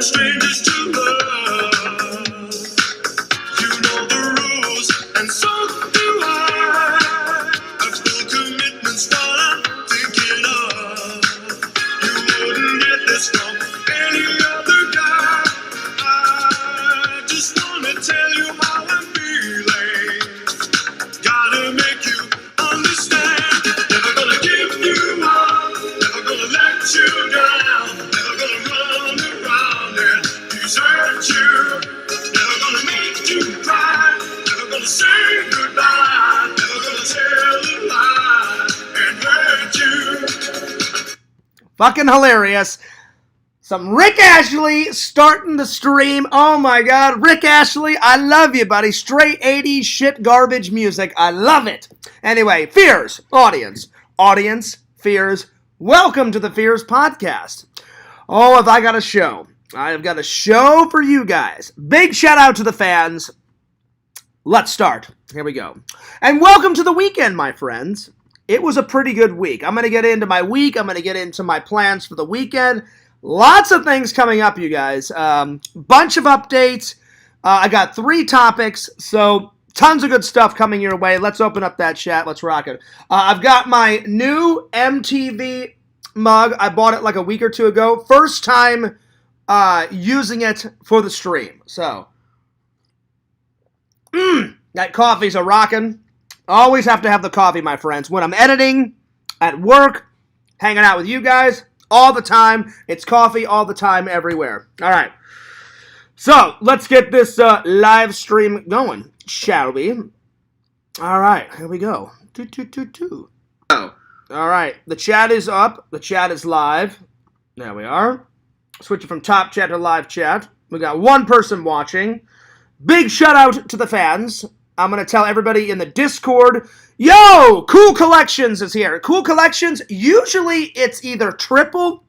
strangers to love. You know the rules, and so do I. A full commitment's what I'm thinking of. You wouldn't get this from any other guy. I just wanna tell you how I'm feeling. Gotta make you understand. Never gonna give you up. Never gonna let you down. Never gonna run around and desert you. Never gonna make you cry. Never gonna say goodbye. Never gonna tell a lie and hurt you. Fucking hilarious. Some Rick Ashley starting the stream. Oh my God, Rick Ashley, I love you, buddy. Straight 80s shit garbage music. I love it. Anyway, Fears, audience, Fears, welcome to the Fears podcast. Oh, have I got a show. I've got a show for you guys. Big shout out to the fans. Let's start. Here we go. And welcome to the weekend, my friends. It was a pretty good week. I'm going to get into my week. I'm going to get into my plans for the weekend. Lots of things coming up, you guys. Bunch of updates. I got 3 topics, so tons of good stuff coming your way. Let's open up that chat. Let's rock it. I've got my new MTV mug. I bought it like a week or 2 ago. First time using it for the stream. So, that coffee's a rockin'. Always have to have the coffee, my friends. When I'm editing, at work, hanging out with you guys, all the time. It's coffee all the time, everywhere. All right. So, let's get this live stream going, shall we? All right, here we go. All right, the chat is up. The chat is live. There we are. Switching from top chat to live chat. We got 1 person watching. Big shout out to the fans. I'm going to tell everybody in the Discord, yo, Cool Collections is here. Cool Collections, usually it's either Triple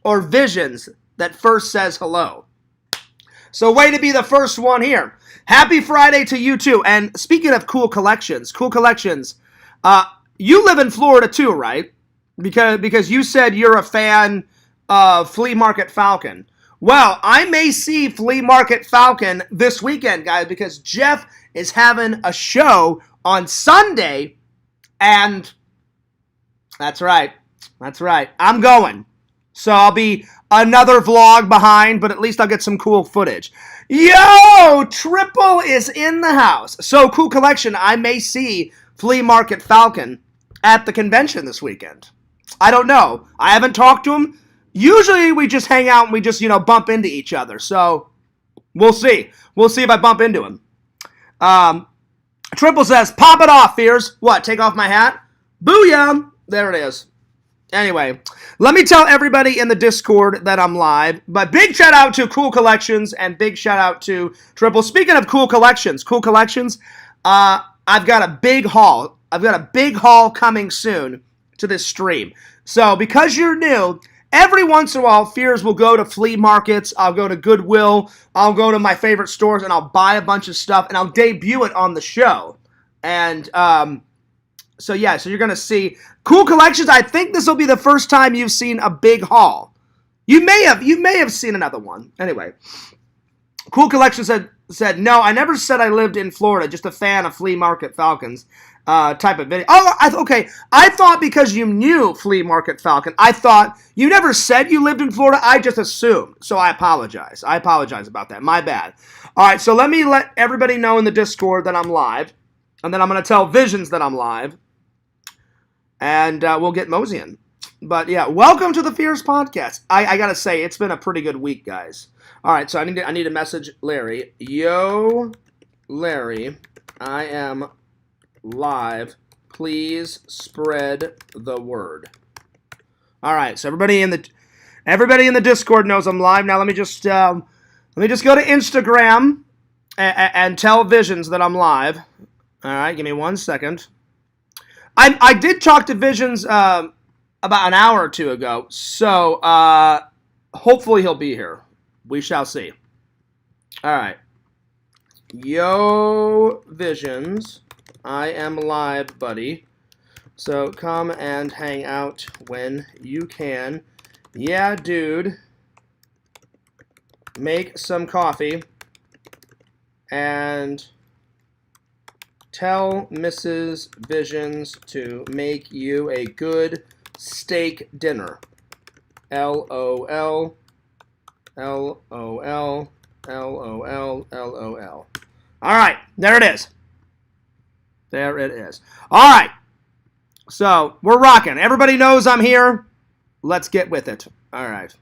or Visions that first says hello. So way to be the first one here. Happy Friday to you too. And speaking of Cool Collections, you live in Florida too, right? Because you said you're a fan of Flea Market Falcon. Well, I may see Flea Market Falcon this weekend, guys, because Jeff is having a show on Sunday, and that's right, I'm going. So I'll be another vlog behind, but at least I'll get some cool footage. Yo, Triple is in the house. So, Cool Collection, I may see Flea Market Falcon at the convention this weekend. I don't know. I haven't talked to him. Usually we just hang out and we just, bump into each other. So, we'll see. We'll see if I bump into him. Triple says, pop it off, Fears. What, take off my hat? Booyah! There it is. Anyway, let me tell everybody in the Discord that I'm live. But big shout out to Cool Collections and big shout out to Triple. Speaking of Cool Collections, I've got a big haul. I've got a big haul coming soon to this stream. So, because you're new, every once in a while, Fears will go to flea markets, I'll go to Goodwill, I'll go to my favorite stores, and I'll buy a bunch of stuff, and I'll debut it on the show. And, so you're going to see Cool Collections. I think this will be the first time you've seen a big haul. You may have seen another one. Anyway, Cool Collections said, no, I never said I lived in Florida, just a fan of Flea Market Falcons. Type of video. Oh, okay. I thought because you knew Flea Market Falcon, I thought you never said you lived in Florida. I just assumed. So I apologize. I apologize about that. My bad. All right, so let me let everybody know in the Discord that I'm live. And then I'm going to tell Visions that I'm live. And we'll get moseying. But yeah, welcome to the Fears podcast. I got to say, it's been a pretty good week, guys. All right, so I need to message Larry. Yo, Larry, I am live. Please spread the word. All right, so everybody in the Discord knows I'm live. Now let me just go to Instagram and tell Visions that I'm live. All right, give me 1 second. I did talk to Visions about an hour or 2 ago, so hopefully he'll be here. We shall see. All right. Yo, Visions. I am live, buddy. So come and hang out when you can. Yeah, dude. make some coffee and tell Mrs. Visions to make you a good steak dinner. LOL, LOL, LOL, LOL. All right, there it is. There it is. All right, so we're rocking. Everybody knows I'm here. Let's get with it. All right.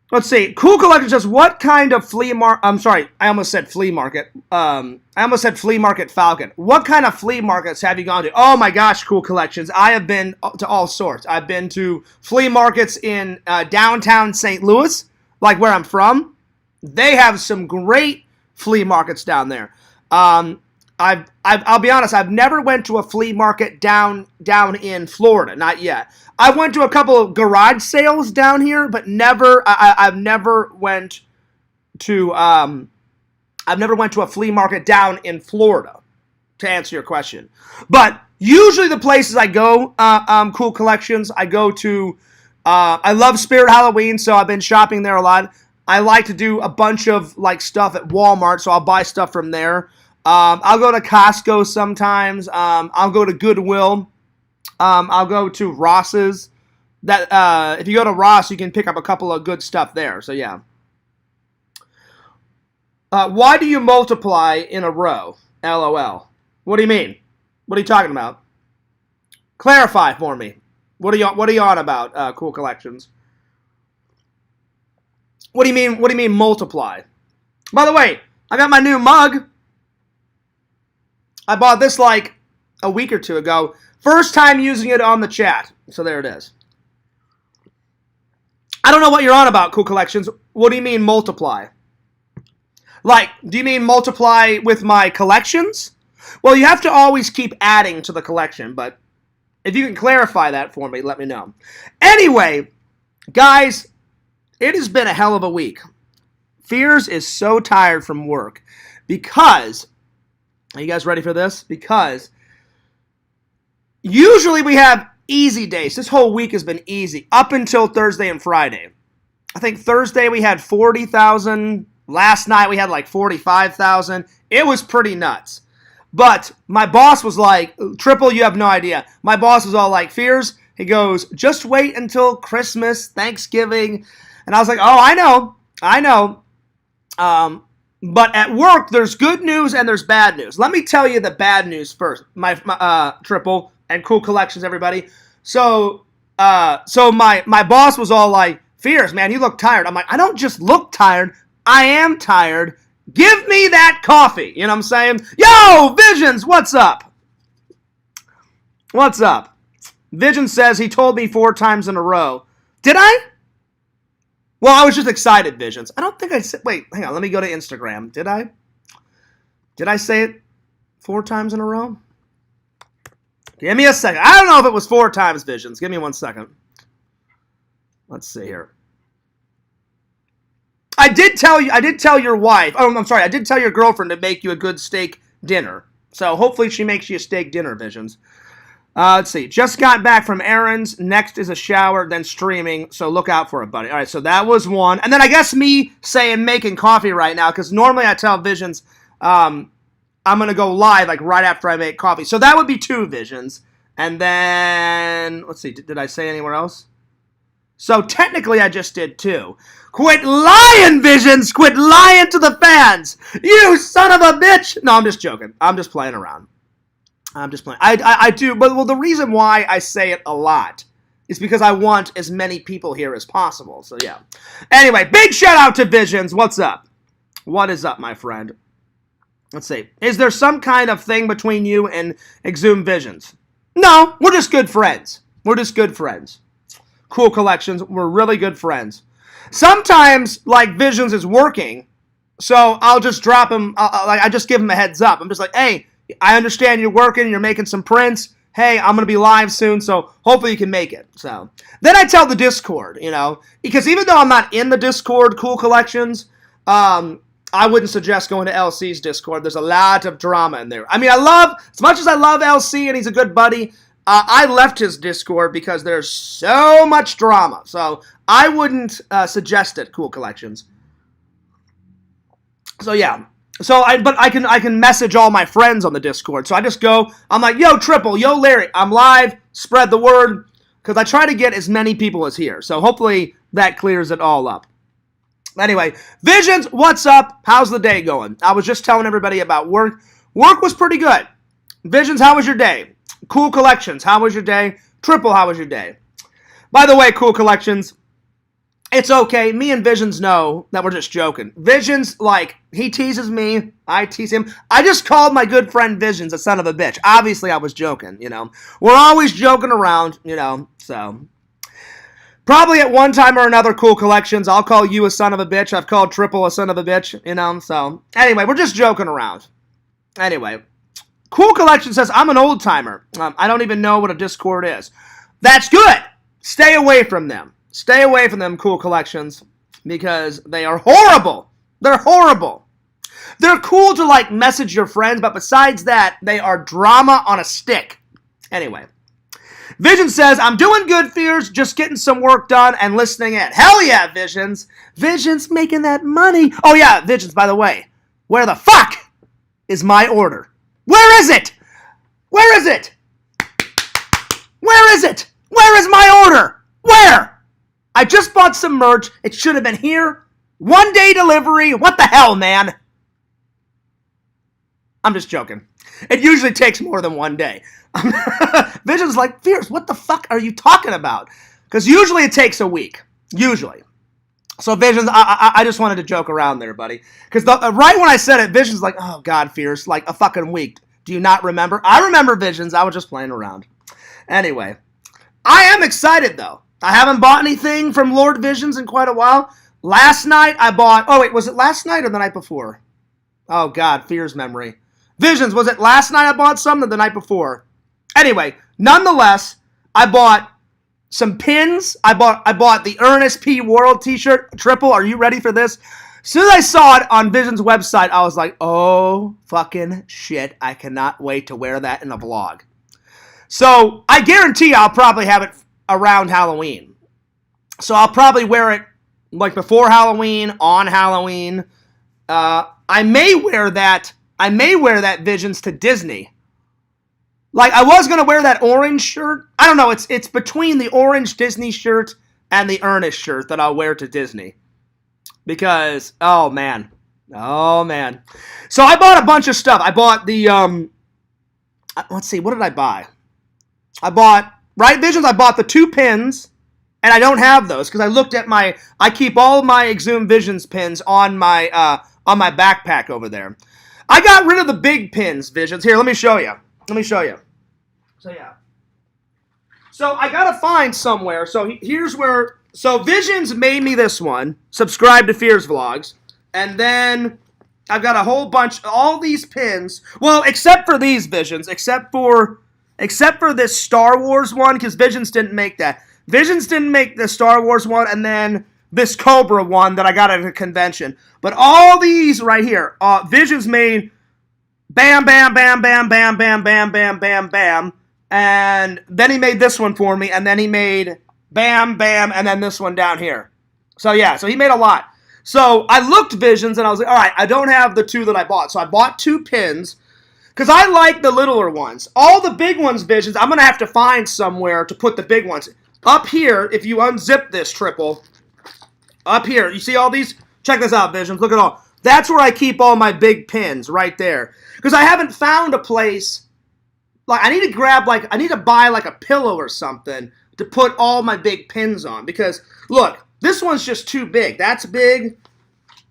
Let's see. Cool Collection says, what kind of flea market... I'm sorry, I almost said flea market. I almost said flea market Falcon. What kind of flea markets have you gone to? Oh my gosh, Cool Collections. I have been to all sorts. I've been to flea markets in downtown St. Louis, like where I'm from. They have some great flea markets down there. I'll be honest, I've never went to a flea market down in Florida, not yet. I went to a couple of garage sales down here, but I've never went to a flea market down in Florida, to answer your question. But usually the places I go, Cool Collections, I go to, I love Spirit Halloween, so I've been shopping there a lot. I like to do a bunch of like stuff at Walmart, so I'll buy stuff from there. I'll go to Costco sometimes. I'll go to Goodwill. I'll go to Ross's. If you go to Ross, you can pick up a couple of good stuff there. So yeah. Why do you multiply in a row? LOL. What do you mean? What are you talking about? Clarify for me. What are you on about? Cool Collections. What do you mean? What do you mean multiply? By the way, I got my new mug. I bought this like a week or two ago. First time using it on the chat. So there it is. I don't know what you're on about, Cool Collections. What do you mean multiply? Like, do you mean multiply with my collections? Well, you have to always keep adding to the collection, but if you can clarify that for me, let me know. Anyway, guys, it has been a hell of a week. Fears is so tired from work because... Are you guys ready for this? Because usually we have easy days. This whole week has been easy up until Thursday and Friday. I think Thursday we had 40,000. Last night we had like 45,000. It was pretty nuts. But my boss was like, Triple, you have no idea. My boss was all like, Fears, he goes, just wait until Christmas, Thanksgiving. And I was like, oh, I know. But at work, there's good news and there's bad news. Let me tell you the bad news first, my Triple and Cool Collections, everybody. So my boss was all like, Fears, man, you look tired. I'm like, I don't just look tired. I am tired. Give me that coffee. You know what I'm saying? Yo, Visions, what's up? What's up? Vision says he told me 4 times in a row. Did I? Well, I was just excited, Visions. I don't think I said... Wait, hang on. Let me go to Instagram. Did I? Did I say it 4 times in a row? Give me a second. I don't know if it was 4 times, Visions. Give me 1 second. Let's see here. I did tell your wife... Oh, I'm sorry. I did tell your girlfriend to make you a good steak dinner. So hopefully she makes you a steak dinner, Visions. Let's see. Just got back from errands. Next is a shower, then streaming. So look out for it, buddy. All right, so that was one. And then I guess me saying making coffee right now, because normally I tell Visions I'm going to go live like right after I make coffee. So that would be 2 Visions. And then, let's see. Did I say anywhere else? So technically I just did 2. Quit lying, Visions! Quit lying to the fans! You son of a bitch! No, I'm just joking. I'm just playing around. I'm just playing. I do, but well, the reason why I say it a lot is because I want as many people here as possible. So yeah. Anyway, big shout out to Visions. What's up? What is up, my friend? Let's see. Is there some kind of thing between you and Exhumed Visions? No, we're just good friends. We're just good friends. Cool Collections. We're really good friends. Sometimes, like, Visions is working, so I'll just drop him. I just give him a heads up. I'm just like, hey, I understand you're working, you're making some prints. Hey, I'm going to be live soon, so hopefully you can make it. So then I tell the Discord, you know, because even though I'm not in the Discord, Cool Collections, I wouldn't suggest going to LC's Discord. There's a lot of drama in there. I mean, as much as I love LC and he's a good buddy, I left his Discord because there's so much drama. So I wouldn't suggest it, Cool Collections. So yeah. But I can message all my friends on the Discord. So I just go, I'm like, yo, Triple, yo, Larry, I'm live, spread the word. Because I try to get as many people as here. So hopefully that clears it all up. Anyway, Visions, what's up? How's the day going? I was just telling everybody about work. Work was pretty good. Visions, how was your day? Cool Collections, how was your day? Triple, how was your day? By the way, Cool Collections, it's okay. Me and Visions know that we're just joking. Visions, he teases me. I tease him. I just called my good friend Visions a son of a bitch. Obviously, I was joking, We're always joking around, so. Probably at one time or another, Cool Collections, I'll call you a son of a bitch. I've called Triple a son of a bitch, so. Anyway, we're just joking around. Anyway, Cool Collection says, I'm an old timer. I don't even know what a Discord is. That's good. Stay away from them. Stay away from them, Cool Collections, because they are horrible. They're horrible. They're cool to, message your friends, but besides that, they are drama on a stick. Anyway, Vision says, I'm doing good, Fears, just getting some work done and listening in. Hell yeah, Visions. Visions making that money. Oh yeah, Visions, by the way, where the fuck is my order? Where is it? Where is it? Where is it? Where is my order? Where? I just bought some merch. It should have been here. 1 day delivery. What the hell, man? I'm just joking. It usually takes more than 1 day. Vision's like, Fierce, what the fuck are you talking about? Because usually it takes a week. Usually. So Visions, I just wanted to joke around there, buddy. Because right when I said it, Vision's like, oh, God, Fierce, a fucking week. Do you not remember? I remember, Visions. I was just playing around. Anyway, I am excited, though. I haven't bought anything from Lord Visions in quite a while. Last night I bought... Oh, wait, was it last night or the night before? Oh, God, Fear's memory. Visions, was it last night I bought some or the night before? Anyway, nonetheless, I bought some pins. I bought the Ernest P. World t-shirt. Triple, are you ready for this? As soon as I saw it on Vision's website, I was like, oh, fucking shit. I cannot wait to wear that in a vlog. So, I guarantee I'll probably have it around Halloween. So, I'll probably wear it before Halloween, on Halloween. I may wear that Visions to Disney. I was going to wear that orange shirt. I don't know, it's between the orange Disney shirt and the Ernest shirt that I'll wear to Disney. Because, oh man. So I bought a bunch of stuff. I bought the, let's see, what did I buy? Right Visions, I bought the 2 pins, and I don't have those, because I looked at I keep all of my Exhumed Visions pins on my backpack over there. I got rid of the big pins, Visions. Here, let me show you. So, yeah. So, I gotta find somewhere. So, here's where... So, Visions made me this one. Subscribe to Fears Vlogs. And then, I've got a whole bunch... All these pins... Well, except for these Visions. Except for this Star Wars one. Because Visions didn't make that. Visions didn't make the Star Wars one. And then, this Cobra one that I got at a convention. But all these right here... Visions made... Bam, bam, bam, bam, bam, bam, bam, bam, bam, bam. And then he made this one for me. And then he made bam, bam, and then this one down here. So yeah, so he made a lot. So I looked Visions and I was like, all right, I don't have the 2 that I bought. So I bought 2 pins because I like the littler ones. All the big ones, Visions, I'm going to have to find somewhere to put the big ones. Up here, if you unzip this Triple, up here, you see all these? Check this out, Visions. Look at all. That's where I keep all my big pins, right there. Because I haven't found a place, I need to buy a pillow or something to put all my big pins on. Because, look, this one's just too big. That's big.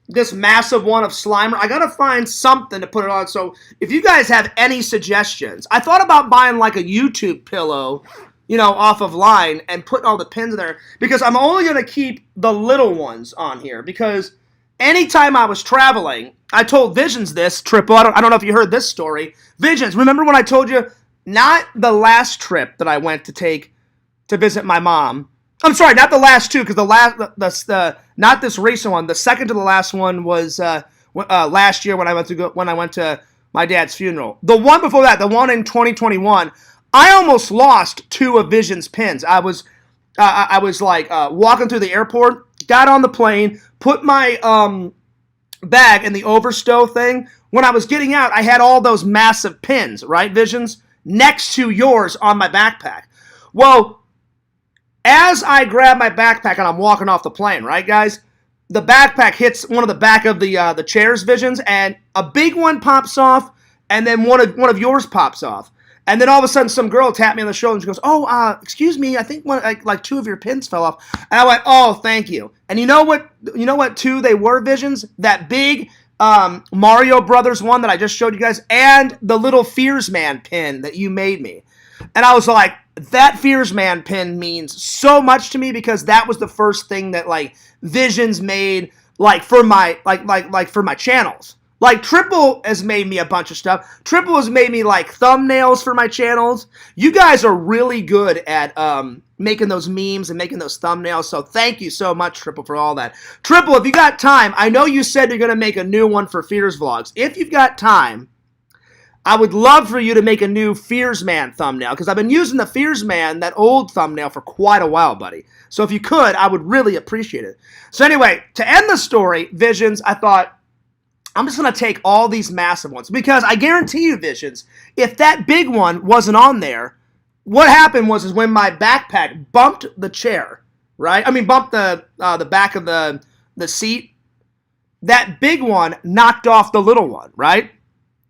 This massive one of Slimer. I got to find something to put it on. So, if you guys have any suggestions, I thought about buying a YouTube pillow, off of line and putting all the pins in there. Because I'm only going to keep the little ones on here. Because... anytime I was traveling, I told Visions this, Triple. I don't know if you heard this story. Visions, remember when I told you, not the last trip that I went to take to visit my mom. I'm sorry, not the last 2, because not this recent one. The second to the last one was last year when I went to my dad's funeral. The one before that, the one in 2021, I almost lost 2 of Vision's pins. I was like walking through the airport, got on the plane, put my bag in the overstow thing. When I was getting out, I had all those massive pins, right, Visions, next to yours on my backpack. Well, as I grab my backpack and I'm walking off the plane, right, guys, the backpack hits one of the back of the chairs, Visions, and a big one pops off, and then one of yours pops off. And then all of a sudden, some girl tapped me on the shoulder and she goes, "Oh, excuse me, I think like 2 of your pins fell off." And I went, "Oh, thank you." And you know what? You know what? 2 they were, Visions. That big Mario Brothers one that I just showed you guys, and the little Fears Man pin that you made me. And I was like, that Fears Man pin means so much to me because that was the first thing that like Visions made like for my like for my channels. Like, Triple has made me a bunch of stuff. Triple has made me, like, thumbnails for my channels. You guys are really good at making those memes and making those thumbnails, so thank you so much, Triple, for all that. Triple, if you got time, I know you said you're going to make a new one for Fears Vlogs. If you've got time, I would love for you to make a new Fears Man thumbnail, because I've been using the Fears Man, that old thumbnail, for quite a while, buddy. So if you could, I would really appreciate it. So anyway, to end the story, Visions, I thought, I'm just going to take all these massive ones, because I guarantee you, Visions, if that big one wasn't on there, what happened was when my backpack bumped the chair, right? I mean, bumped the back of the seat. That big one knocked off the little one, right?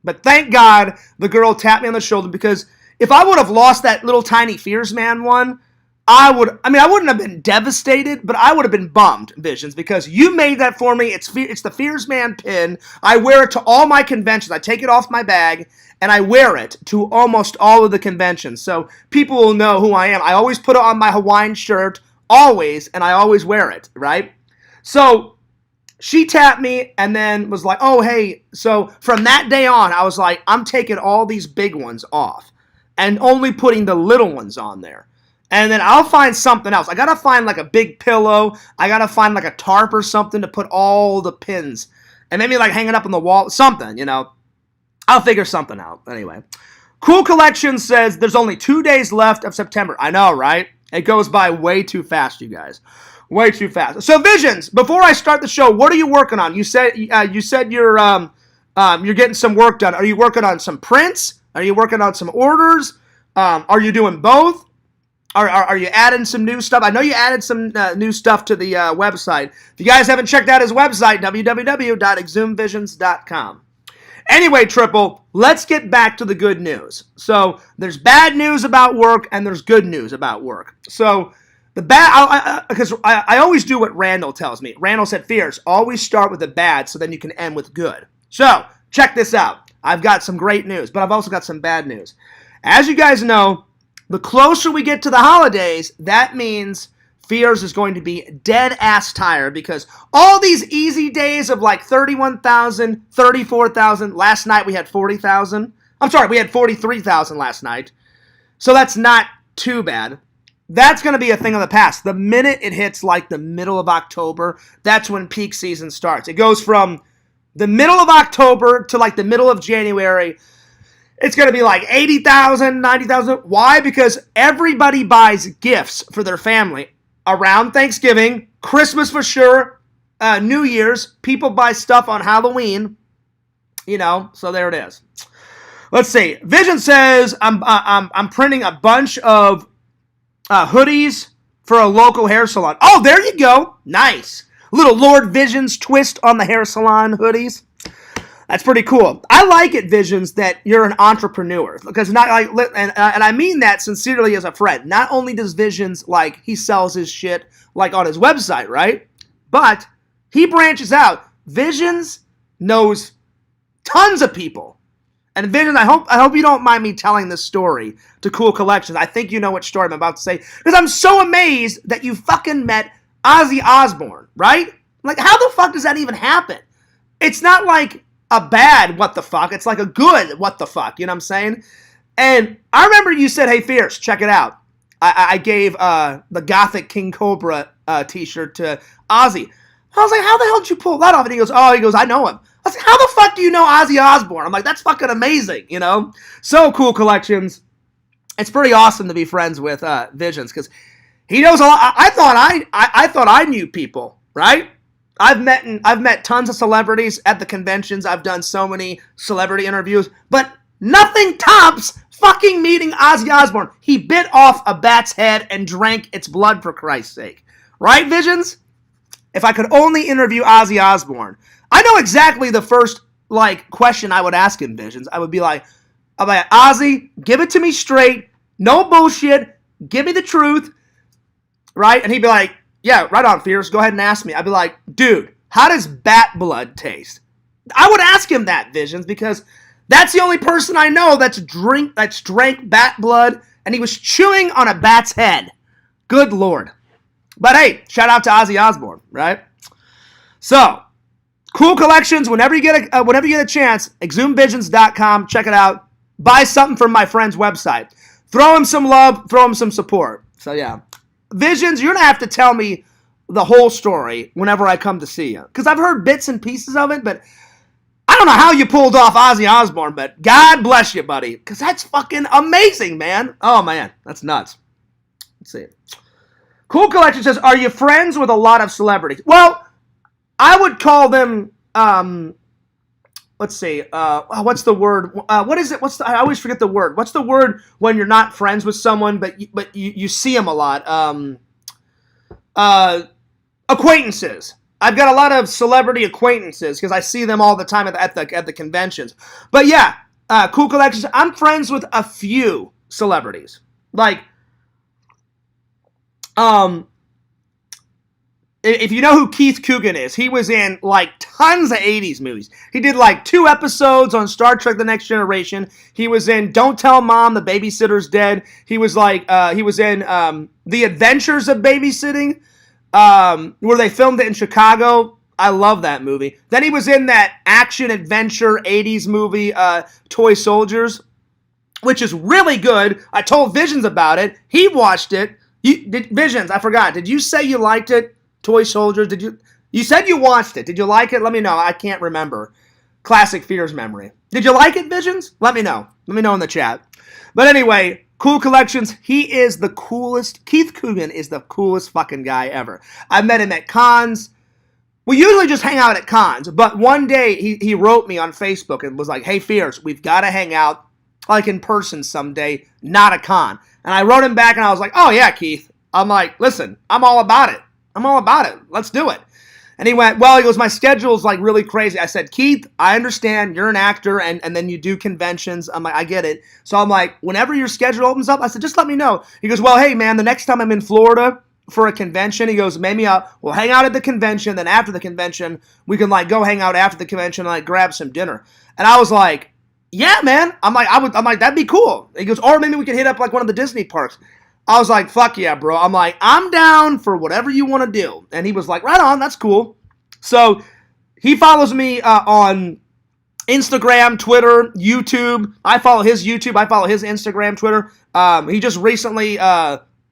But thank God the girl tapped me on the shoulder, because if I would have lost that little tiny Fears Man one, I wouldn't have been devastated, but I would have been bummed, Visions, because you made that for me. It's the Fears Man pin. I wear it to all my conventions. I take it off my bag, and I wear it to almost all of the conventions, so people will know who I am. I always put it on my Hawaiian shirt, always, and I always wear it, right? So she tapped me and then was like, "Oh, hey." So from that day on, I was like, I'm taking all these big ones off and only putting the little ones on there. And then I'll find something else. I got to find like a big pillow. I got to find like a tarp or something to put all the pins. And maybe like hang it up on the wall. Something, you know. I'll figure something out. Anyway. Cool Collection says there's only 2 days left of September. I know, right? It goes by way too fast, you guys. Way too fast. So Visions, before I start the show, what are you working on? You said you're getting some work done. Are you working on some prints? Are you working on some orders? Are you doing both? Are you adding some new stuff? I know you added some new stuff to the website. If you guys haven't checked out his website, www.exhumvisions.com. Anyway, Triple, let's get back to the good news. So there's bad news about work and there's good news about work. So the bad, because I always do what Randall tells me. Randall said, "Fierce, always start with the bad so then you can end with good." So check this out. I've got some great news, but I've also got some bad news. As you guys know, the closer we get to the holidays, that means Fears is going to be dead-ass tired, because all these easy days of like 31,000, 34,000, last night we had 40,000. I'm sorry, we had 43,000 last night. So that's not too bad. That's going to be a thing of the past. The minute it hits like the middle of October, that's when peak season starts. It goes from the middle of October to like the middle of January. It's going to be like 80,000, 90,000. Why? Because everybody buys gifts for their family around Thanksgiving, Christmas for sure, New Year's. People buy stuff on Halloween, you know. So there it is. Let's see. Vision says I'm printing a bunch of hoodies for a local hair salon. Oh, there you go. Nice. Little Lord Vision's twist on the hair salon hoodies. That's pretty cool. I like it, Visions, that you're an entrepreneur, because not like, and I mean that sincerely as a friend. Not only does Visions, like, he sells his shit like on his website, right? But he branches out. Visions knows tons of people. And Visions, I hope you don't mind me telling this story to Cool Collections. I think you know which story I'm about to say, because I'm so amazed that you fucking met Ozzy Osbourne, right? Like, how the fuck does that even happen? It's not like a bad what the fuck. It's like a good what the fuck. You know what I'm saying? And I remember you said, "Hey, Fierce, check it out." I gave the Gothic King Cobra t-shirt to Ozzy. I was like, how the hell did you pull that off? And he goes, I know him. I was like, how the fuck do you know Ozzy Osbourne? I'm like, that's fucking amazing, you know? So, Cool Collections, it's pretty awesome to be friends with Visions because he knows a lot. I thought I knew people, right? I've met tons of celebrities at the conventions. I've done so many celebrity interviews, but nothing tops fucking meeting Ozzy Osbourne. He bit off a bat's head and drank its blood, for Christ's sake. Right, Visions? If I could only interview Ozzy Osbourne, I know exactly the first question I would ask him, Visions. I would be like, Ozzy, give it to me straight, no bullshit, give me the truth, right? And he'd be like, yeah, right on, Fierce, go ahead and ask me. I'd be like, dude, how does bat blood taste? I would ask him that, Visions, because that's the only person I know that's drank bat blood, and he was chewing on a bat's head. Good Lord. But hey, shout out to Ozzy Osbourne, right? So, cool collections. Whenever you get a chance, exhumvisions.com. Check it out. Buy something from my friend's website. Throw him some love. Throw him some support. So yeah, Visions, you're gonna have to tell me the whole story whenever I come to see you, because I've heard bits and pieces of it, but I don't know how you pulled off Ozzy Osbourne. But God bless you, buddy, because that's fucking amazing, man. Oh man, that's nuts. Let's see. Cool Collection says, are you friends with a lot of celebrities? Well, I would call them, let's see, what's the word? What is it? I always forget the word. What's the word when you're not friends with someone, but you see them a lot? Acquaintances. I've got a lot of celebrity acquaintances because I see them all the time at the conventions. But yeah, Cool Collections, I'm friends with a few celebrities. If you know who Keith Coogan is, he was in tons of 80s movies. He did 2 episodes on Star Trek The Next Generation. He was in Don't Tell Mom, The Babysitter's Dead. He was in The Adventures of Babysitting, where they filmed it in Chicago. I love that movie. Then he was in that action-adventure 80s movie, Toy Soldiers, which is really good. I told Visions about it. He watched it. Visions, I forgot. Did you say you liked it? Toy Soldiers, you said you watched it. Did you like it? Let me know. I can't remember. Classic Fears memory. Did you like it, Visions? Let me know. Let me know in the chat. But anyway, Cool Collections, he is the coolest. Keith Coogan is the coolest fucking guy ever. I met him at cons. We usually just hang out at cons, but one day he wrote me on Facebook and was like, hey, Fears, we've got to hang out in person someday, not a con. And I wrote him back and I was like, oh yeah, Keith. I'm like, listen, I'm all about it. Let's do it. And he went, well, he goes, my schedule's really crazy. I said, Keith, I understand you're an actor and then you do conventions. I'm like, I get it. So I'm like, whenever your schedule opens up, I said, just let me know. He goes, well, hey man, the next time I'm in Florida for a convention, he goes, maybe we'll hang out at the convention. Then after the convention, we can go hang out after the convention and grab some dinner. And I was like, yeah, man. I'm like, that'd be cool. He goes, or maybe we could hit up one of the Disney parks. I was like, fuck yeah, bro. I'm like, I'm down for whatever you want to do. And he was like, right on, that's cool. So he follows me on Instagram, Twitter, YouTube. I follow his YouTube. I follow his Instagram, Twitter. He just recently,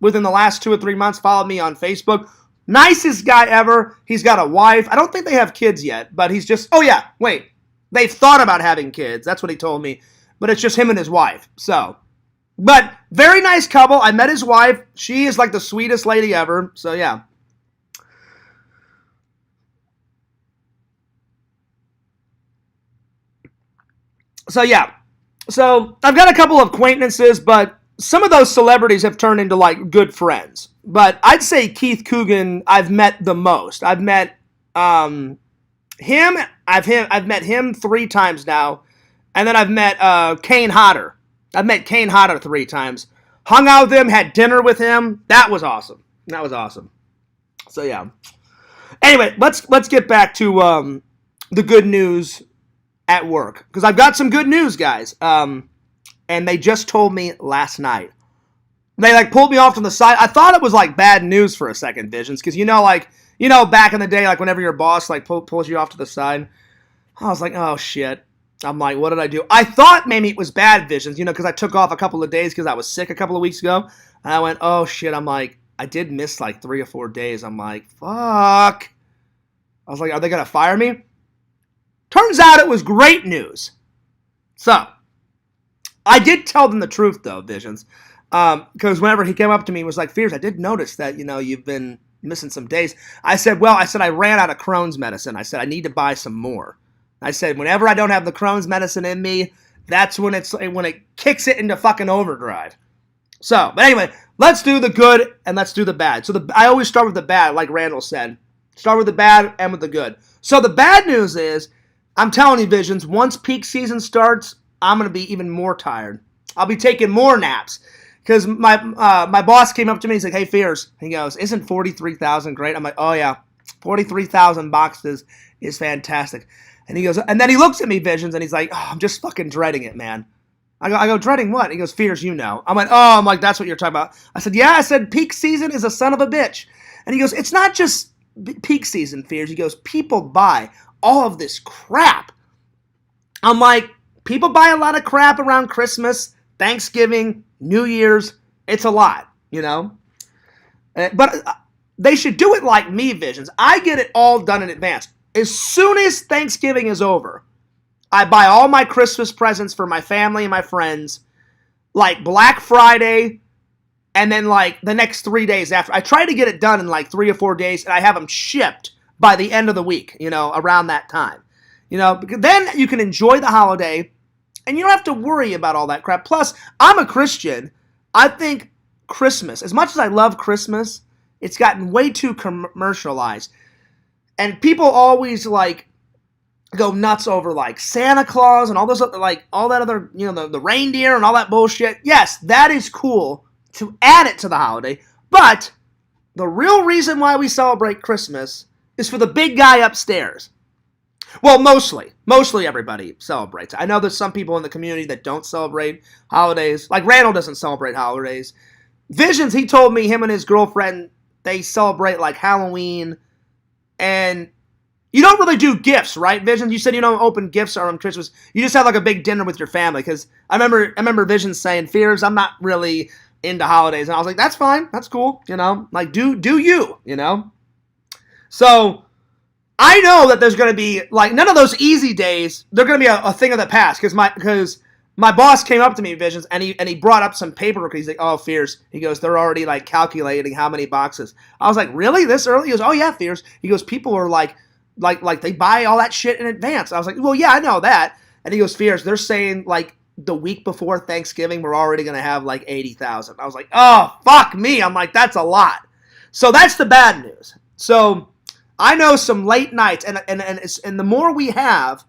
within the last 2 or 3 months, followed me on Facebook. Nicest guy ever. He's got a wife. I don't think they have kids yet, but he's just, oh yeah, wait. They've thought about having kids. That's what he told me. But it's just him and his wife. So, but very nice couple. I met his wife. She is the sweetest lady ever. So yeah. So yeah. So I've got a couple of acquaintances, but some of those celebrities have turned into good friends. But I'd say Keith Coogan I've met the most. I've met him. I've met him 3 times now. And then I've met Kane Hodder. I've met Kane Hodder 3 times. Hung out with him, had dinner with him. That was awesome. So yeah. Anyway, let's get back to the good news at work, because I've got some good news, guys. And they just told me last night. They pulled me off to the side. I thought it was bad news for a second, Visions, because back in the day, whenever your boss pulls you off to the side, I was like, oh shit. I'm like, what did I do? I thought maybe it was bad, Visions, because I took off a couple of days because I was sick a couple of weeks ago. And I went, oh shit. I'm like, I did miss 3 or 4 days. I'm like, fuck. I was like, are they going to fire me? Turns out it was great news. So, I did tell them the truth, though, Visions. Because whenever he came up to me, he was like, Fears, I did notice that, you've been missing some days. I said, I ran out of Crohn's medicine. I said, I need to buy some more. I said, whenever I don't have the Crohn's medicine in me, that's when it kicks it into fucking overdrive. So, but anyway, let's do the good and let's do the bad. So I always start with the bad, like Randall said. Start with the bad and with the good. So the bad news is, I'm telling you, Visions, once peak season starts, I'm going to be even more tired. I'll be taking more naps. Because my boss came up to me, he's like, hey, Fears. He goes, isn't 43,000 great? I'm like, oh, yeah. 43,000 boxes is fantastic. And he goes, and then he looks at me, Visions, and he's like, oh, I'm just fucking dreading it, man. I go, dreading what? He goes, Fears, I'm like, that's what you're talking about. I said, yeah. I said, peak season is a son of a bitch. And he goes, it's not just peak season, Fears. He goes, people buy all of this crap. I'm like, people buy a lot of crap around Christmas, Thanksgiving, New Year's. It's a lot, But they should do it like me, Visions. I get it all done in advance. As soon as Thanksgiving is over, I buy all my Christmas presents for my family and my friends, like Black Friday, and then like the next 3 days after. I try to get it done in like 3 or 4 days, and I have them shipped by the end of the week, around that time. Because then you can enjoy the holiday, and you don't have to worry about all that crap. Plus, I'm a Christian. I think Christmas, as much as I love Christmas, it's gotten way too commercialized. And people always like go nuts over like Santa Claus and all those other, like all that other, the reindeer and all that bullshit. Yes, that is cool to add it to the holiday. But the real reason why we celebrate Christmas is for the big guy upstairs. Well, mostly everybody celebrates. I know there's some people in the community that don't celebrate holidays. Like Randall doesn't celebrate holidays. Visions, he told me him and his girlfriend, they celebrate like Halloween. And you don't really do gifts, right, Visions? You said you don't open gifts on Christmas. You just have like a big dinner with your family. Because I remember Visions saying, Fears, I'm not really into holidays. And I was like, that's fine. That's cool. Like do you, So I know that there's going to be like none of those easy days. They're going to be a thing of the past because my boss came up to me, Visions, and he brought up some paperwork. He's like, oh, Fears. He goes, they're already like calculating how many boxes. I was like, really? This early? He goes, oh yeah, Fears. He goes, people are like they buy all that shit in advance. I was like, well, yeah, I know that. And he goes, Fears, they're saying like the week before Thanksgiving, we're already going to have like 80,000. I was like, oh, fuck me. I'm like, that's a lot. So that's the bad news. So I know some late nights, and the more we have,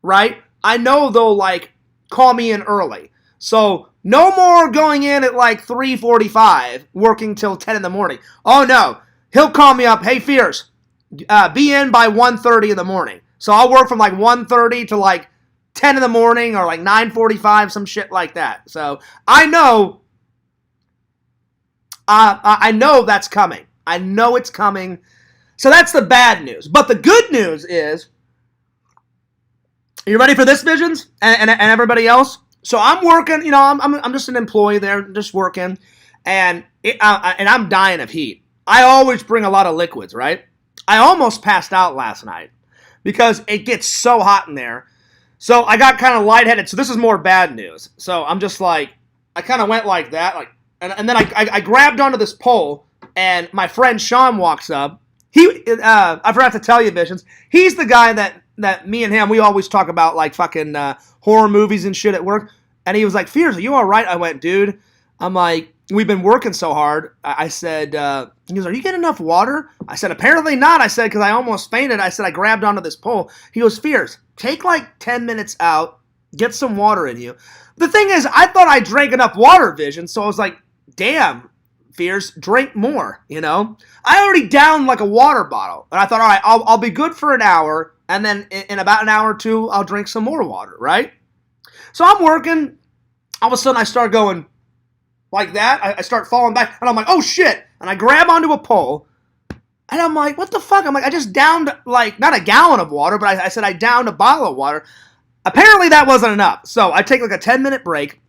right, I know they'll like call me in early. So no more going in at like 3:45, working till 10 in the morning. Oh no, he'll call me up, hey Fears, be in by 1:30 in the morning. So I'll work from like 1:30 to like 10 in the morning or like 9:45, some shit like that. So I know that's coming. I know it's coming. So that's the bad news. But the good news is, are you ready for this, Visions? And everybody else? So I'm working, I'm just an employee there, just working, and I'm dying of heat. I always bring a lot of liquids, right? I almost passed out last night because it gets so hot in there. So I got kind of lightheaded. So this is more bad news. So I'm just like, I kind of went like that, like, and then I grabbed onto this pole, and my friend Sean walks up. I forgot to tell you, Visions. He's the guy that me and him, we always talk about like fucking horror movies and shit at work. And he was like, Fears, are you all right? I went, dude. I'm like, we've been working so hard. I said, he goes, are you getting enough water? I said, apparently not. I said, because I almost fainted. I said, I grabbed onto this pole. He goes, Fears, take like 10 minutes out, get some water in you. The thing is, I thought I drank enough water, Vision. So I was like, damn. Fears, drink more, I already downed like a water bottle. And I thought, all right, I'll be good for an hour. And then in about an hour or two, I'll drink some more water, right? So I'm working. All of a sudden, I start going like that. I start falling back. And I'm like, oh, shit. And I grab onto a pole. And I'm like, what the fuck? I'm like, I just downed like, not a gallon of water, but I said I downed a bottle of water. Apparently, that wasn't enough. So I take like a 10-minute break.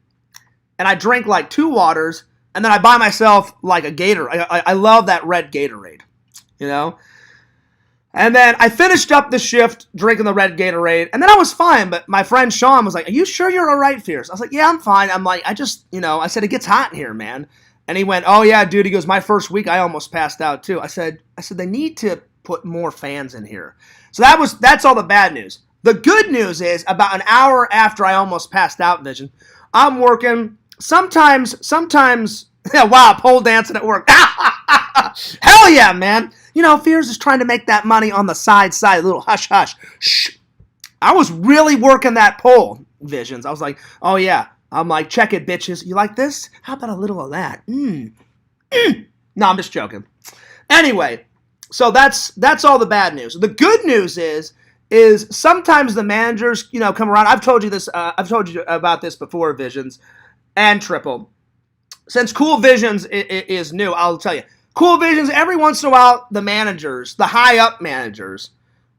And I drink like 2 waters. And then I buy myself like a Gatorade. I love that red Gatorade, And then I finished up the shift drinking the red Gatorade, and then I was fine. But my friend Sean was like, "Are you sure you're all right, Fierce?" I was like, "Yeah, I'm fine." I'm like, I said, "It gets hot in here, man." And he went, "Oh yeah, dude." He goes, "My first week, I almost passed out too." I said, "They need to put more fans in here." So that's all the bad news. The good news is about an hour after I almost passed out, Vision, I'm working. Sometimes, yeah, wow, pole dancing at work. Hell yeah, man. Fears is trying to make that money on the side, a little hush. Shh. I was really working that pole, Visions. I was like, oh yeah. I'm like, check it, bitches. You like this? How about a little of that? No, I'm just joking. Anyway, so that's all the bad news. The good news is sometimes the managers, come around. I've told you this. I've told you about this before, Visions and Triple. Since Cool Visions is new, I'll tell you. Cool Visions, every once in a while, the managers, the high-up managers,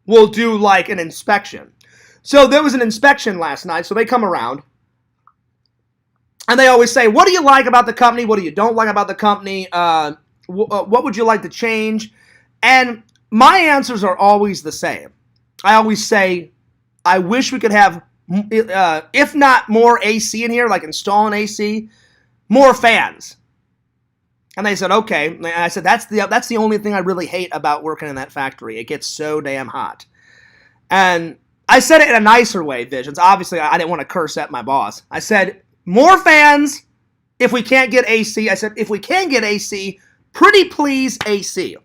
will do like an inspection. So there was an inspection last night, so they come around, and they always say, what do you like about the company? What do you don't like about the company? What would you like to change? And my answers are always the same. I always say, I wish we could have, if not more AC in here, like installing AC, more fans. And they said, okay. And I said, that's the only thing I really hate about working in that factory. It gets so damn hot. And I said it in a nicer way, Visions. Obviously, I didn't want to curse at my boss. I said, more fans if we can't get AC. I said, if we can get AC, pretty please AC.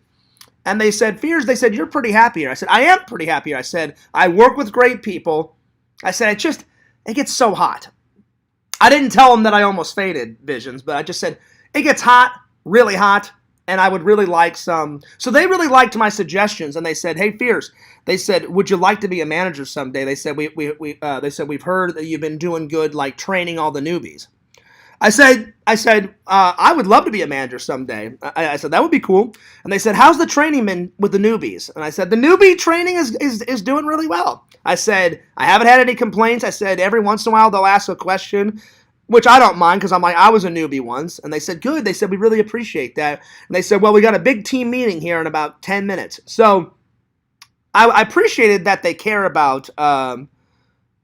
And they said, Fears, they said, you're pretty happy here. I said, I am pretty happy here. I said, I work with great people. I said, it gets so hot. I didn't tell them that I almost faded, Visions, but I just said, it gets hot, really hot, and I would really like some. So they really liked my suggestions, and they said, hey, Fierce, they said, would you like to be a manager someday? They said, they said, we've heard that you've been doing good, like training all the newbies. I said, I would love to be a manager someday. I said, that would be cool. And they said, how's the training been with the newbies? And I said, the newbie training is doing really well. I said, I haven't had any complaints. I said, every once in a while they'll ask a question, which I don't mind because I'm like, I was a newbie once. And they said, good. They said, we really appreciate that. And they said, well, we got a big team meeting here in about 10 minutes. So I appreciated that they care about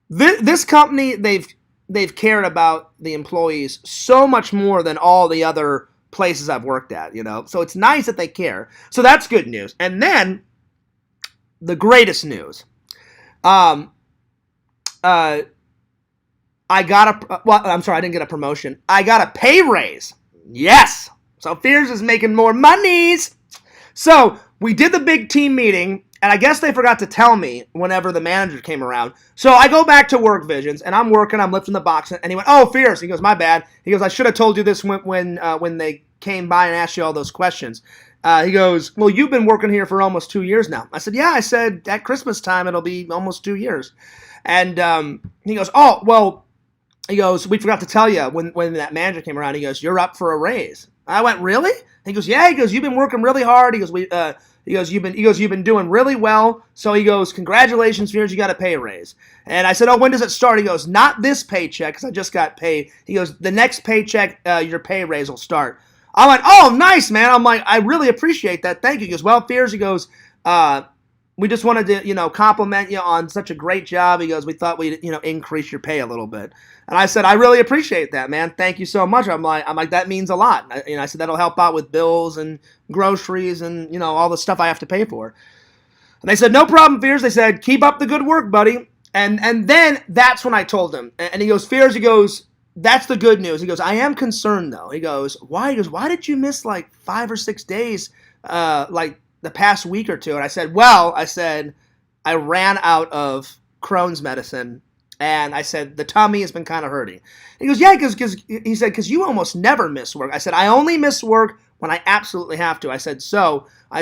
this company. They've cared about the employees so much more than all the other places I've worked at, So it's nice that they care. So that's good news. And then the greatest news. I didn't get a promotion. I got a pay raise. Yes. So Fears is making more monies. So we did the big team meeting, and I guess they forgot to tell me whenever the manager came around. So I go back to work, Visions, and I'm working, I'm lifting the box, and he went, oh, Fierce. He goes, my bad. He goes, I should have told you this when they came by and asked you all those questions. He goes, well, you've been working here for almost 2 years now. I said, yeah, I said at Christmas time it'll be almost 2 years. And he goes, oh, well, he goes, we forgot to tell you when that manager came around. He goes, you're up for a raise. I went, really? He goes, yeah. He goes, you've been working really hard. He goes, you've been doing really well. So he goes, congratulations, Fears, you got a pay raise. And I said, oh, when does it start? He goes, not this paycheck, because I just got paid. He goes, the next paycheck, your pay raise will start. I went, oh, nice, man. I'm like, I really appreciate that. Thank you. He goes, well, Fears, he goes, we just wanted to, compliment you on such a great job. He goes, we thought we'd, increase your pay a little bit. And I said, I really appreciate that, man. Thank you so much. I'm like, that means a lot. I said, that'll help out with bills and groceries and, all the stuff I have to pay for. And they said, no problem, Fears. They said, keep up the good work, buddy. And then that's when I told him. And he goes, Fears, he goes, that's the good news. He goes, I am concerned, though. He goes, why? He goes, why did you miss like 5 or 6 days, like the past week or two? And I said, I ran out of Crohn's medicine. And I said, the tummy has been kind of hurting. He goes, yeah, because you almost never miss work. I said, I only miss work when I absolutely have to. I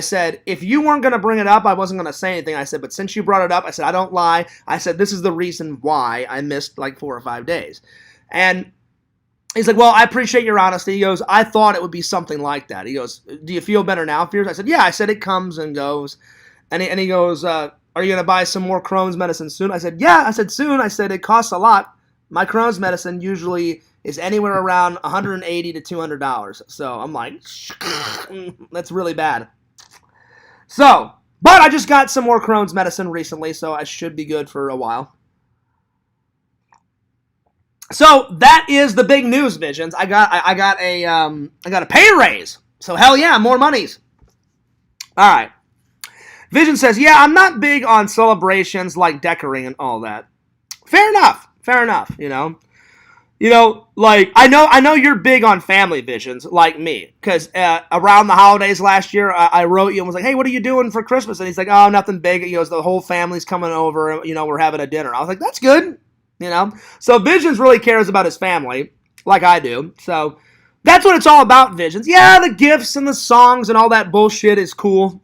said, if you weren't going to bring it up, I wasn't going to say anything. I said, but since you brought it up, I said, I don't lie. I said, this is the reason why I missed like 4 or 5 days. And he's like, well, I appreciate your honesty. He goes, I thought it would be something like that. He goes, do you feel better now, Fears? I said, yeah. I said, it comes and goes. And he goes, are you going to buy some more Crohn's medicine soon? I said, yeah. I said, soon. I said, it costs a lot. My Crohn's medicine usually is anywhere around $180 to $200. So I'm like, that's really bad. So But I just got some more Crohn's medicine recently, so I should be good for a while. So that is the big news, Visions. I got a pay raise. So hell yeah, more monies. All right. Vision says, yeah, I'm not big on celebrations like decorating and all that. Fair enough. Like I know you're big on family, Visions, like me, because around the holidays last year, I wrote you and was like, hey, what are you doing for Christmas? And he's like, oh, nothing big. He goes, the whole family's coming over. We're having a dinner. I was like, that's good. So Visions really cares about his family, like I do. So that's what it's all about, Visions. Yeah, the gifts and the songs and all that bullshit is cool,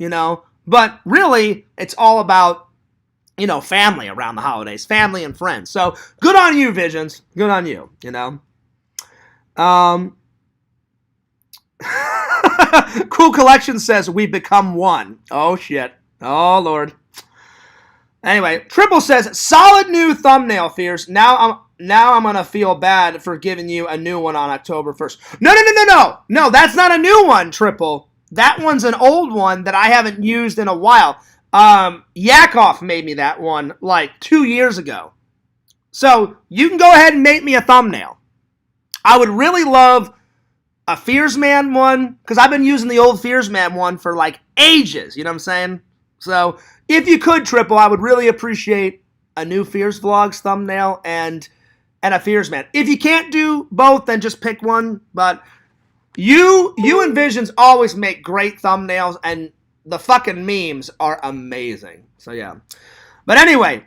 but really, it's all about, family around the holidays, family and friends. So good on you, Visions. Good on you, Cool Collection says, we become one. Oh, shit. Oh, Lord. Anyway, Triple says, solid new thumbnail, Fierce. Now I'm going to feel bad for giving you a new one on October 1st. No, that's not a new one, Triple. That one's an old one that I haven't used in a while. Yakov made me that one like 2 years ago. So you can go ahead and make me a thumbnail. I would really love a Fears Man one, because I've been using the old Fears Man one for like ages, you know what I'm saying? So if you could, Triple, I would really appreciate a new Fears Vlogs thumbnail and a Fears Man. If you can't do both, then just pick one. But you and Visions always make great thumbnails, and the fucking memes are amazing. So yeah. But anyway,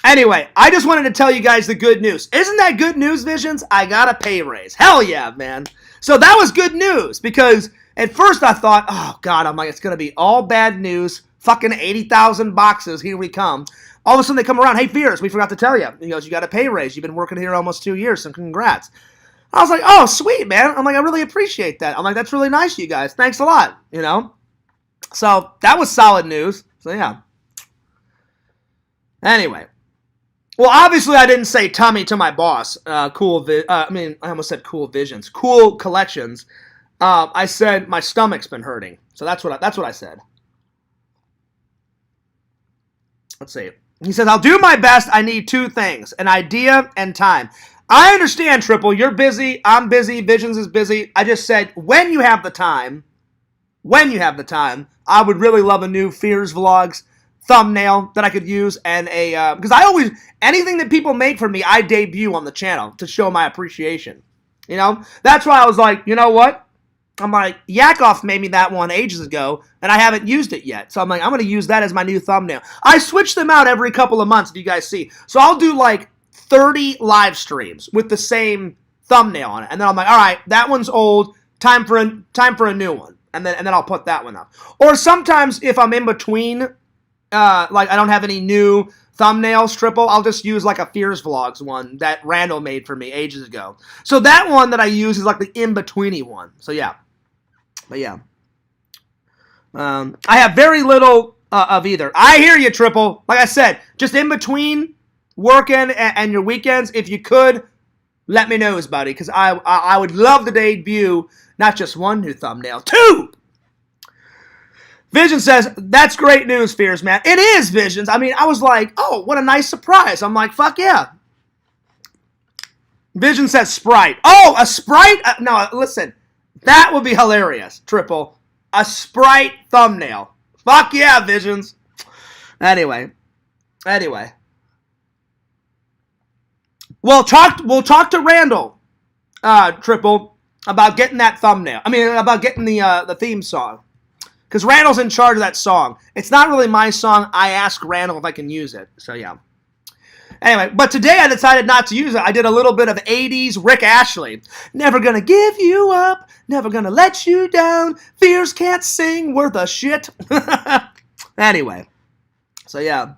I just wanted to tell you guys the good news. Isn't that good news, Visions? I got a pay raise. Hell yeah, man. So that was good news, because at first I thought, oh God, I'm like, it's going to be all bad news. Fucking 80,000 boxes, here we come. All of a sudden they come around, hey, Fierce, we forgot to tell you. He goes, you got a pay raise. You've been working here almost 2 years, so congrats. I was like, oh, sweet, man. I'm like, I really appreciate that. I'm like, that's really nice of you guys. Thanks a lot, So that was solid news. So yeah. Anyway. Well, obviously I didn't say tummy to my boss. I almost said Cool Visions. Cool Collections. I said my stomach's been hurting. So that's what I said. Let's see. He says, I'll do my best. I need two things, an idea and time. I understand, Triple. You're busy. I'm busy. Visions is busy. I just said, when you have the time, I would really love a new Fears Vlogs thumbnail that I could use, and because anything that people make for me, I debut on the channel to show my appreciation. That's why I was like, you know what? I'm like, Yakov made me that one ages ago, and I haven't used it yet. So I'm like, I'm going to use that as my new thumbnail. I switch them out every couple of months, if you guys see. So I'll do like 30 live streams with the same thumbnail on it. And then I'm like, all right, that one's old. Time for a new one. And then I'll put that one up. Or sometimes if I'm in between, like I don't have any new thumbnails, Triple, I'll just use like a Fears Vlogs one that Randall made for me ages ago. So that one that I use is like the in-betweeny one. So yeah. But yeah. I have very little of either. I hear you, Triple. Like I said, just in between working and your weekends, if you could, let me know, buddy, because I would love to debut not just one new thumbnail, two! Vision says, that's great news, Fears, man. It is, Visions. I mean, I was like, oh, what a nice surprise. I'm like, fuck yeah. Vision says Sprite. Oh, a Sprite? No, listen. That would be hilarious, Triple. A Sprite thumbnail. Fuck yeah, Visions. Anyway. We'll talk to Randall, Triple, about getting that thumbnail. I mean, about getting the theme song. Because Randall's in charge of that song. It's not really my song. I asked Randall if I can use it. So, yeah. Anyway, but today I decided not to use it. I did a little bit of 80s Rick Ashley. Never gonna give you up. Never gonna let you down. Fears can't sing worth a shit. Anyway. So, yeah.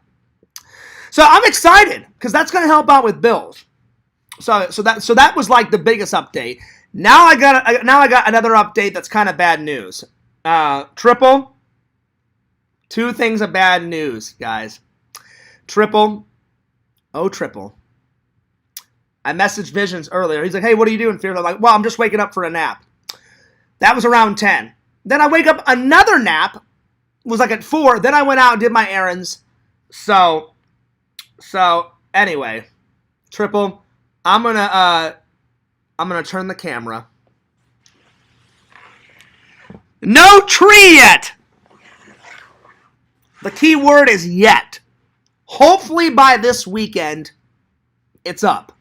So, I'm excited. Because that's gonna help out with bills. So that was like the biggest update. Now I got another update that's kind of bad news. Triple, two things of bad news, guys. Triple. I messaged Visions earlier. He's like, hey, what are you doing, Fear? I'm like, well, I'm just waking up for a nap. That was around 10. Then I wake up another nap, was like at 4. Then I went out and did my errands. So anyway, Triple, I'm gonna turn the camera. No tree yet. The key word is yet. Hopefully by this weekend, it's up.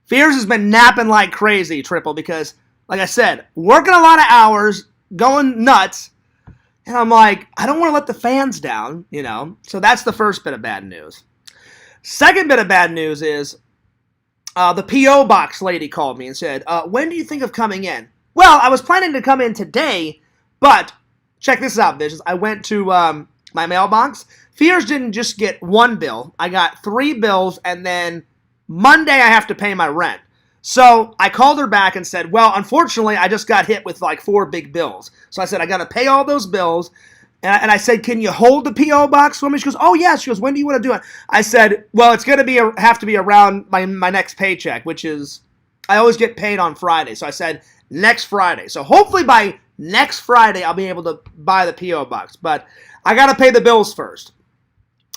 Fears has been napping like crazy, Triple, because, like I said, working a lot of hours, going nuts, and I'm like, I don't want to let the fans down, you know? So that's the first bit of bad news. Second bit of bad news is the P.O. box lady called me and said, when do you think of coming in? Well, I was planning to come in today, but check this out, Visions. I went to my mailbox. Fears didn't just get one bill. I got 3 bills, and then Monday I have to pay my rent. So I called her back and said, well, unfortunately, I just got hit with like 4 big bills. So I said, I got to pay all those bills. And I said, can you hold the P.O. box for me? She goes, oh, yeah. She goes, when do you want to do it? I said, well, it's going to have to be around my next paycheck, which is, I always get paid on Friday. So I said, next Friday. So hopefully by next Friday, I'll be able to buy the P.O. box. But I got to pay the bills first.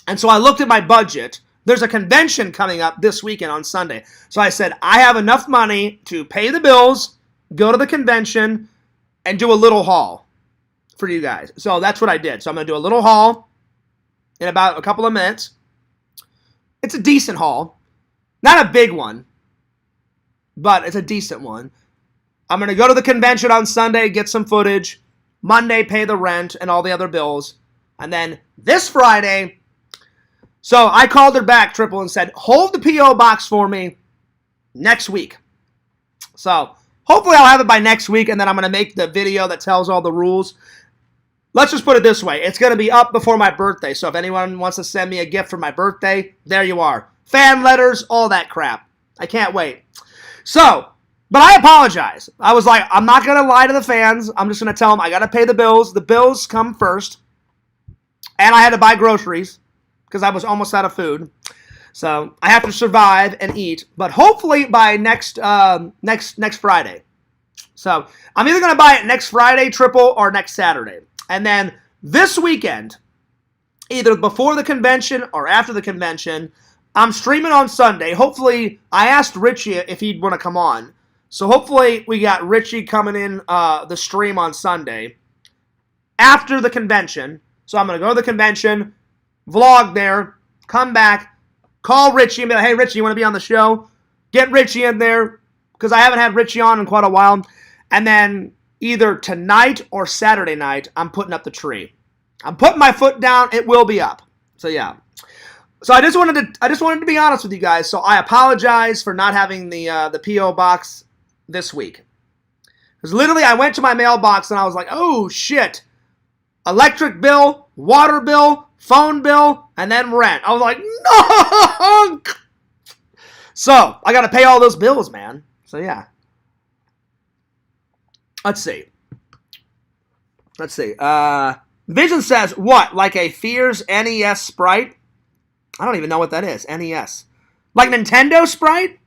And so I looked at my budget. There's a convention coming up this weekend on Sunday. So I said, I have enough money to pay the bills, go to the convention, and do a little haul for you guys. So that's what I did. So I'm going to do a little haul in about a couple of minutes. It's a decent haul. Not a big one, but it's a decent one. I'm going to go to the convention on Sunday, get some footage. Monday, pay the rent and all the other bills. And then this Friday, so I called her back, Triple, and said, hold the P.O. box for me next week. So hopefully I'll have it by next week, and then I'm going to make the video that tells all the rules. Let's just put it this way. It's going to be up before my birthday, so if anyone wants to send me a gift for my birthday, there you are. Fan letters, all that crap. I can't wait. So, but I apologize. I was like, I'm not going to lie to the fans. I'm just going to tell them I got to pay the bills. The bills come first. And I had to buy groceries because I was almost out of food. So I have to survive and eat. But hopefully by next Friday. So I'm either going to buy it next Friday, Triple, or next Saturday. And then this weekend, either before the convention or after the convention, I'm streaming on Sunday. Hopefully, I asked Richie if he'd want to come on. So hopefully we got Richie coming in the stream on Sunday after the convention. So I'm going to go to the convention, vlog there, come back, call Richie and be like, hey, Richie, you want to be on the show? Get Richie in there because I haven't had Richie on in quite a while. And then either tonight or Saturday night, I'm putting up the tree. I'm putting my foot down. It will be up. So yeah. So I just wanted to be honest with you guys. So I apologize for not having the P.O. box this week. Because literally I went to my mailbox and I was like, oh shit. Electric bill, water bill, phone bill, and then rent. I was like, no! So I got to pay all those bills, man. So yeah. Let's see. Vision says, what? Like a Fears NES Sprite? I don't even know what that is. NES. Like Nintendo Sprite?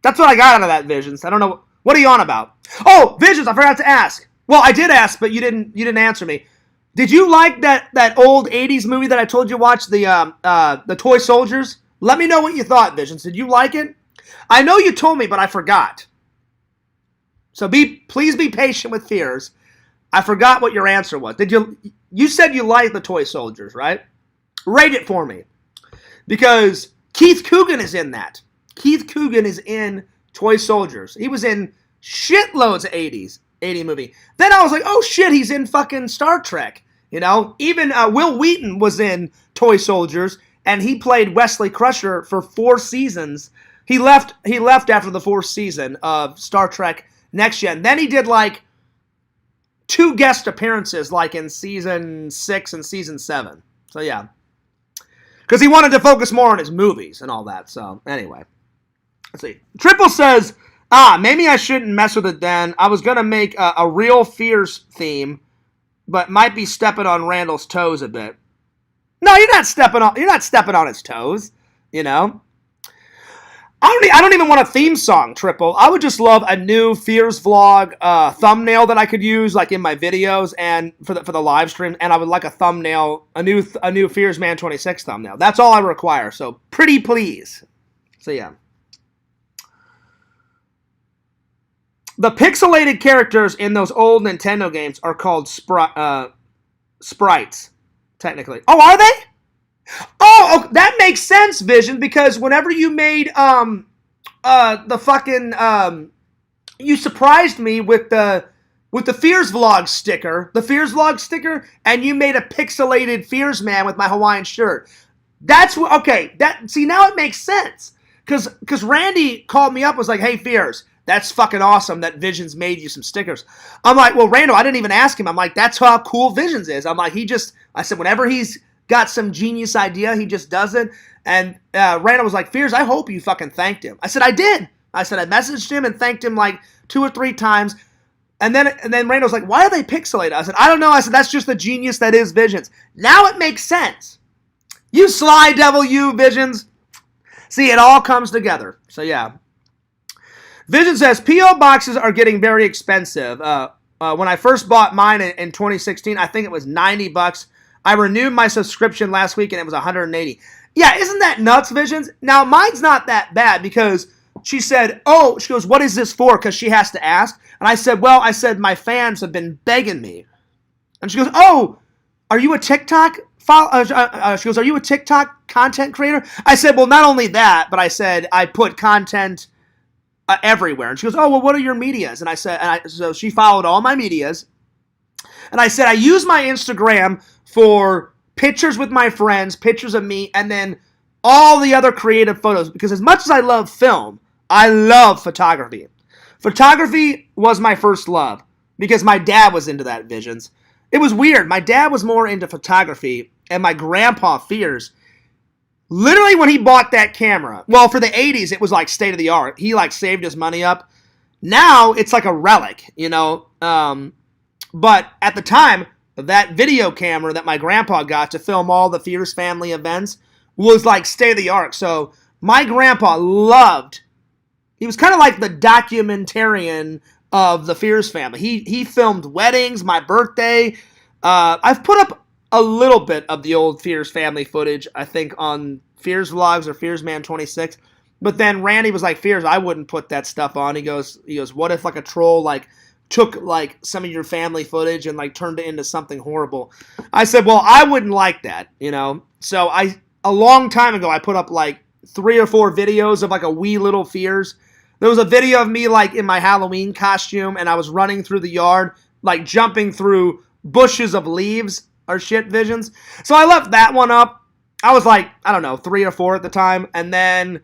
That's what I got out of that, Visions. I don't know. What are you on about? Oh, Visions, I forgot to ask. Well, I did ask, but you didn't answer me. Did you like that old 80s movie that I told you to watch, the Toy Soldiers? Let me know what you thought, Visions. Did you like it? I know you told me, but I forgot. So please be patient with Fears. I forgot what your answer was. You said you liked the Toy Soldiers, right? Rate it for me. Because Keith Coogan is in that. Keith Coogan is in Toy Soldiers. He was in shitloads of 80 movie. Then I was like, oh shit, he's in fucking Star Trek. You know? Even Will Wheaton was in Toy Soldiers, and he played Wesley Crusher for 4 seasons. He left after the 4th season of Star Trek Next Gen. Then he did like 2 guest appearances like in season 6 and season 7. So yeah. Because he wanted to focus more on his movies and all that. So anyway. Let's see. Triple says, maybe I shouldn't mess with it then. I was going to make a real Fears theme, but might be stepping on Randall's toes a bit. No, you're not stepping on his toes, you know. I don't even want a theme song, Triple. I would just love a new Fears vlog thumbnail that I could use, like in my videos and for the live stream. And I would like a thumbnail, a new Fears Man 26 thumbnail. That's all I require. So pretty please. So yeah. The pixelated characters in those old Nintendo games are called sprites, technically. Oh, are they? Oh, that makes sense, Vision, because whenever you made the fucking you surprised me with the Fears vlog sticker, and you made a pixelated Fears man with my Hawaiian shirt. That's what. Okay, see, now it makes sense, because Randy called me up, was like, "Hey, Fears, that's fucking awesome that Visions made you some stickers." I'm like, "Well, Randall, I didn't even ask him." I'm like, "That's how cool Visions is." I'm like, I said, whenever he's got some genius idea, he just does it. And Randall was like, "Fears, I hope you fucking thanked him." I said, "I did." I said, "I messaged him and thanked him like 2 or 3 times." And then Randall was like, "Why are they pixelated?" I said, "I don't know." I said, "That's just the genius that is Visions." Now it makes sense. You sly devil, you, Visions. See, it all comes together. So yeah. Vision says, P.O. boxes are getting very expensive. When I first bought mine in 2016, I think it was $90. I renewed my subscription last week and it was $180. Yeah, isn't that nuts, Visions? Now, mine's not that bad because she said, she goes, "What is this for?" Because she has to ask. And I said, my fans have been begging me. And she goes, "Oh, are you a TikTok she goes, "Are you a TikTok content creator?" I said, "Well, not only that, but I said I put content everywhere." And she goes, "Oh, well, what are your medias?" And I said, so she followed all my medias. And I said, I use my Instagram for pictures with my friends, pictures of me, and then all the other creative photos. Because as much as I love film, I love photography. Photography was my first love because my dad was into that, Visions. It was weird. My dad was more into photography, and my grandpa, Fears, literally when he bought that camera, well, for the 80s, it was like state of the art. He like saved his money up. Now it's like a relic, you know. But at the time, that video camera that my grandpa got to film all the Fears family events was like state of the art. So my grandpa he was kind of like the documentarian of the Fears family. He filmed weddings, my birthday. I've put up a little bit of the old Fears family footage, I think, on Fears vlogs or Fears Man 26. But then Randy was like, "Fears, I wouldn't put that stuff on." He goes, "What if like a troll like took like some of your family footage and like turned it into something horrible?" I said, "Well, I wouldn't like that, you know." So a long time ago, I put up like 3 or 4 videos of like a wee little Fears. There was a video of me like in my Halloween costume, and I was running through the yard, like jumping through bushes of leaves or shit, Visions. So I left that one up. I was like, I don't know, 3 or 4 at the time. And then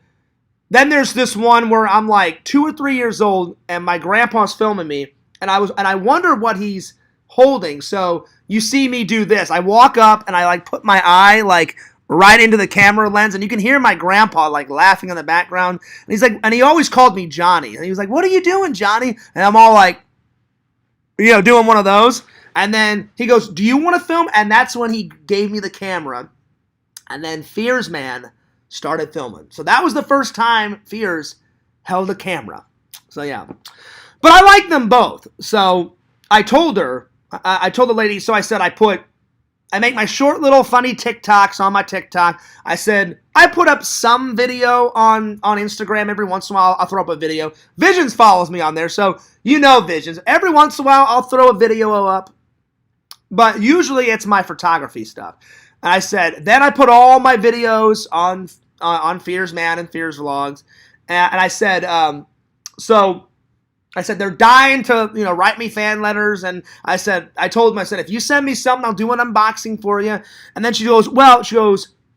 there's this one where I'm like 2 or 3 years old and my grandpa's filming me, and I wonder what he's holding. So you see me do this. I walk up and I like put my eye like right into the camera lens, and you can hear my grandpa like laughing in the background. And he's like, and he always called me Johnny. And he was like, "What are you doing, Johnny?" And I'm all like, doing one of those. And then he goes, "Do you want to film?" And that's when he gave me the camera. And then Fears Man started filming. So that was the first time Fears held a camera. So yeah. But I like them both. So I told her, I told the lady, so I said I make my short little funny TikToks on my TikTok. I said, I put up some video on Instagram. Every once in a while, I'll throw up a video. Visions follows me on there, so you know Visions. Every once in a while, I'll throw a video up. But usually, it's my photography stuff. And I said, then I put all my videos on Fears Man and Fears Vlogs. And I said, I said, they're dying to, write me fan letters. And I told them, if you send me something, I'll do an unboxing for you. And then she goes,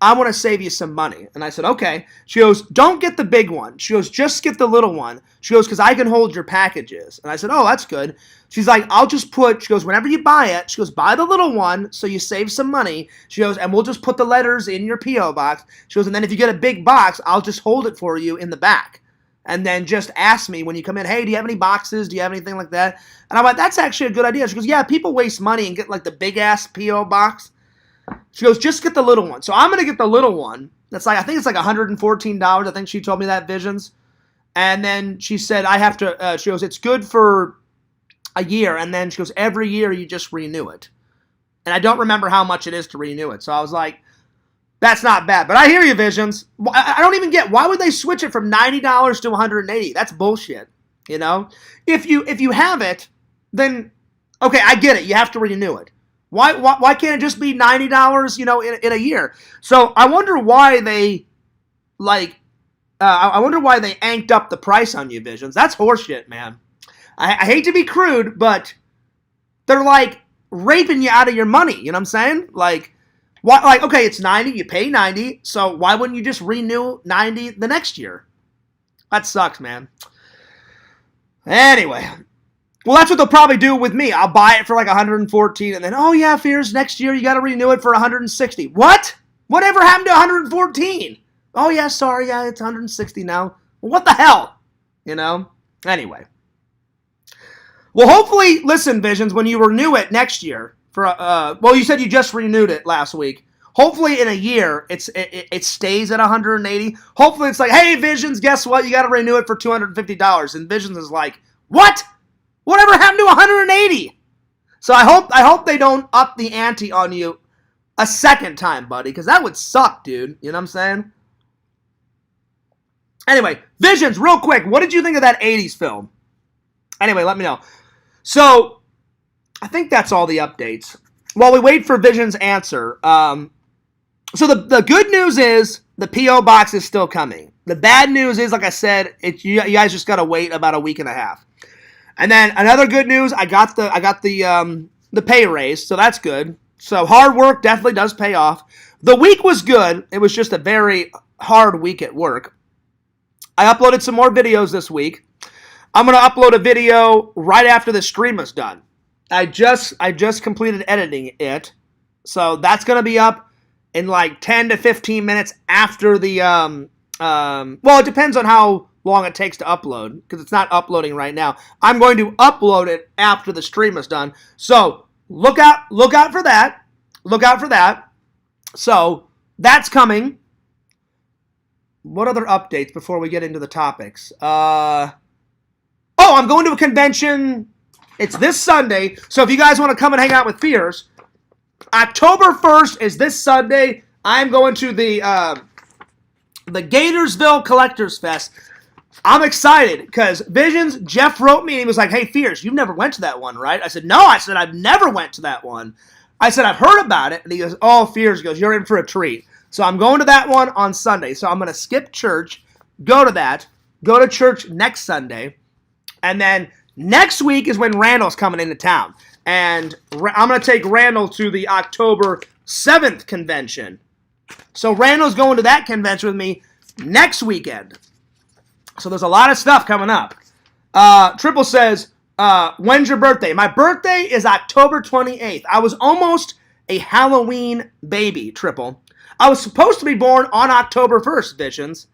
I want to save you some money. And I said, okay. She goes, don't get the big one. She goes, just get the little one. She goes, because I can hold your packages. And I said, oh, that's good. She's like, she goes, whenever you buy it, she goes, buy the little one so you save some money. She goes, and we'll just put the letters in your P.O. box. She goes, and then if you get a big box, I'll just hold it for you in the back. And then just ask me when you come in, hey, do you have any boxes? Do you have anything like that? And I'm like, that's actually a good idea. She goes, yeah, people waste money and get like the big-ass P.O. box. She goes, just get the little one. So I'm going to get the little one. That's like, I think it's like $114. I think she told me that, Visions. And then she said, I have to, she goes, it's good for a year. And then she goes, every year you just renew it. And I don't remember how much it is to renew it. So I was like, that's not bad. But I hear you, Visions. I don't even get, why would they switch it from $90 to $180? That's bullshit. You know? If you have it, then, okay, I get it. You have to renew it. Why can't it just be $90, you know, in a year? So I wonder why they, like, I wonder why they anked up the price on you, Visions. That's horseshit, man. I hate to be crude, but they're, like, raping you out of your money. You know what I'm saying? Like, okay, it's 90, you pay 90, so why wouldn't you just renew 90 the next year? That sucks, man. Anyway, well, that's what they'll probably do with me. I'll buy it for like 114, and then, oh yeah, Fears, next year you got to renew it for 160. What? Whatever happened to 114? Oh yeah, sorry, yeah, it's 160 now. Well, what the hell? You know? Anyway. Well, hopefully, listen, Visions, when you renew it next year, well, you said you just renewed it last week. Hopefully, in a year, it stays at 180. Hopefully, it's like, hey, Visions, guess what? You got to renew it for $250. And Visions is like, what? Whatever happened to 180? So I hope they don't up the ante on you a second time, buddy, because that would suck, dude. You know what I'm saying? Anyway, Visions, real quick, what did you think of that 80s film? Anyway, let me know. So, I think that's all the updates. While we wait for Vision's answer, so the good news is the P.O. box is still coming. The bad news is, like I said, you guys just got to wait about a week and a half. And then another good news, I got the pay raise, so that's good. So hard work definitely does pay off. The week was good. It was just a very hard week at work. I uploaded some more videos this week. I'm going to upload a video right after the stream is done. I just completed editing it. So that's going to be up in like 10 to 15 minutes after the, well, it depends on how long it takes to upload, because it's not uploading right now. I'm going to upload it after the stream is done. So look out for that. Look out for that. So that's coming. What other updates before we get into the topics? I'm going to a convention. It's this Sunday. So if you guys want to come and hang out with Fears, October 1st is this Sunday. I'm going to the Gatorsville Collectors Fest. I'm excited because Visions, Jeff wrote me and he was like, hey, Fears, you never went to that one, right? I said, no. I said, I've never went to that one. I said, I've heard about it. And he goes, oh, Fears, he goes, you're in for a treat. So I'm going to that one on Sunday. So I'm going to skip church, go to that, go to church next Sunday. And then next week is when Randall's coming into town. And I'm going to take Randall to the October 7th convention. So Randall's going to that convention with me next weekend. So there's a lot of stuff coming up. Triple says, when's your birthday? My birthday is October 28th. I was almost a Halloween baby, Triple. I was supposed to be born on October 1st, Visions.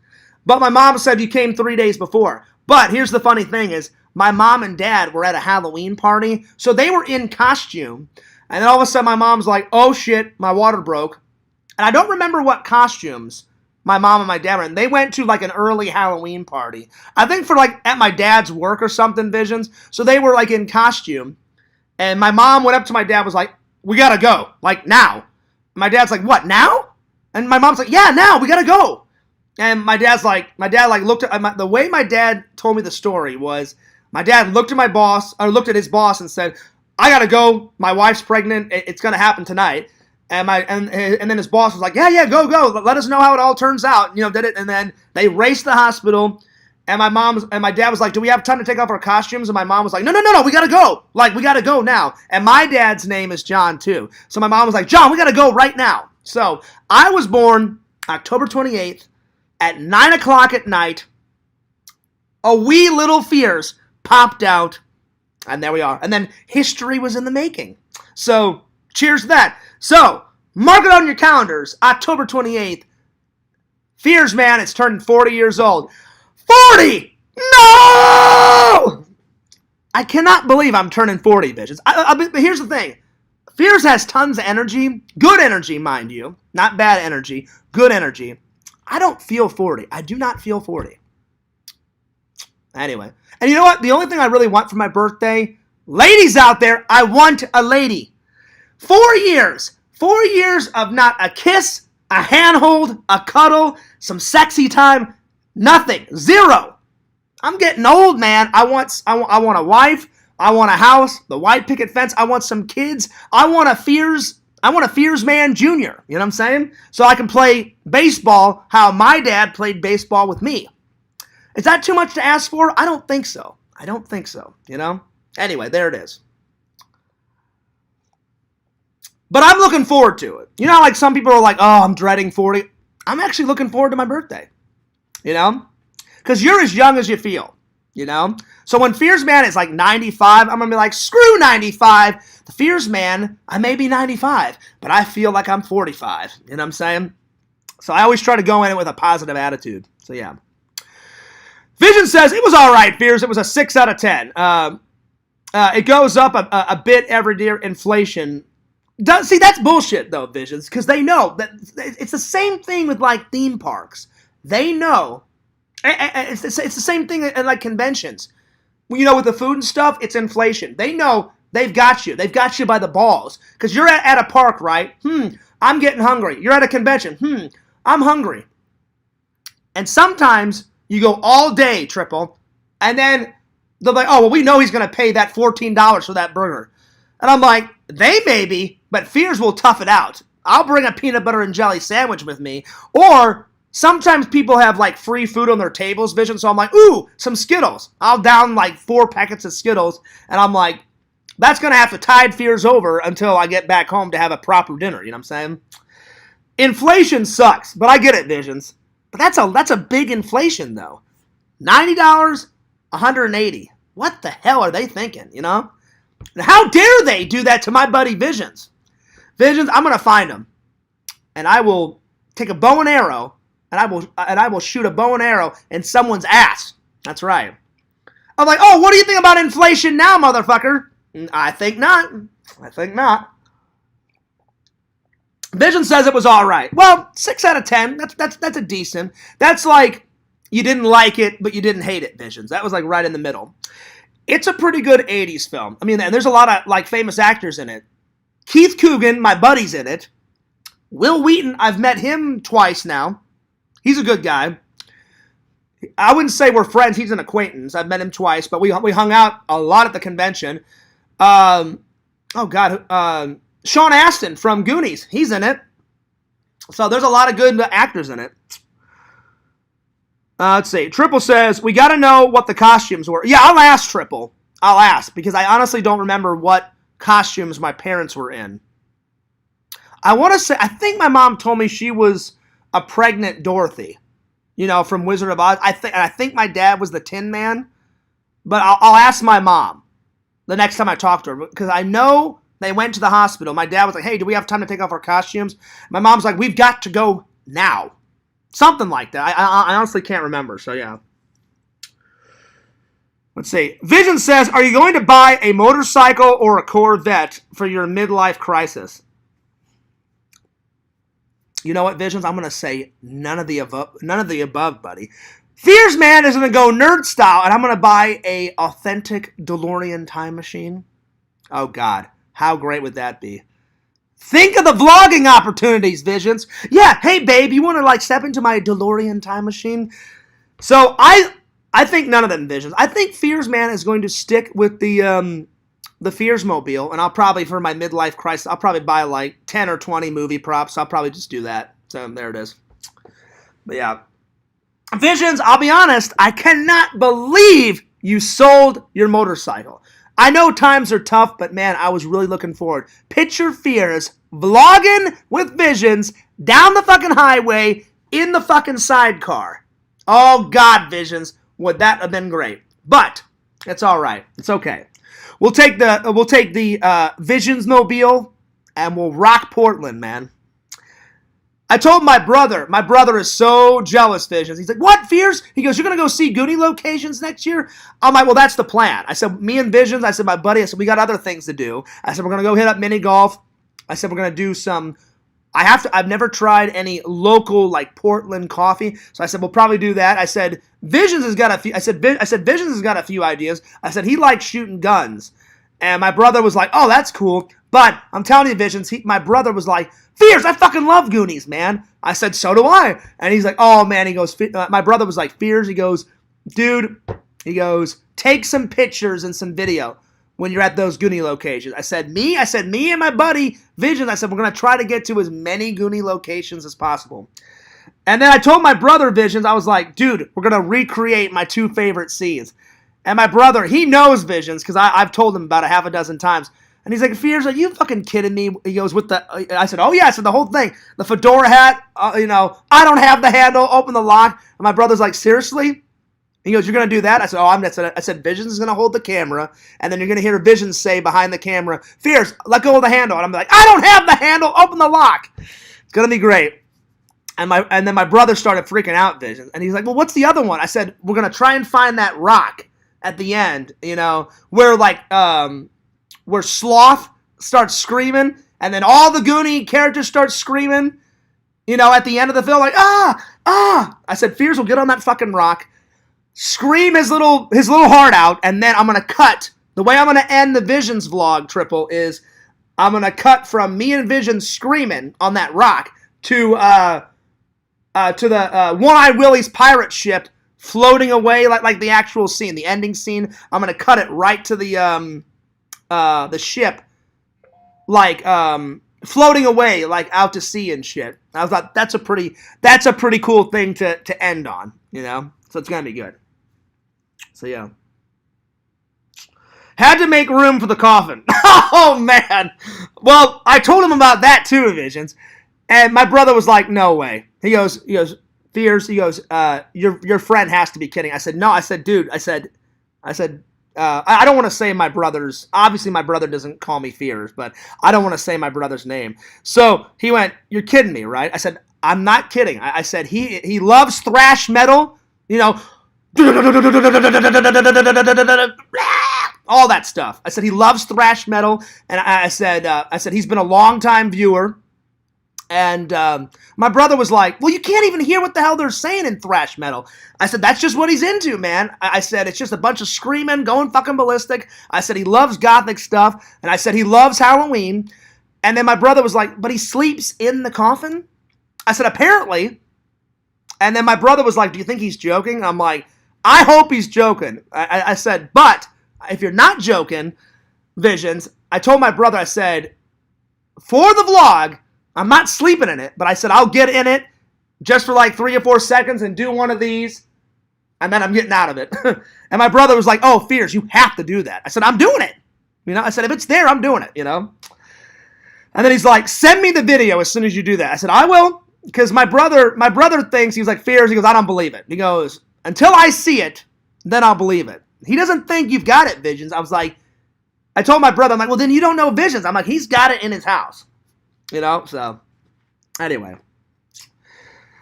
But my mom said you came 3 days before. But here's the funny thing is, my mom and dad were at a Halloween party, so they were in costume. And then all of a sudden my mom's like, oh shit, my water broke. And I don't remember what costumes my mom and my dad were in. They went to like an early Halloween party. I think for like at my dad's work or something, Visions. So they were like in costume. And my mom went up to my dad, was like, we gotta go, like now. My dad's like, what, now? And my mom's like, yeah, now, we gotta go. And my dad looked at, the way my dad told me the story was, my dad looked at his boss and said, I gotta go, my wife's pregnant, it's gonna happen tonight. And then his boss was like, yeah, go, let us know how it all turns out. You know, did it, and then they raced to the hospital, and my dad was like, do we have time to take off our costumes? And my mom was like, no, we gotta go. Like, we gotta go now. And my dad's name is John, too. So my mom was like, John, we gotta go right now. So I was born October 28th at 9 o'clock at night. A wee little Fears popped out, and there we are. And then history was in the making. So cheers to that. So mark it on your calendars. October 28th. Fears, man, it's turning 40 years old. 40! No! I cannot believe I'm turning 40, bitches. But here's the thing. Fears has tons of energy. Good energy, mind you. Not bad energy. Good energy. I don't feel 40. I do not feel 40. Anyway. And you know what? The only thing I really want for my birthday, ladies out there, I want a lady. 4 years. 4 years of not a kiss, a handhold, a cuddle, some sexy time, nothing. Zero. I'm getting old, man. I want a wife. I want a house, the white picket fence. I want some kids. I want a Fears Man Jr. You know what I'm saying? So I can play baseball how my dad played baseball with me. Is that too much to ask for? I don't think so. You know? Anyway, there it is. But I'm looking forward to it. You know, like some people are like, oh, I'm dreading 40. I'm actually looking forward to my birthday. You know? Because you're as young as you feel. You know? So when Fears Man is like 95, I'm going to be like, screw 95. The Fears Man, I may be 95, but I feel like I'm 45. You know what I'm saying? So I always try to go in it with a positive attitude. So yeah. Vision says, it was all right, Fears. It was a 6 out of 10. It goes up a bit every year. Inflation. See, that's bullshit, though, Visions, because they know that it's the same thing with, like, theme parks. They know. It's the same thing at, like, conventions. You know, with the food and stuff, it's inflation. They know they've got you. They've got you by the balls. Because you're at a park, right? I'm getting hungry. You're at a convention. I'm hungry. And sometimes you go all day, Triple, and then they're like, oh, well, we know he's going to pay that $14 for that burger. And I'm like, they may be, but Fears will tough it out. I'll bring a peanut butter and jelly sandwich with me. Or sometimes people have, like, free food on their tables, Vision, so I'm like, ooh, some Skittles. I'll down, like, 4 packets of Skittles, and I'm like, that's going to have to tide Fears over until I get back home to have a proper dinner, you know what I'm saying? Inflation sucks, but I get it, Visions. But that's a big inflation, though. $90, $180. What the hell are they thinking, you know? And how dare they do that to my buddy Visions? Visions, I'm going to find him, and I will take a bow and arrow, and I will shoot a bow and arrow in someone's ass. That's right. I'm like, oh, what do you think about inflation now, motherfucker? I think not. Vision says it was all right. Well, 6 out of 10. That's a decent. That's like you didn't like it, but you didn't hate it, Visions. That was like right in the middle. It's a pretty good 80s film. I mean, and there's a lot of like famous actors in it. Keith Coogan, my buddy's in it. Will Wheaton, I've met him twice now. He's a good guy. I wouldn't say we're friends. He's an acquaintance. I've met him twice, but we hung out a lot at the convention. Sean Astin from Goonies. He's in it. So there's a lot of good actors in it. Let's see. Triple says, we got to know what the costumes were. Yeah, I'll ask Triple. I'll ask, because I honestly don't remember what costumes my parents were in. I want to say, I think my mom told me she was a pregnant Dorothy, you know, from Wizard of Oz. I think my dad was the Tin Man, but I'll ask my mom the next time I talk to her, because I know they went to the hospital. My dad was like, hey, do we have time to take off our costumes? My mom's like, we've got to go now. Something like that. I honestly can't remember, so yeah. Let's see. Vision says, are you going to buy a motorcycle or a Corvette for your midlife crisis? You know what, Visions? I'm going to say none of the above, buddy. Fears Man is going to go nerd style, and I'm going to buy a authentic DeLorean time machine. Oh, God. How great would that be? Think of the vlogging opportunities, Visions. Yeah, hey, babe, you want to, like, step into my DeLorean time machine? So, I think none of them, Visions. I think Fears Man is going to stick with the Fears Mobile, and I'll probably, for my midlife crisis, I'll probably buy, like, 10 or 20 movie props. I'll probably just do that. So, there it is. But, yeah. Visions, I'll be honest, I cannot believe you sold your motorcycle. I know times are tough, but man, I was really looking forward. Picture Fears vlogging with Visions down the fucking highway in the fucking sidecar. Oh God, Visions, would that have been great? But it's all right. It's okay. We'll take the Visions mobile and we'll rock Portland, man. I told my brother is so jealous, Visions. He's like, what, Fears? He goes, you're going to go see Goonie locations next year? I'm like, well, that's the plan. I said, me and Visions, I said, my buddy, I said, we got other things to do. I said, we're going to go hit up mini golf. I said, we're going to do some I've never tried any local like Portland coffee. So I said, we'll probably do that. I said, Visions has got a few, I said, Visions has got a few ideas. I said, he likes shooting guns. And my brother was like, oh, that's cool. But I'm telling you, Visions, my brother was like, Fears, I fucking love Goonies, man. I said, so do I. And he's like, oh, man. He goes, my brother was like, Fears. He goes, dude, he goes, take some pictures and some video when you're at those Goonie locations. I said, me and my buddy, Visions, I said, we're going to try to get to as many Goonie locations as possible. And then I told my brother, Visions, I was like, dude, we're going to recreate my 2 favorite scenes. And my brother, he knows Visions because I've told him about a half a dozen times. And he's like, Fears, are you fucking kidding me? He goes, I said, oh yeah, I said the whole thing. The fedora hat, I don't have the handle, open the lock. And my brother's like, seriously? He goes, you're going to do that? I said, I said, Visions is going to hold the camera. And then you're going to hear Visions say behind the camera, Fears, let go of the handle. And I'm like, I don't have the handle, open the lock. It's going to be great. And then my brother started freaking out, Visions. And he's like, well, what's the other one? I said, we're going to try and find that rock at the end, where Sloth starts screaming, and then all the Goonie characters start screaming, at the end of the film, like, ah. I said, Fears will get on that fucking rock, scream his little heart out, and then I'm going to cut. The way I'm going to end the Visions vlog, Triple, is I'm going to cut from me and Visions screaming on that rock to the One-Eyed Willie's pirate ship floating away like the actual scene, the ending scene. I'm going to cut it right to the ship, floating away, like out to sea and shit. I thought that's a pretty cool thing to end on, So it's gonna be good. So yeah, had to make room for the coffin. Oh man. Well, I told him about that too, Visions, and my brother was like, no way. He goes, Fears. He goes, your friend has to be kidding. I said, no. I said, dude. I said. I don't want to say my brother's, obviously my brother doesn't call me Fears, but I don't want to say my brother's name. So he went, you're kidding me, right? I said, I'm not kidding. I said, he loves thrash metal, all that stuff. I said, he loves thrash metal. And I said, he's been a long-time viewer. And my brother was like, well, you can't even hear what the hell they're saying in thrash metal. I said, that's just what he's into, man. I said, it's just a bunch of screaming, going fucking ballistic. I said, he loves gothic stuff. And I said, he loves Halloween. And then my brother was like, but he sleeps in the coffin? I said, apparently. And then my brother was like, do you think he's joking? And I'm like, I hope he's joking. I said, but if you're not joking, Visions, I told my brother, I said, for the vlog, I'm not sleeping in it, but I said, I'll get in it just for like 3 or 4 seconds and do one of these, and then I'm getting out of it. And my brother was like, oh, Fears, you have to do that. I said, I'm doing it. I said, if it's there, I'm doing it, And then he's like, send me the video as soon as you do that. I said, I will, because my brother thinks, he was like, Fears, he goes, I don't believe it. He goes, until I see it, then I'll believe it. He doesn't think you've got it, Visions. I told my brother, I'm like, well, then you don't know Visions. I'm like, he's got it in his house. So, anyway.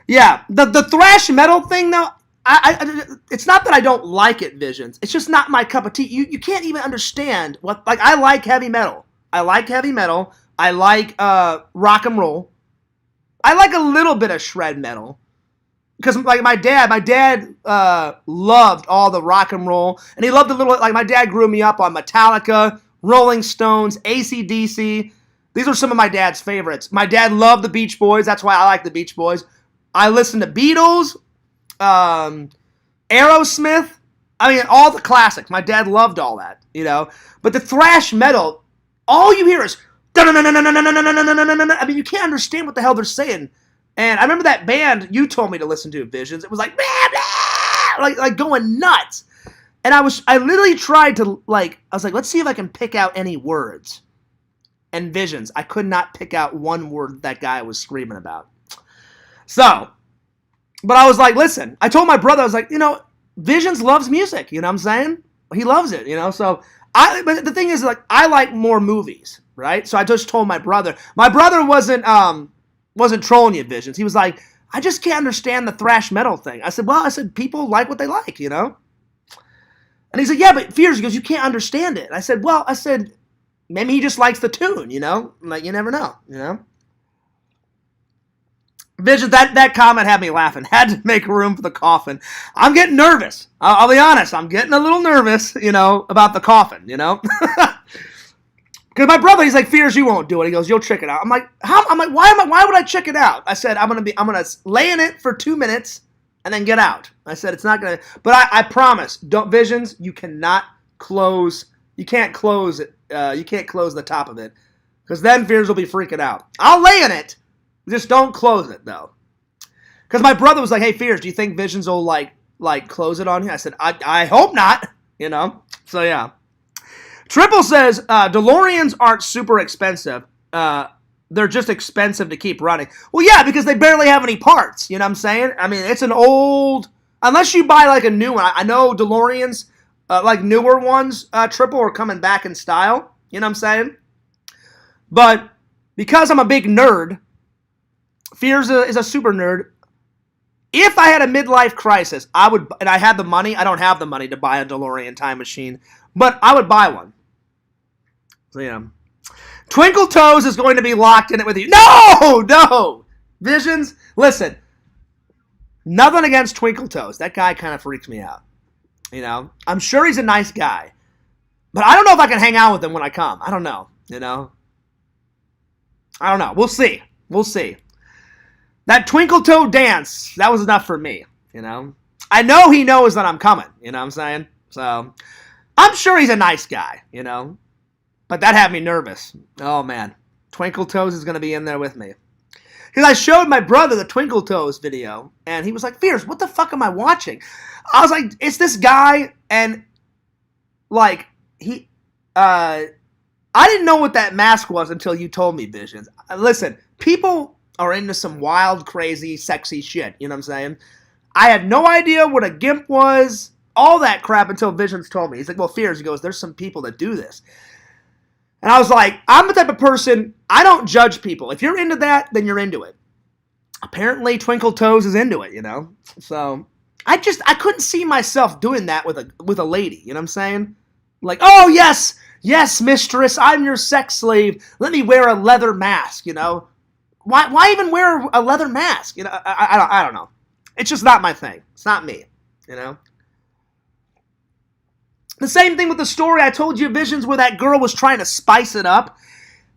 Yeah, the thrash metal thing, though, it's not that I don't like it, Visions. It's just not my cup of tea. You can't even understand I like heavy metal. I like rock and roll. I like a little bit of shred metal. Because, my dad loved all the rock and roll. And he loved my dad grew me up on Metallica, Rolling Stones, AC/DC. These are some of my dad's favorites. My dad loved the Beach Boys. That's why I like the Beach Boys. I listened to Beatles, Aerosmith. All the classics. My dad loved all that, But the thrash metal, all you hear is, you can't understand what the hell they're saying. And I remember that band you told me to listen to, Visions. It was like, blah, blah, like going nuts. And I literally tried to, I was like, let's see if I can pick out any words. And Visions, I could not pick out one word that guy was screaming about. So, but I was like, listen, I told my brother, I was like, Visions loves music, you know what I'm saying? He loves it, so but the thing is, I like more movies, right? So I just told my brother. My brother wasn't trolling you, Visions. He was like, I just can't understand the thrash metal thing. I said, people like what they like, And he's like, yeah, but Fears, he goes, you can't understand it. I said, maybe he just likes the tune, you never know, Vision, that comment had me laughing. Had to make room for the coffin. I'm getting nervous. I'll be honest. I'm getting a little nervous, about the coffin, Because my brother, he's like, Fears, you won't do it. He goes, you'll check it out. I'm like, how? I'm like, why would I check it out? I said, I'm gonna lay in it for 2 minutes and then get out. I said, it's not gonna, but I promise, Visions, you can't close it. You can't close the top of it. Because then Fears will be freaking out. I'll lay in it. Just don't close it, though. Because my brother was like, hey, Fears, do you think Visions will, close it on you? I said, I hope not, So, yeah. Triple says, DeLoreans aren't super expensive. They're just expensive to keep running. Well, yeah, because they barely have any parts. You know what I'm saying? I mean, it's an old... Unless you buy, a new one. I know DeLoreans, newer ones, Triple, are coming back in style. You know what I'm saying? But because I'm a big nerd... Fears is a super nerd. If I had a midlife crisis, and I had the money. I don't have the money to buy a DeLorean time machine, but I would buy one. So, yeah. Twinkle Toes is going to be locked in it with you. No! Visions, listen. Nothing against Twinkle Toes. That guy kind of freaks me out. I'm sure he's a nice guy. But I don't know if I can hang out with him when I come. I don't know. I don't know. We'll see. That twinkle toe dance, that was enough for me, I know he knows that I'm coming, you know what I'm saying? So, I'm sure he's a nice guy, But that had me nervous. Oh, man. Twinkle Toes is going to be in there with me. Because I showed my brother the Twinkle Toes video, and he was like, Fears, what the fuck am I watching? I was like, it's this guy, and, I didn't know what that mask was until you told me, Visions. Listen, people are into some wild, crazy, sexy shit. You know what I'm saying? I had no idea what a gimp was, all that crap, until Visions told me. He's like, well, Fears, he goes, there's some people that do this. And I was like, I'm the type of person, I don't judge people. If you're into that, then you're into it. Apparently, Twinkle Toes is into it, So, I couldn't see myself doing that with a lady, you know what I'm saying? Like, oh, yes, mistress, I'm your sex slave. Let me wear a leather mask, Why even wear a leather mask? I don't know. It's just not my thing. It's not me, The same thing with the story I told you, Visions, where that girl was trying to spice it up.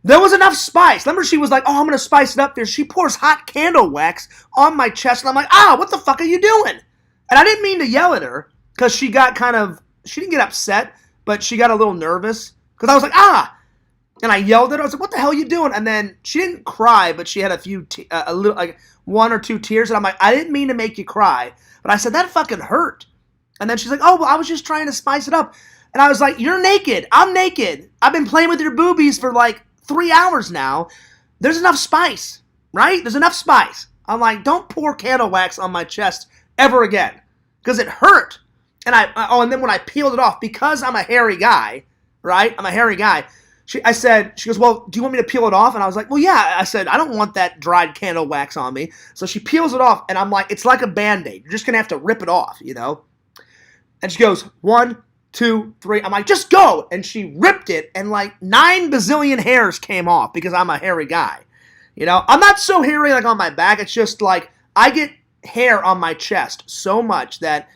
There was enough spice. Remember, she was like, oh, I'm going to spice it up there. She pours hot candle wax on my chest, and I'm like, what the fuck are you doing? And I didn't mean to yell at her, because she didn't get upset, but she got a little nervous, because I was like, And I yelled at her. I was like, what the hell are you doing? And then she didn't cry, but she had a little, 1 or 2 tears. And I'm like, I didn't mean to make you cry. But I said, that fucking hurt. And then she's like, oh, well, I was just trying to spice it up. And I was like, you're naked. I'm naked. I've been playing with your boobies for 3 hours now. There's enough spice, right? There's enough spice. I'm like, don't pour candle wax on my chest ever again. Because it hurt. And and then when I peeled it off, because I'm a hairy guy, right? I'm a hairy guy. She goes, well, do you want me to peel it off? And I was like, well, yeah. I said, I don't want that dried candle wax on me. So she peels it off, and I'm like, it's like a Band-Aid. You're just going to have to rip it off, And she goes, 1, 2, 3. I'm like, just go. And she ripped it, and 9 bazillion hairs came off because I'm a hairy guy. I'm not so hairy on my back. It's just I get hair on my chest so much that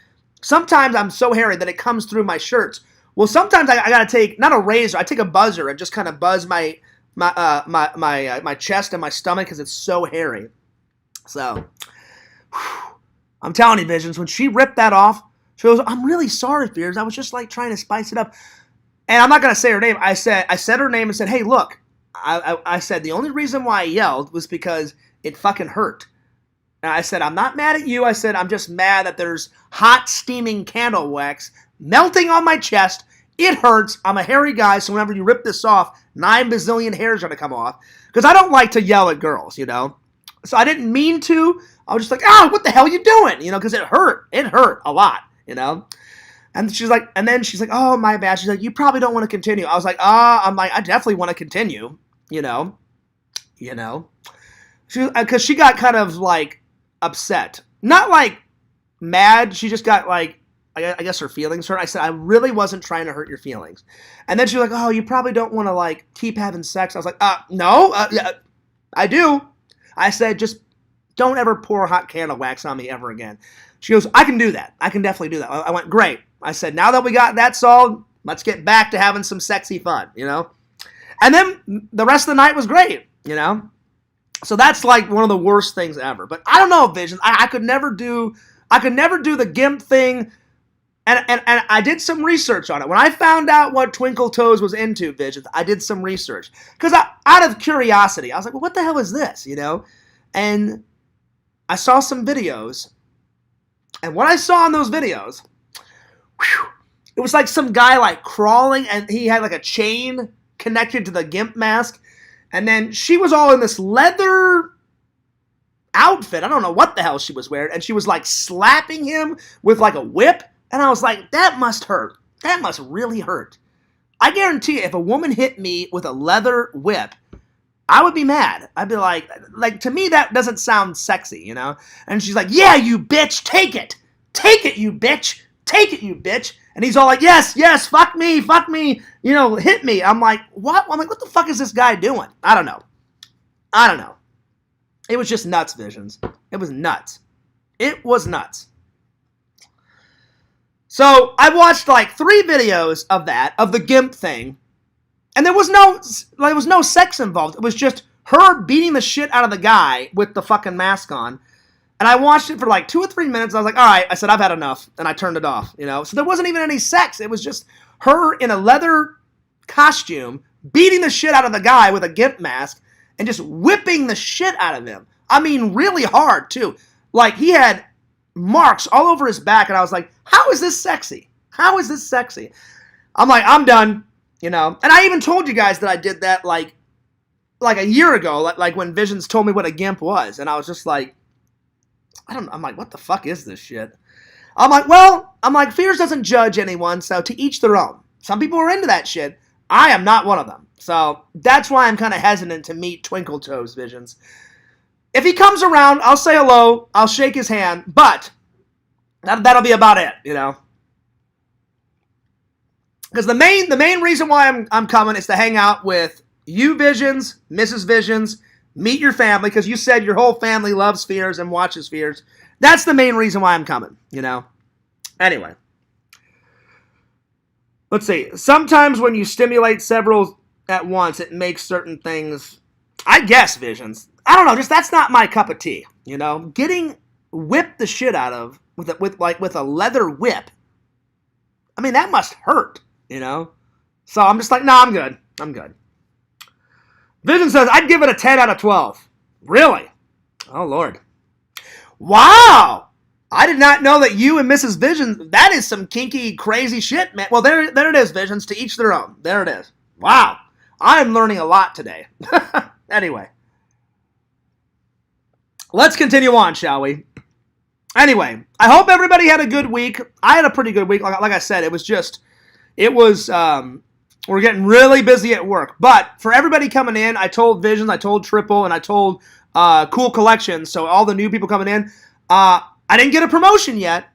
sometimes I'm so hairy that it comes through my shirts. Well, sometimes I gotta take, not a razor, I take a buzzer and just kind of buzz my chest and my stomach because it's so hairy. So, I'm telling you, Visions, when she ripped that off, she goes, I'm really sorry, Fears. I was just trying to spice it up. And I'm not gonna say her name. I said her name and said, hey, look, I said the only reason why I yelled was because it fucking hurt. And I said, I'm not mad at you. I said, I'm just mad that there's hot, steaming candle wax melting on my chest. It hurts. I'm a hairy guy, so whenever you rip this off, 9 bazillion hairs are going to come off. Because I don't like to yell at girls, So I didn't mean to. I was just like, what the hell are you doing? Because it hurt. It hurt a lot, And she's like, oh, my bad. She's like, you probably don't want to continue. I was like, I definitely want to continue, Because she got kind of upset. Not mad. She just got I guess her feelings hurt. I said, I really wasn't trying to hurt your feelings. And then she was like, oh, you probably don't want to keep having sex. I was like, no, yeah, I do. I said, just Don't ever pour hot candle wax on me ever again. She goes, I can do that. I can definitely do that. I went, great. I said, now that we got that solved, let's get back to having some sexy fun, you know? And then the rest of the night was great, you know? So that's like one of the worst things ever. But I don't know, Visions. I could never do the GIMP thing. And I did some research on it. When I found out what Twinkle Toes was into, Visions, I did some research. Because out of curiosity, I was like, well, what the hell is this, you know? And I saw some videos. And what I saw in those videos, whew, it was like some guy like crawling, and he had like a chain connected to the GIMP mask. And then she was all in this leather outfit. I don't know what the hell she was wearing. And she was like slapping him with like a whip. And I was like, that must hurt. That must really hurt. I guarantee you, if a woman hit me with a leather whip, I would be mad. I'd be like, to me, that doesn't sound sexy, you know? And she's like, yeah, you bitch, take it. Take it, you bitch. Take it, you bitch. And he's all like, yes, fuck me, you know, hit me. I'm like, what? I'm like, what the fuck is this guy doing? I don't know. It was just nuts, Visions. It was nuts. So I watched like 3 videos of the GIMP thing. And there was no sex involved. It was just her beating the shit out of the guy with the fucking mask on. And I watched it for like 2 or 3 minutes. And I was like, all right. I said, I've had enough. And I turned it off, you know. So there wasn't even any sex. It was just her in a leather costume beating the shit out of the guy with a GIMP mask and just whipping the shit out of him. I mean, really hard, too. Like, he had marks all over his back. And I was like, how is this sexy? How is this sexy? I'm like, I'm done. You know, and I even told you guys that I did that like a year ago, like when Visions told me what a GIMP was, and I was just like, I'm like, what the fuck is this shit? I'm like, Fears doesn't judge anyone, so to each their own. Some people are into that shit. I am not one of them. So that's why I'm kind of hesitant to meet Twinkle Toes, Visions. If he comes around, I'll say hello, I'll shake his hand, but that'll be about it, you know. Because the main reason why I'm coming is to hang out with you, Visions, Mrs. Visions, meet your family, because you said your whole family loves Fears and watches Fears. That's the main reason why I'm coming, you know. Anyway. Let's see. Sometimes when you stimulate several at once, it makes certain things, I guess, Visions. I don't know, just that's not my cup of tea, you know. Getting whipped the shit out of with a leather whip. I mean, that must hurt. You know? So I'm just like, I'm good. Vision says, I'd give it a 10 out of 12. Really? Oh, Lord. Wow! I did not know that you and Mrs. Vision, that is some kinky, crazy shit, man. Well, there it is, Visions. To each their own. There it is. Wow. I'm learning a lot today. Anyway. Let's continue on, shall we? Anyway, I hope everybody had a good week. I had a pretty good week. Like I said, we're getting really busy at work. But for everybody coming in, I told Visions, I told Triple, and I told Cool Collections, so all the new people coming in, I didn't get a promotion yet.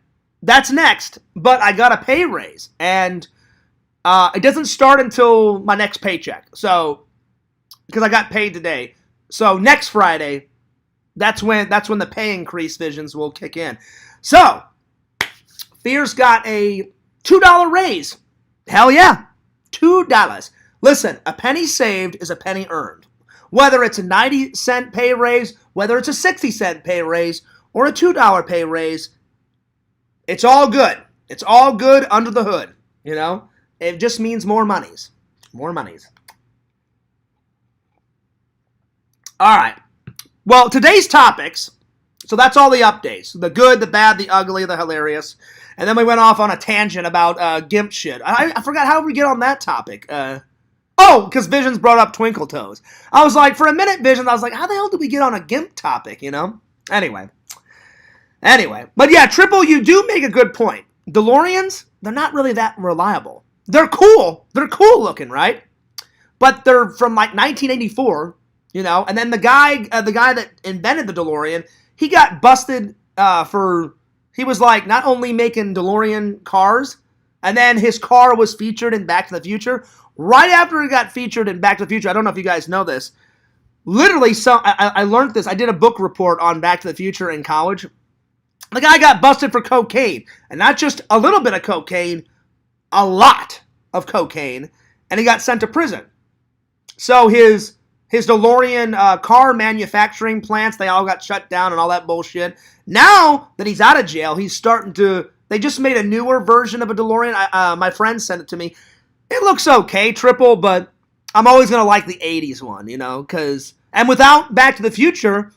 That's next. But I got a pay raise. And it doesn't start until my next paycheck. So, because I got paid today. So next Friday, that's when the pay increase, Visions, will kick in. So, Fears got a $2 raise. Hell yeah. $2. Listen, a penny saved is a penny earned. Whether it's a 90-cent pay raise, whether it's a 60-cent pay raise, or a $2 pay raise, it's all good. It's all good under the hood, you know? It just means more monies. More monies. All right. Well, today's topics, so that's all the updates. The good, the bad, the ugly, the hilarious. And then we went off on a tangent about GIMP shit. I forgot how we get on that topic. Because Visions brought up Twinkle Toes. I was like, for a minute, Visions, I was like, how the hell did we get on a GIMP topic, you know? Anyway. But yeah, Triple, you do make a good point. DeLoreans, they're not really that reliable. They're cool. They're cool looking, right? But they're from like 1984, you know? And then the guy that invented the DeLorean, he got busted for... He was like not only making DeLorean cars, and then his car was featured in Back to the Future. Right after it got featured in Back to the Future, I don't know if you guys know this, literally, I learned this. I did a book report on Back to the Future in college. The guy got busted for cocaine, and not just a little bit of cocaine, a lot of cocaine, and he got sent to prison. So his DeLorean car manufacturing plants, they all got shut down and all that bullshit. Now that he's out of jail, he's starting to, they just made a newer version of a DeLorean. My friend sent it to me. It looks okay, triple, but I'm always going to like the 80s one, you know, because, and without Back to the Future,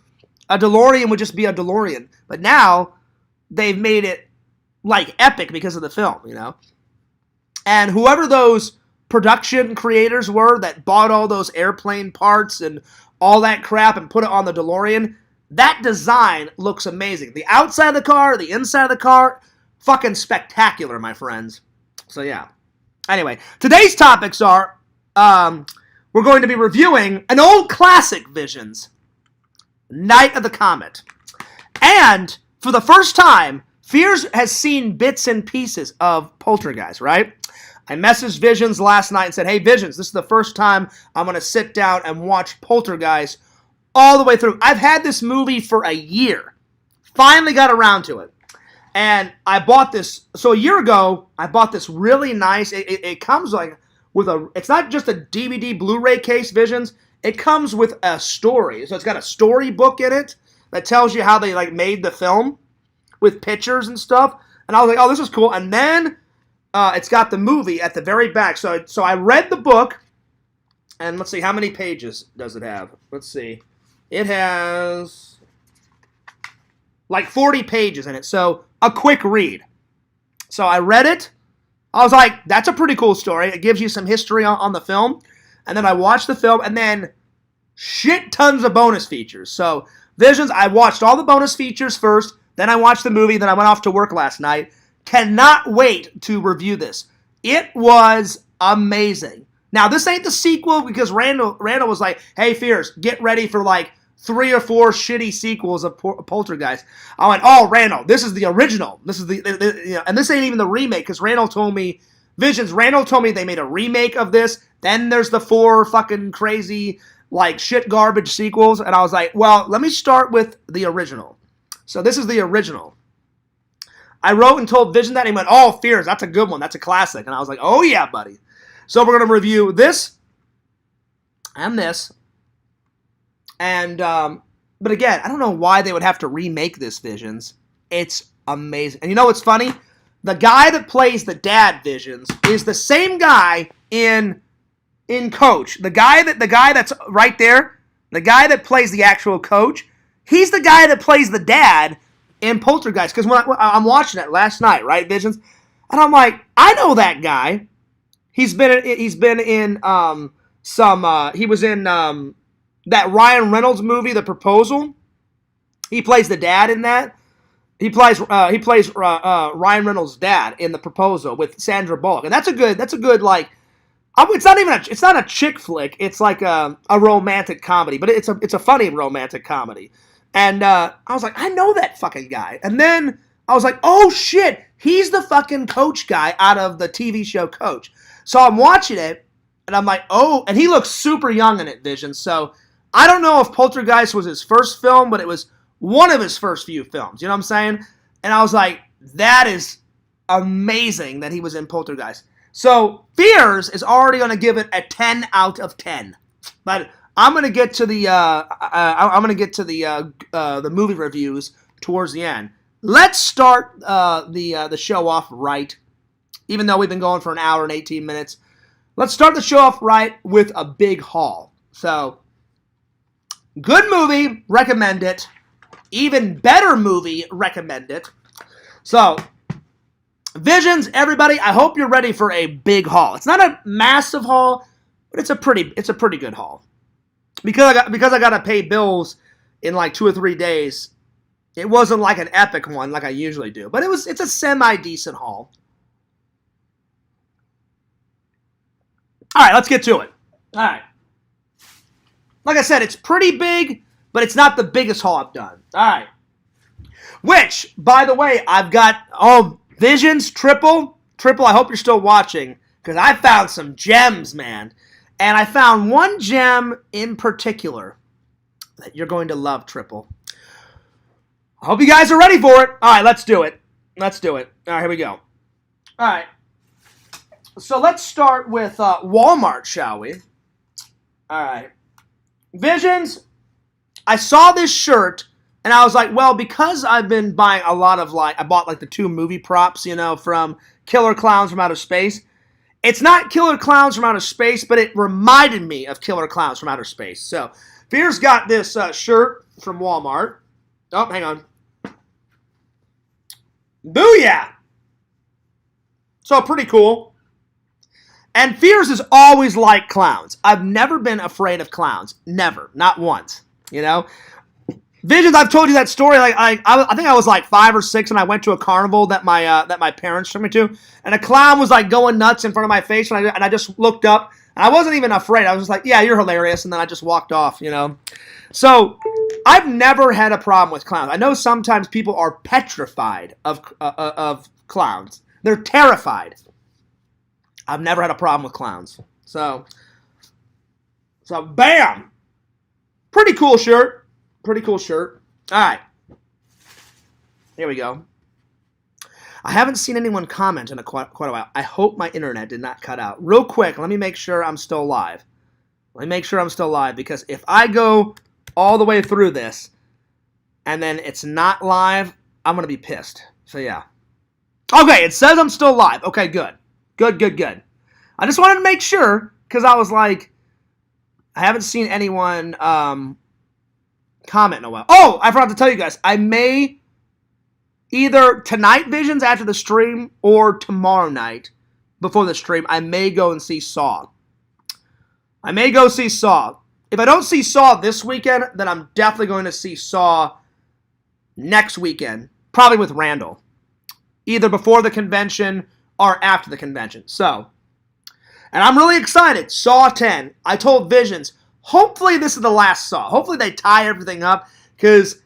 a DeLorean would just be a DeLorean. But now they've made it like epic because of the film, you know. And whoever those production creators were that bought all those airplane parts and all that crap and put it on the DeLorean, that design looks amazing. The outside of the car, the inside of the car, fucking spectacular, my friends. So yeah. Anyway, today's topics are, we're going to be reviewing an old classic, Visions, Night of the Comet. And for the first time, Fears has seen bits and pieces of Poltergeist, right? I messaged Visions last night and said, hey, Visions, this is the first time I'm going to sit down and watch Poltergeist all the way through. I've had this movie for a year. Finally got around to it. And I bought this, so a year ago, I bought this really nice, it comes like with it's not just a DVD Blu-ray case, Visions, it comes with a story. So it's got a storybook in it that tells you how they like made the film with pictures and stuff. And I was like, oh, this is cool. And then it's got the movie at the very back. So I read the book, and let's see, how many pages does it have? Let's see. It has like 40 pages in it. So a quick read. So I read it. I was like, that's a pretty cool story. It gives you some history on the film. And then I watched the film, and then shit tons of bonus features. So Visions, I watched all the bonus features first, then I watched the movie, then I went off to work last night. Cannot wait to review this. It was amazing. Now, this ain't the sequel because Randall was like, hey, Fears, get ready for like 3 or 4 shitty sequels of Poltergeist. I went, oh, Randall, this is the original. This is the you know, and this ain't even the remake because Randall told me they made a remake of this. Then there's the 4 fucking crazy, like, shit garbage sequels. And I was like, well, let me start with the original. So this is the original. I wrote and told Vision that, and he went, oh, Fears, that's a good one. That's a classic. And I was like, oh, yeah, buddy. So we're going to review this and this. And, but again, I don't know why they would have to remake this, Visions. It's amazing. And you know what's funny? The guy that plays the dad, Visions, is the same guy in Coach. The guy that's right there, the guy that plays the actual Coach, he's the guy that plays the dad in Poltergeist. Because when I'm watching it last night, right, Visions? And I'm like, I know that guy. He was in that Ryan Reynolds movie, The Proposal. He plays the dad in that. He plays Ryan Reynolds' dad in The Proposal with Sandra Bullock, and that's a good like. It's not a chick flick. It's like a romantic comedy, but it's a funny romantic comedy. And I was like, I know that fucking guy. And then I was like, oh shit, he's the fucking Coach guy out of the TV show Coach. So I'm watching it, and I'm like, oh, and he looks super young in it, Vision. So I don't know if Poltergeist was his first film, but it was one of his first few films. You know what I'm saying? And I was like, that is amazing that he was in Poltergeist. So Fears is already going to give it a 10 out of 10. But I'm going to get to the the movie reviews towards the end. Let's start the show off right. Even though we've been going for an hour and 18 minutes, let's start the show off right with a big haul. So, good movie, recommend it. Even better movie, recommend it. So, Visions, everybody, I hope you're ready for a big haul. It's not a massive haul, but it's a pretty good haul. Because I got to pay bills in like 2 or 3 days. It wasn't like an epic one like I usually do, but it's a semi-decent haul. All right, let's get to it. All right. Like I said, it's pretty big, but it's not the biggest haul I've done. All right. Which, by the way, I've got, Visions, Triple, I hope you're still watching, because I found some gems, man. And I found one gem in particular. that you're going to love, Triple. I hope you guys are ready for it. All right, let's do it. Let's do it. All right, here we go. All right. So let's start with Walmart, shall we? All right. Visions, I saw this shirt, and I was like, well, because I've been buying a lot of, I bought, the 2 movie props, from Killer Clowns from Outer Space. It's not Killer Clowns from Outer Space, but it reminded me of Killer Clowns from Outer Space. So, Fear's got this shirt from Walmart. Oh, hang on. Booyah! So, pretty cool. And Fears has always liked clowns. I've never been afraid of clowns. Never. Not once. Visions, I've told you that story. I think I was 5 or 6, and I went to a carnival that my parents took me to, and a clown was going nuts in front of my face, and I just looked up, and I wasn't even afraid. I was just like, yeah, you're hilarious, and then I just walked off. So I've never had a problem with clowns. I know sometimes people are petrified of clowns. They're terrified. I've never had a problem with clowns. So bam, pretty cool shirt. Pretty cool shirt. All right. Here we go. I haven't seen anyone comment in quite a while. I hope my internet did not cut out. Real quick, let me make sure I'm still live. Because if I go all the way through this and then it's not live, I'm going to be pissed. So, yeah. Okay, it says I'm still live. Okay, good. Good. I just wanted to make sure because I was like, I haven't seen anyone comment in a while. Oh, I forgot to tell you guys. I may either tonight, Visions, after the stream, or tomorrow night before the stream, I may go and see Saw. If I don't see Saw this weekend, then I'm definitely going to see Saw next weekend, probably with Randall. Either before the convention or after the convention. So, and I'm really excited. Saw 10. I told Visions, hopefully this is the last Saw. Hopefully they tie everything up. Because,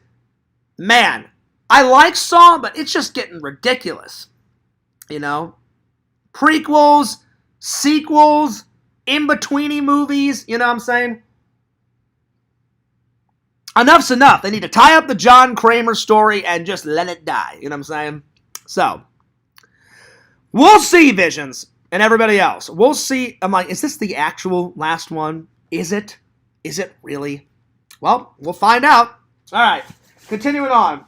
man, I like Saw, but it's just getting ridiculous. Prequels, sequels, in-betweeny movies. You know what I'm saying? Enough's enough. They need to tie up the John Kramer story and just let it die. You know what I'm saying? So, we'll see, Visions, and everybody else. We'll see. I'm like, is this the actual last one? Is it? Is it really? Well, we'll find out. All right, continuing on.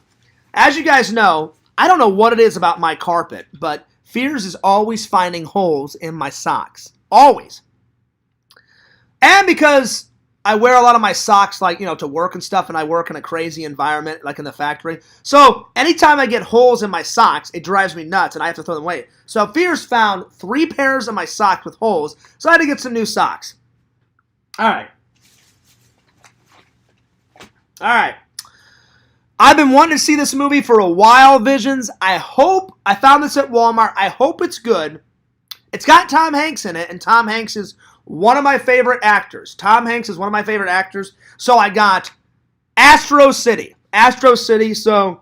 As you guys know, I don't know what it is about my carpet, but Fears is always finding holes in my socks. Always. And because I wear a lot of my socks, to work and stuff, and I work in a crazy environment, like in the factory. So, anytime I get holes in my socks, it drives me nuts, and I have to throw them away. So, Fears found 3 pairs of my socks with holes, so I had to get some new socks. All right. I've been wanting to see this movie for a while, Visions. I found this at Walmart. I hope it's good. It's got Tom Hanks in it, and Tom Hanks is one of my favorite actors. So I got Astro City. So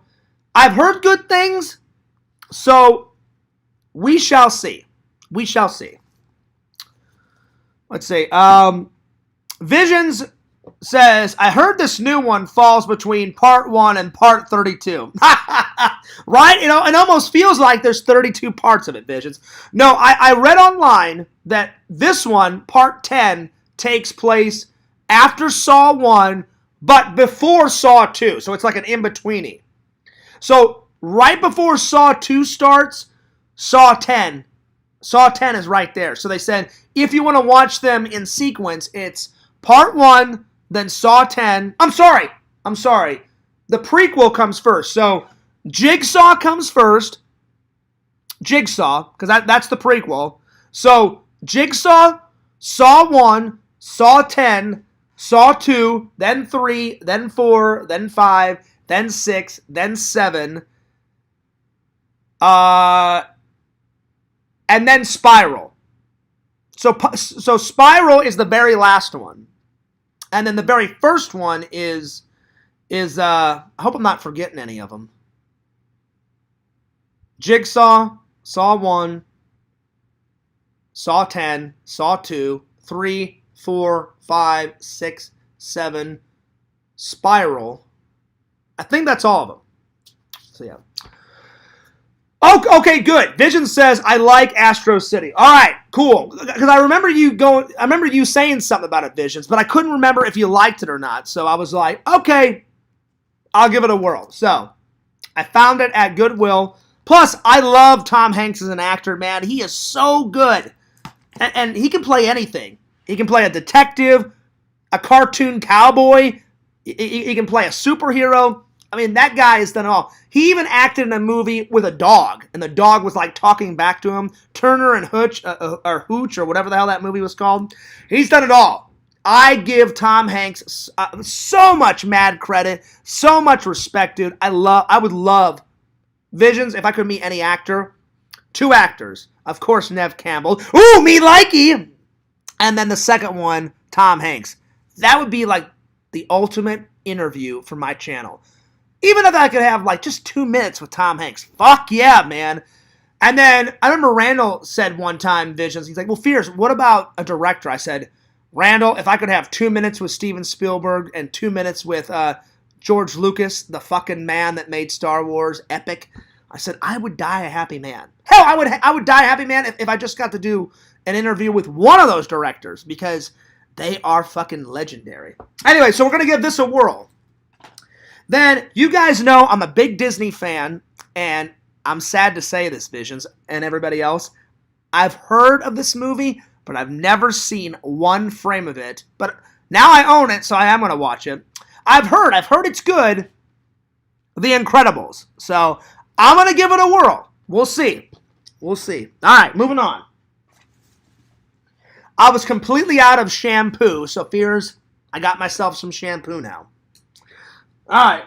I've heard good things. So we shall see. Let's see. Visions says, I heard this new one falls between part 1 and part 32. Right? It almost feels like there's 32 parts of it, Visions. No, I read online that this one, part 10, takes place after Saw 1, but before Saw 2. So it's like an in-betweeny. So right before Saw 2 starts, Saw 10 is right there. So they said, if you want to watch them in sequence, it's part 1, then Saw 10. I'm sorry. The prequel comes first. So Jigsaw comes first. Because that's the prequel. So Jigsaw, Saw 1, Saw 10, Saw 2, then 3, then 4, then 5, then 6, then 7. And then Spiral. So Spiral is the very last one. And then the very first one is I hope I'm not forgetting any of them. Jigsaw, Saw 1, Saw 10, Saw 2, 3, 4, 5, 6, 7, Spiral. I think that's all of them. So yeah. Oh, okay, good. Vision says I like Astro City. All right, cool. Because I remember you saying something about it, Visions, but I couldn't remember if you liked it or not. So I was like, okay, I'll give it a whirl. So I found it at Goodwill. Plus, I love Tom Hanks as an actor, man. He is so good, and he can play anything. He can play a detective, a cartoon cowboy. He can play a superhero. I mean, that guy has done it all. He even acted in a movie with a dog, and the dog was like talking back to him. Turner and Hooch, or whatever the hell that movie was called. He's done it all. I give Tom Hanks so much mad credit, so much respect, dude. I would love Visions if I could meet any actor. 2 actors, of course, Nev Campbell. Ooh, me likey. And then the second one, Tom Hanks. That would be like the ultimate interview for my channel. Even if I could have like just 2 minutes with Tom Hanks. Fuck yeah, man. And then I remember Randall said one time, Visions, he's like, well, Fierce, what about a director? I said, Randall, if I could have 2 minutes with Steven Spielberg and 2 minutes with George Lucas, the fucking man that made Star Wars epic, I said, I would die a happy man. Hell, I would die a happy man if I just got to do an interview with one of those directors because they are fucking legendary. Anyway, so we're going to give this a whirl. Then, you guys know I'm a big Disney fan, and I'm sad to say this, Visions, and everybody else. I've heard of this movie, but I've never seen one frame of it. But now I own it, so I am going to watch it. I've heard it's good. The Incredibles. So, I'm going to give it a whirl. We'll see. All right, moving on. I was completely out of shampoo, so Fears, I got myself some shampoo now. All right.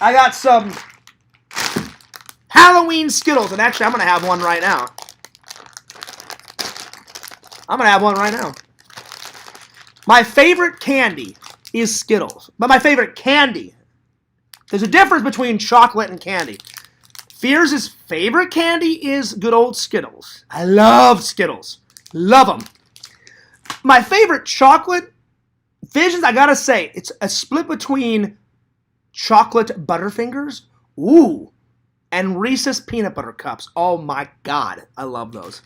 I got some Halloween Skittles, and actually I'm going to have one right now. My favorite candy is Skittles, but my favorite candy, there's a difference between chocolate and candy. Fears' favorite candy is good old Skittles. I love Skittles. Love them. My favorite chocolate, Visions, I gotta say, it's a split between chocolate Butterfingers, and Reese's Peanut Butter Cups. Oh my god, I love those.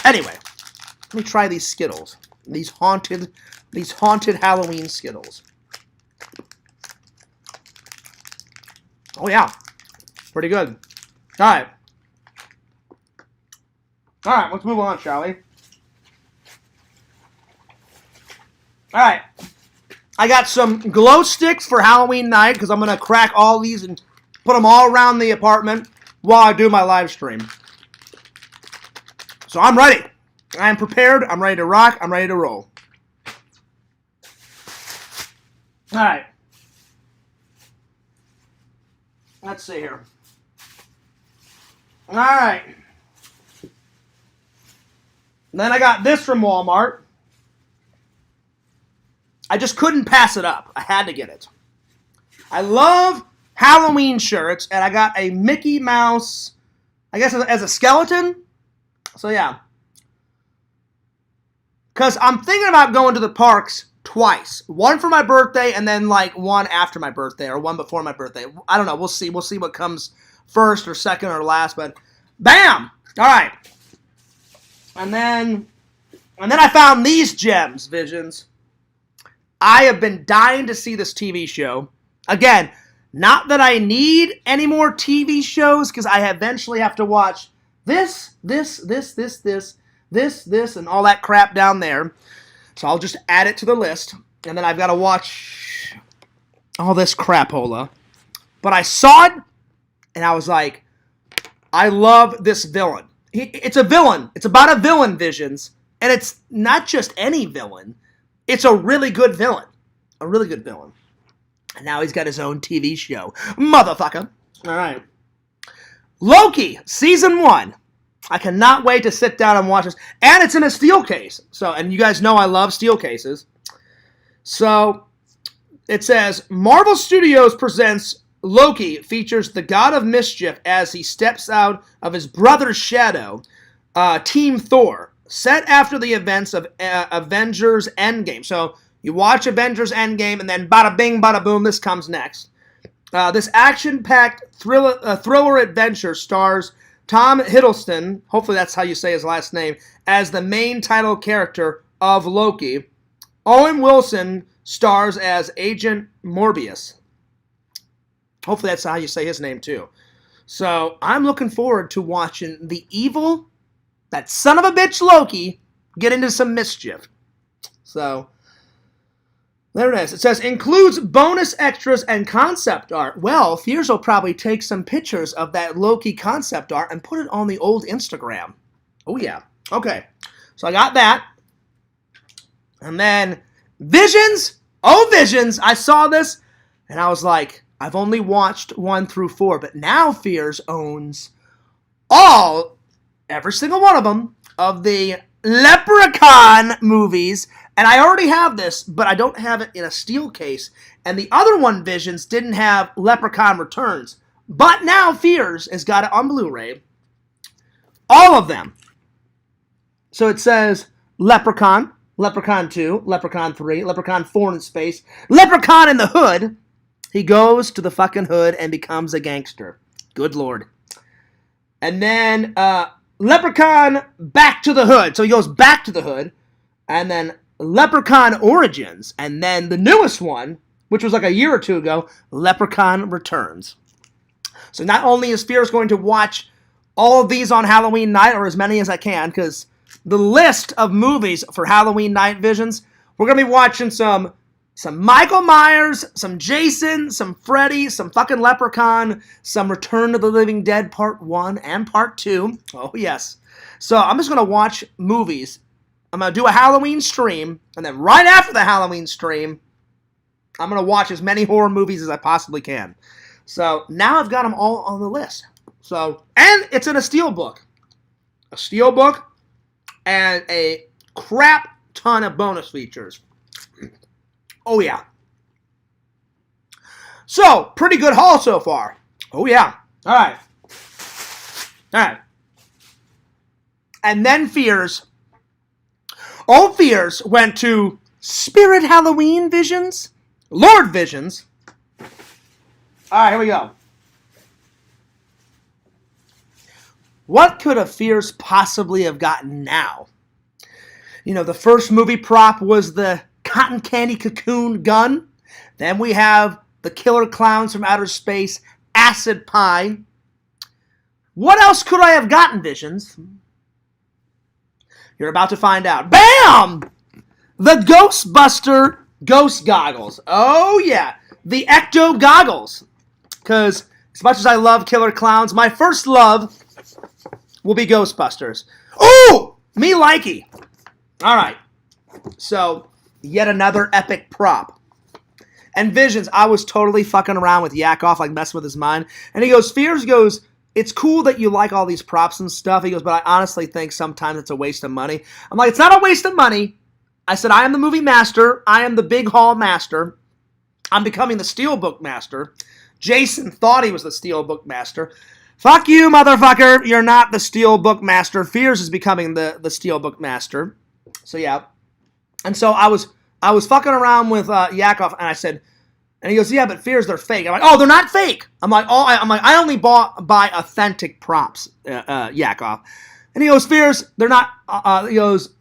Anyway, let me try these Skittles. These haunted Halloween Skittles. Oh yeah, pretty good. All right, let's move on, shall we? All right, I got some glow sticks for Halloween night because I'm going to crack all these and put them all around the apartment while I do my live stream. So I'm ready. I am prepared. I'm ready to rock. I'm ready to roll. All right. Let's see here. All right. Then I got this from Walmart. I just couldn't pass it up. I had to get it. I love Halloween shirts, and I got a Mickey Mouse, I guess as a skeleton. So yeah. Because I'm thinking about going to the parks twice. One for my birthday, and then like one after my birthday, or one before my birthday. I don't know. We'll see. We'll see what comes first or second or last, but bam! All right. And then I found these gems, Visions. I have been dying to see this TV show. Again, not that I need any more TV shows, because I eventually have to watch this, and all that crap down there. So I'll just add it to the list. And then I've got to watch all this crapola. But I saw it, and I was like, I love this villain. It's a villain. It's about a villain, Visions. And it's not just any villain. It's a really good villain. A really good villain. And now he's got his own TV show. Motherfucker. All right. Loki, Season 1. I cannot wait to sit down and watch this. And it's in a steel case. So, and you guys know I love steel cases. So, it says, Marvel Studios presents Loki, features the God of Mischief as he steps out of his brother's shadow, Team Thor. set after the events of Avengers Endgame. So you watch Avengers Endgame, and then bada bing, bada boom, this comes next. This action-packed thriller adventure stars Tom Hiddleston, hopefully that's how you say his last name, as the main title character of Loki. Owen Wilson stars as Agent Morbius. Hopefully that's how you say his name too. So I'm looking forward to watching the evil, that son of a bitch Loki, get into some mischief. So there it is. It says, includes bonus extras and concept art. Well, Fears will probably take some pictures of that Loki concept art and put it on the old Instagram. Oh, yeah. Okay. So I got that. And then Visions. Oh, Visions. I saw this, and I was like, I've only watched 1 through 4, but now Fears owns every single one of them, of the Leprechaun movies. And I already have this, but I don't have it in a steel case. And the other one, Visions, didn't have Leprechaun Returns. But now Fears has got it on Blu-ray. All of them. So it says Leprechaun, Leprechaun 2, Leprechaun 3, Leprechaun 4 in space, Leprechaun in the Hood. He goes to the fucking hood and becomes a gangster. Good Lord. And then Leprechaun Back to the Hood. So he goes back to the hood. And then Leprechaun Origins, and then the newest one, which was like a year or two ago, Leprechaun Returns. So not only is Fears going to watch all of these on Halloween night, or as many as I can, because the list of movies for Halloween night Visions, we're going to be watching some Michael Myers, some Jason, some Freddy, some fucking Leprechaun, some Return of the Living Dead Part 1 and Part 2. Oh, yes. So I'm just going to watch movies. I'm going to do a Halloween stream, and then right after the Halloween stream, I'm going to watch as many horror movies as I possibly can. So now I've got them all on the list. So, and it's in a steelbook. A steelbook and a crap ton of bonus features. Oh, yeah. So, pretty good haul so far. Oh, yeah. All right. All right. And then Fears. Old Fears went to Spirit Halloween Visions, Lord Visions. All right, here we go. What could a Fears possibly have gotten now? You know, the first movie prop was the cotton candy cocoon gun. Then we have the killer clowns from outer space, acid pie. What else could I have gotten, Visions? You're about to find out. BAM! The Ghostbuster ghost goggles. Oh, yeah. The Ecto goggles. Because as much as I love killer clowns, my first love will be Ghostbusters. Ooh! Me likey. All right. So, yet another epic prop. And Visions, I was totally fucking around with Yakov, like messing with his mind. And he goes, Fears goes, it's cool that you like all these props and stuff. He goes, but I honestly think sometimes it's a waste of money. I'm like, it's not a waste of money. I said, I am the movie master. I am the big haul master. I'm becoming the steelbook master. Jason thought he was the steelbook master. Fuck you, motherfucker. You're not the steelbook master. Fears is becoming the steelbook master. So, yeah. And so I was fucking around with Yakov, and I said, and he goes, yeah, but Fears, they're fake. I'm like, oh, they're not fake. I'm like, I only buy authentic props, Yakov. And he goes, Fears, they're not,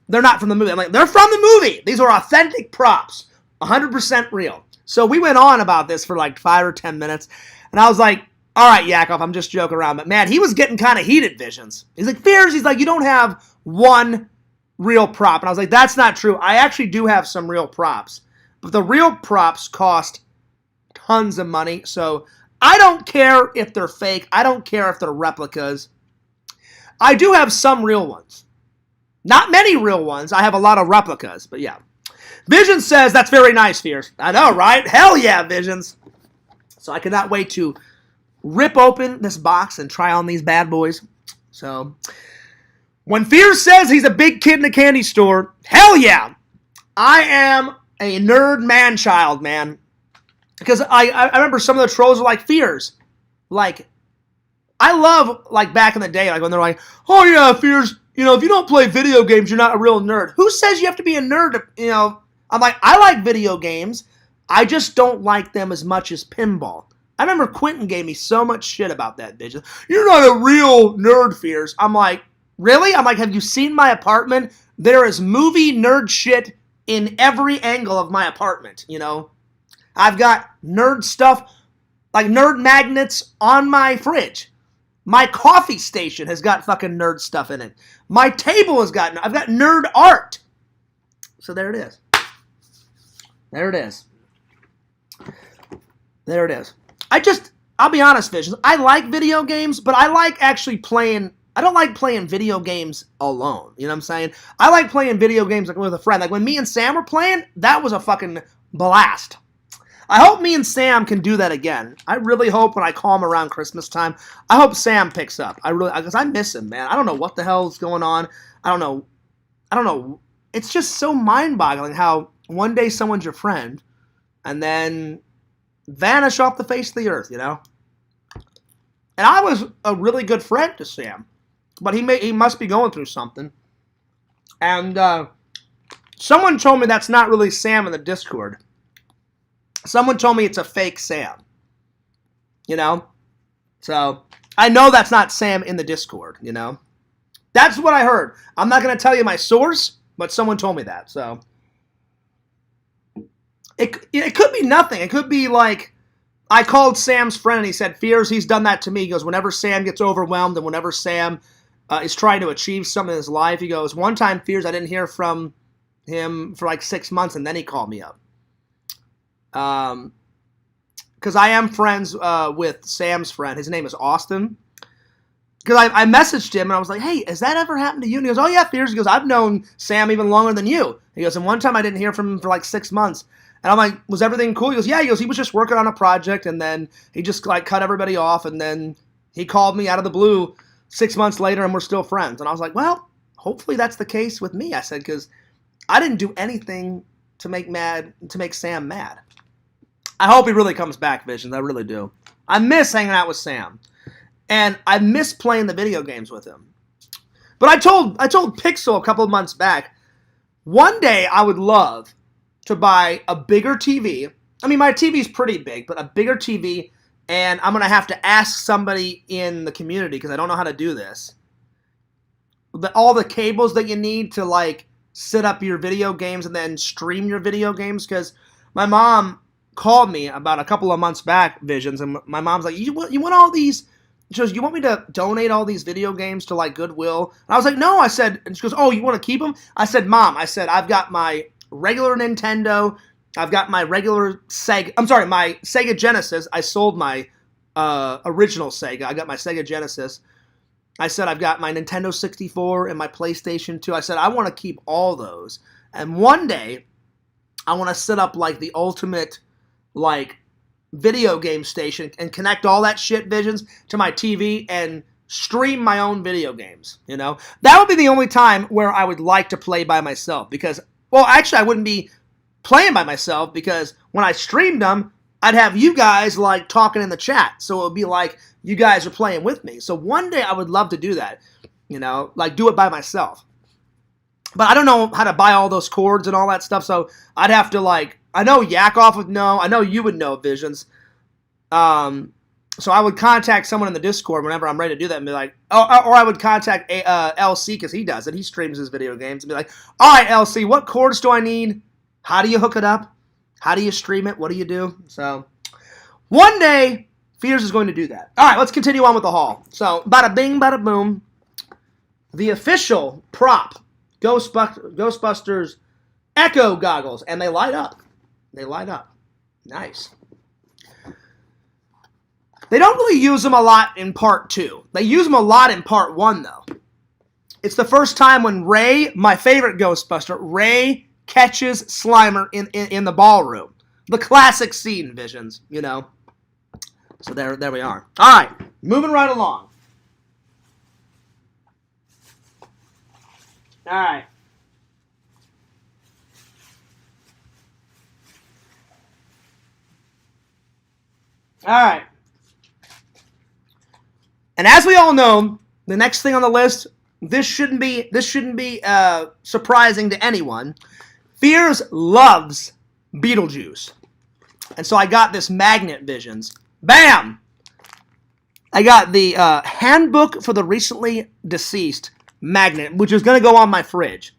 they're not from the movie. I'm like, they're from the movie. These are authentic props, 100% real. So we went on about this for like 5 or 10 minutes, and I was like, all right, Yakov, I'm just joking around. But man, he was getting kind of heated, Visions. He's like, Fears, he's like, you don't have one real prop. And I was like, that's not true. I actually do have some real props. But the real props cost tons of money. So I don't care if they're fake. I don't care if they're replicas. I do have some real ones. Not many real ones. I have a lot of replicas. But yeah. Visions says, that's very nice, Fears. I know, right? Hell yeah, Visions. So I cannot wait to rip open this box and try on these bad boys. So when Fears says he's a big kid in a candy store, hell yeah. I am a nerd man-child, man. Because I remember some of the trolls were like, Fears, like, I love, like, back in the day, like, when they're like, oh, yeah, Fears, if you don't play video games, you're not a real nerd. Who says you have to be a nerd I'm like, I like video games. I just don't like them as much as pinball. I remember Quentin gave me so much shit about that, bitch. You're not a real nerd, Fears. I'm like, really? I'm like, have you seen my apartment? There is movie nerd shit in every angle of my apartment, I've got nerd stuff, like nerd magnets on my fridge. My coffee station has got fucking nerd stuff in it. My table I've got nerd art. So there it is. There it is. There it is. I'll be honest, Visions. I like video games, but I like actually playing. I don't like playing video games alone. You know what I'm saying? I like playing video games like with a friend. Like when me and Sam were playing, that was a fucking blast. I hope me and Sam can do that again. I really hope when I call him around Christmas time, I hope Sam picks up. Because I miss him, man. I don't know what the hell is going on. I don't know. It's just so mind-boggling how one day someone's your friend, and then vanish off the face of the earth, And I was a really good friend to Sam, but he must be going through something. And someone told me that's not really Sam in the Discord. Someone told me it's a fake Sam. So I know that's not Sam in the Discord, That's what I heard. I'm not going to tell you my source, but someone told me that. So it could be nothing. It could be like I called Sam's friend and he said, Fears, he's done that to me. He goes, whenever Sam gets overwhelmed and whenever Sam is trying to achieve something in his life, he goes, one time, Fears, I didn't hear from him for like 6 months and then he called me up. Because I am friends with Sam's friend. His name is Austin. Because I messaged him and I was like, hey, has that ever happened to you? And he goes, oh yeah, Fears. He goes, I've known Sam even longer than you. He goes, and one time I didn't hear from him for like 6 months. And I'm like, was everything cool? He goes, yeah. He goes, he was just working on a project and then he just like cut everybody off and then he called me out of the blue 6 months later and we're still friends. And I was like, well, hopefully that's the case with me. I said, because I didn't do anything to make Sam mad. I hope he really comes back, Visions. I really do. I miss hanging out with Sam. And I miss playing the video games with him. But I told Pixel a couple of months back, one day I would love to buy a bigger TV. I mean, my TV's pretty big, but a bigger TV, and I'm going to have to ask somebody in the community, because I don't know how to do this, all the cables that you need to, like, set up your video games and then stream your video games, because my mom called me about a couple of months back, Visions, and my mom's like, you want all these? She goes, you want me to donate all these video games to, like, Goodwill? And I was like, no. I said, and she goes, oh, you want to keep them? I said, Mom, I've got my regular Nintendo. I've got my regular my Sega Genesis. I sold my original Sega. I got my Sega Genesis. I said, I've got my Nintendo 64 and my PlayStation 2. I said, I want to keep all those. And one day, I want to set up, like, the ultimate, like, video game station and connect all that shit, Visions, to my TV and stream my own video games, That would be the only time where I would like to play by myself because, well, actually I wouldn't be playing by myself because when I streamed them, I'd have you guys, like, talking in the chat. So it would be like you guys are playing with me. So one day I would love to do that, like do it by myself. But I don't know how to buy all those cords and all that stuff, so I'd have to, like, I know Yakov would know. I know you would know, Visions. So I would contact someone in the Discord whenever I'm ready to do that and be like, or I would contact LC because he does it. He streams his video games and be like, all right, LC, what cords do I need? How do you hook it up? How do you stream it? What do you do? So one day, Fears is going to do that. All right, let's continue on with the haul. So bada bing, bada boom. The official prop, Ghostbusters Echo goggles, and they light up. They light up. Nice. They don't really use them a lot in part 2. They use them a lot in part 1, though. It's the first time when Ray, my favorite Ghostbuster, Ray catches Slimer in the ballroom. The classic scene, Visions, So there we are. All right, moving right along. All right. All right. And as we all know, the next thing on the list, this shouldn't be surprising to anyone. Fears loves Beetlejuice. And so I got this Magnet Visions. Bam! I got the Handbook for the Recently Deceased magnet, which is going to go on my fridge.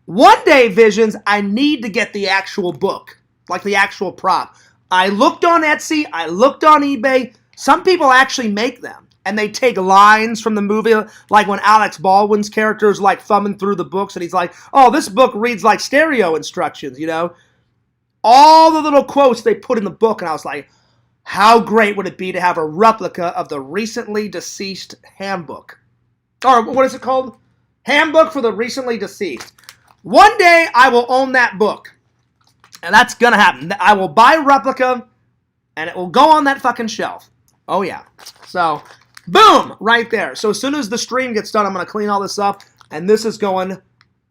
One day, Visions, I need to get the actual book, like the actual prop. I looked on Etsy, I looked on eBay. Some people actually make them, and they take lines from the movie, like when Alex Baldwin's character is like thumbing through the books, and he's like, oh, this book reads like stereo instructions, you know? All the little quotes they put in the book, and I was like, how great would it be to have a replica of the Recently Deceased Handbook? Or what is it called? Handbook for the Recently Deceased. One day, I will own that book. And that's going to happen. I will buy a replica, and it will go on that fucking shelf. Oh, yeah. So, boom, right there. So, as soon as the stream gets done, I'm going to clean all this up, and this is going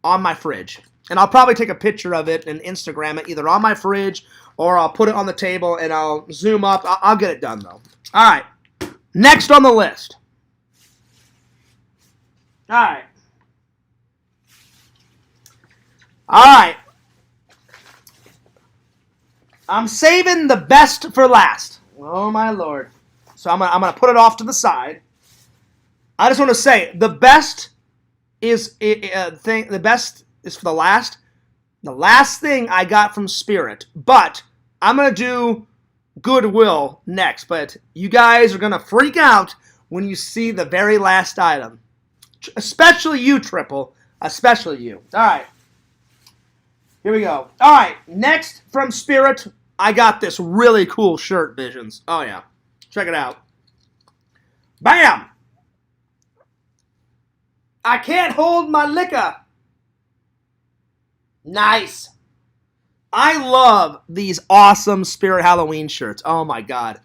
on my fridge. And I'll probably take a picture of it and Instagram it, either on my fridge, or I'll put it on the table, and I'll zoom up. I'll get it done, though. All right. Next on the list. All right. All right. I'm saving the best for last. Oh, my Lord. So I'm gonna put it off to the side. I just want to say, the best is the best is for the last. The last thing I got from Spirit. But I'm going to do Goodwill next. But you guys are going to freak out when you see the very last item. Especially you, Triple. Especially you. All right. Here we go. All right. Next from Spirit, I got this really cool shirt, Visions. Oh, yeah. Check it out. Bam! I can't hold my liquor. Nice. I love these awesome Spirit Halloween shirts. Oh, my God.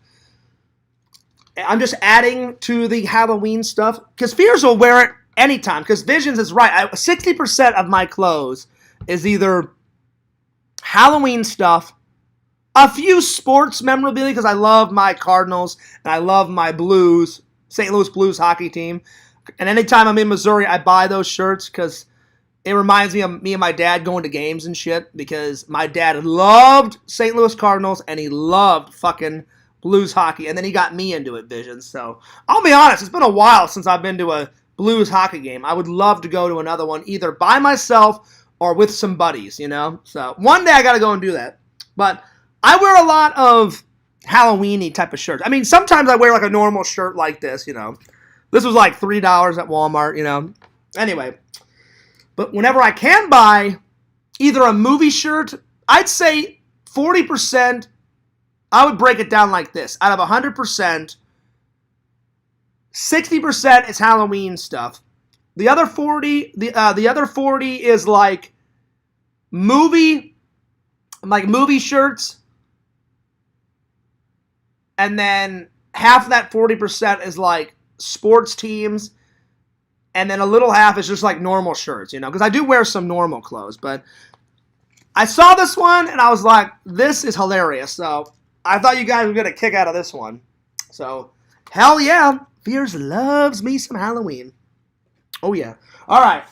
I'm just adding to the Halloween stuff. Because Fears will wear it anytime. Because Visions is right. 60% of my clothes is either Halloween stuff, a few sports memorabilia, because I love my Cardinals and I love my Blues, St. Louis Blues hockey team. And anytime I'm in Missouri, I buy those shirts because it reminds me of me and my dad going to games and shit, because my dad loved St. Louis Cardinals and he loved fucking Blues hockey. And then he got me into it, Visions. So I'll be honest, it's been a while since I've been to a Blues hockey game. I would love to go to another one, either by myself or with some buddies, you know? So one day I got to go and do that. But I wear a lot of Halloween-y type of shirts. I mean, sometimes I wear like a normal shirt like this, you know. This was like $3 at Walmart, you know. Anyway, but whenever I can buy either a movie shirt, I'd say 40%, I would break it down like this. Out of 100%, 60% is Halloween stuff. The other 40, the other 40 is like movie shirts. And then half of that 40% is like sports teams. And then a little half is just like normal shirts, you know, because I do wear some normal clothes. But I saw this one and I was like, this is hilarious. So I thought you guys would get a kick out of this one. So hell yeah, Fears loves me some Halloween. Oh yeah. All right.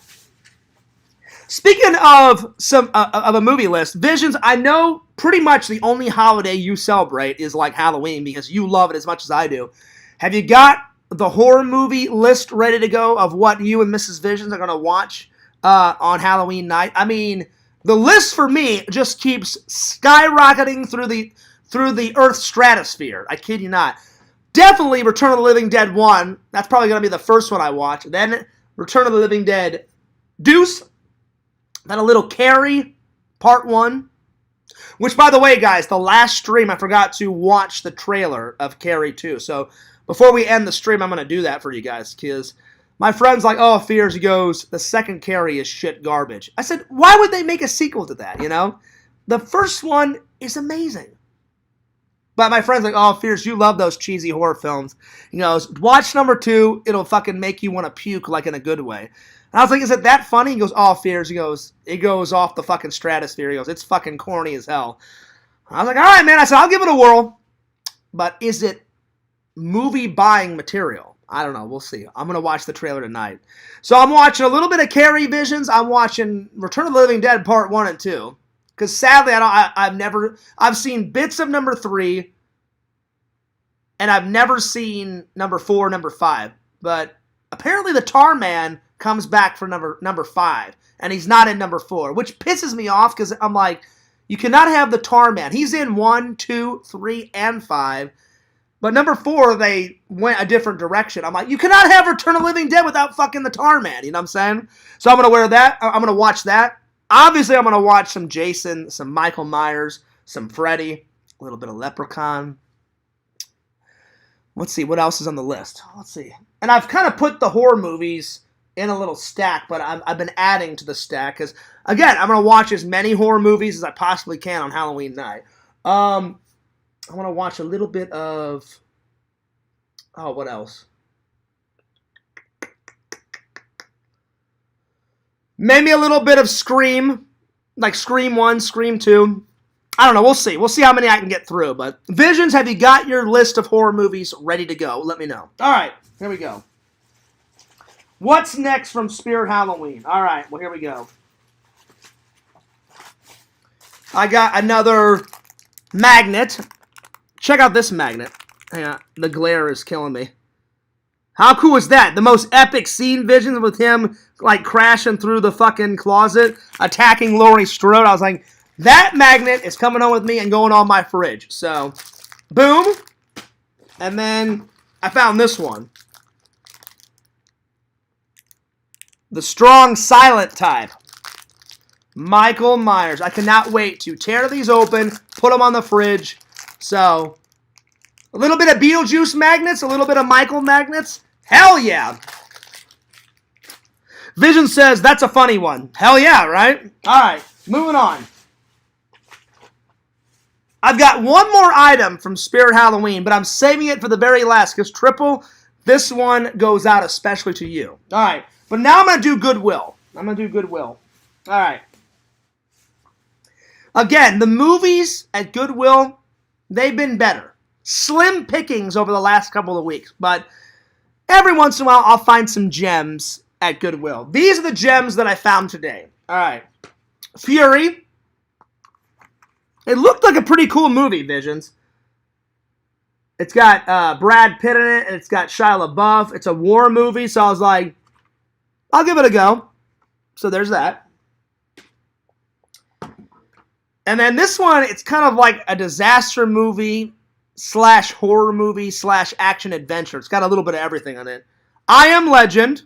Speaking of of a movie list, Visions, I know pretty much the only holiday you celebrate is like Halloween because you love it as much as I do. Have you got the horror movie list ready to go of what you and Mrs. Visions are going to watch on Halloween night? I mean, the list for me just keeps skyrocketing through the Earth's stratosphere. I kid you not. Definitely Return of the Living Dead 1. That's probably going to be the first one I watch. Then Return of the Living Dead Deuce. Then a little Carrie, Part 1. Which, by the way, guys, the last stream I forgot to watch the trailer of Carrie 2. So before we end the stream, I'm going to do that for you guys. Because my friend's like, oh, Fears, he goes, the second Carrie is shit garbage. I said, why would they make a sequel to that, you know? The first one is amazing. But my friend's like, oh, Fears, you love those cheesy horror films. He goes, watch number 2. It'll fucking make you want to puke, like in a good way. And I was like, is it that funny? He goes, oh, Fears. He goes, it goes off the fucking stratosphere. He goes, it's fucking corny as hell. I was like, all right, man. I said, I'll give it a whirl. But is it movie buying material? I don't know. We'll see. I'm going to watch the trailer tonight. So I'm watching a little bit of Carrie Visions. I'm watching Return of the Living Dead Part 1 and 2. Because sadly, I've seen bits of number 3. And I've never seen number 4, number 5. But apparently the Tar Man comes back for number 5. And he's not in number 4. Which pisses me off because I'm like, you cannot have the Tar Man. He's in 1, 2, 3, and 5. But number 4, they went a different direction. I'm like, you cannot have Return of the Living Dead without fucking the Tar Man. You know what I'm saying? So I'm going to wear that. I'm going to watch that. Obviously, I'm going to watch some Jason, some Michael Myers, some Freddy, a little bit of Leprechaun. Let's see, what else is on the list? Let's see. And I've kind of put the horror movies in a little stack, but I've been adding to the stack because, again, I'm going to watch as many horror movies as I possibly can on Halloween night. I want to watch a little bit of... Oh, what else? Maybe a little bit of Scream. Like Scream 1, Scream 2. I don't know. We'll see. We'll see how many I can get through. But Visions, have you got your list of horror movies ready to go? Let me know. All right. Here we go. What's next from Spirit Halloween? All right. Well, here we go. I got another magnet. Check out this magnet. Hang on. The glare is killing me. How cool is that? The most epic scene Visions with him, like, crashing through the fucking closet, attacking Laurie Strode. I was like, that magnet is coming home with me and going on my fridge. So, boom. And then I found this one. The strong silent type. Michael Myers. I cannot wait to tear these open, put them on the fridge. So, a little bit of Beetlejuice magnets, a little bit of Michael magnets. Hell yeah. Vision says, that's a funny one. Hell yeah, right? All right, moving on. I've got one more item from Spirit Halloween, but I'm saving it for the very last because, Triple, this one goes out especially to you. All right, but now I'm going to do Goodwill. All right. Again, the movies at Goodwill, they've been better. Slim pickings over the last couple of weeks, but every once in a while I'll find some gems at Goodwill. These are the gems that I found today. All right. Fury. It looked like a pretty cool movie, Visions. It's got Brad Pitt in it, and it's got Shia LaBeouf. It's a war movie, so I was like, I'll give it a go. So there's that. And then this one, it's kind of like a disaster movie / horror movie / action adventure. It's got a little bit of everything on it. I Am Legend,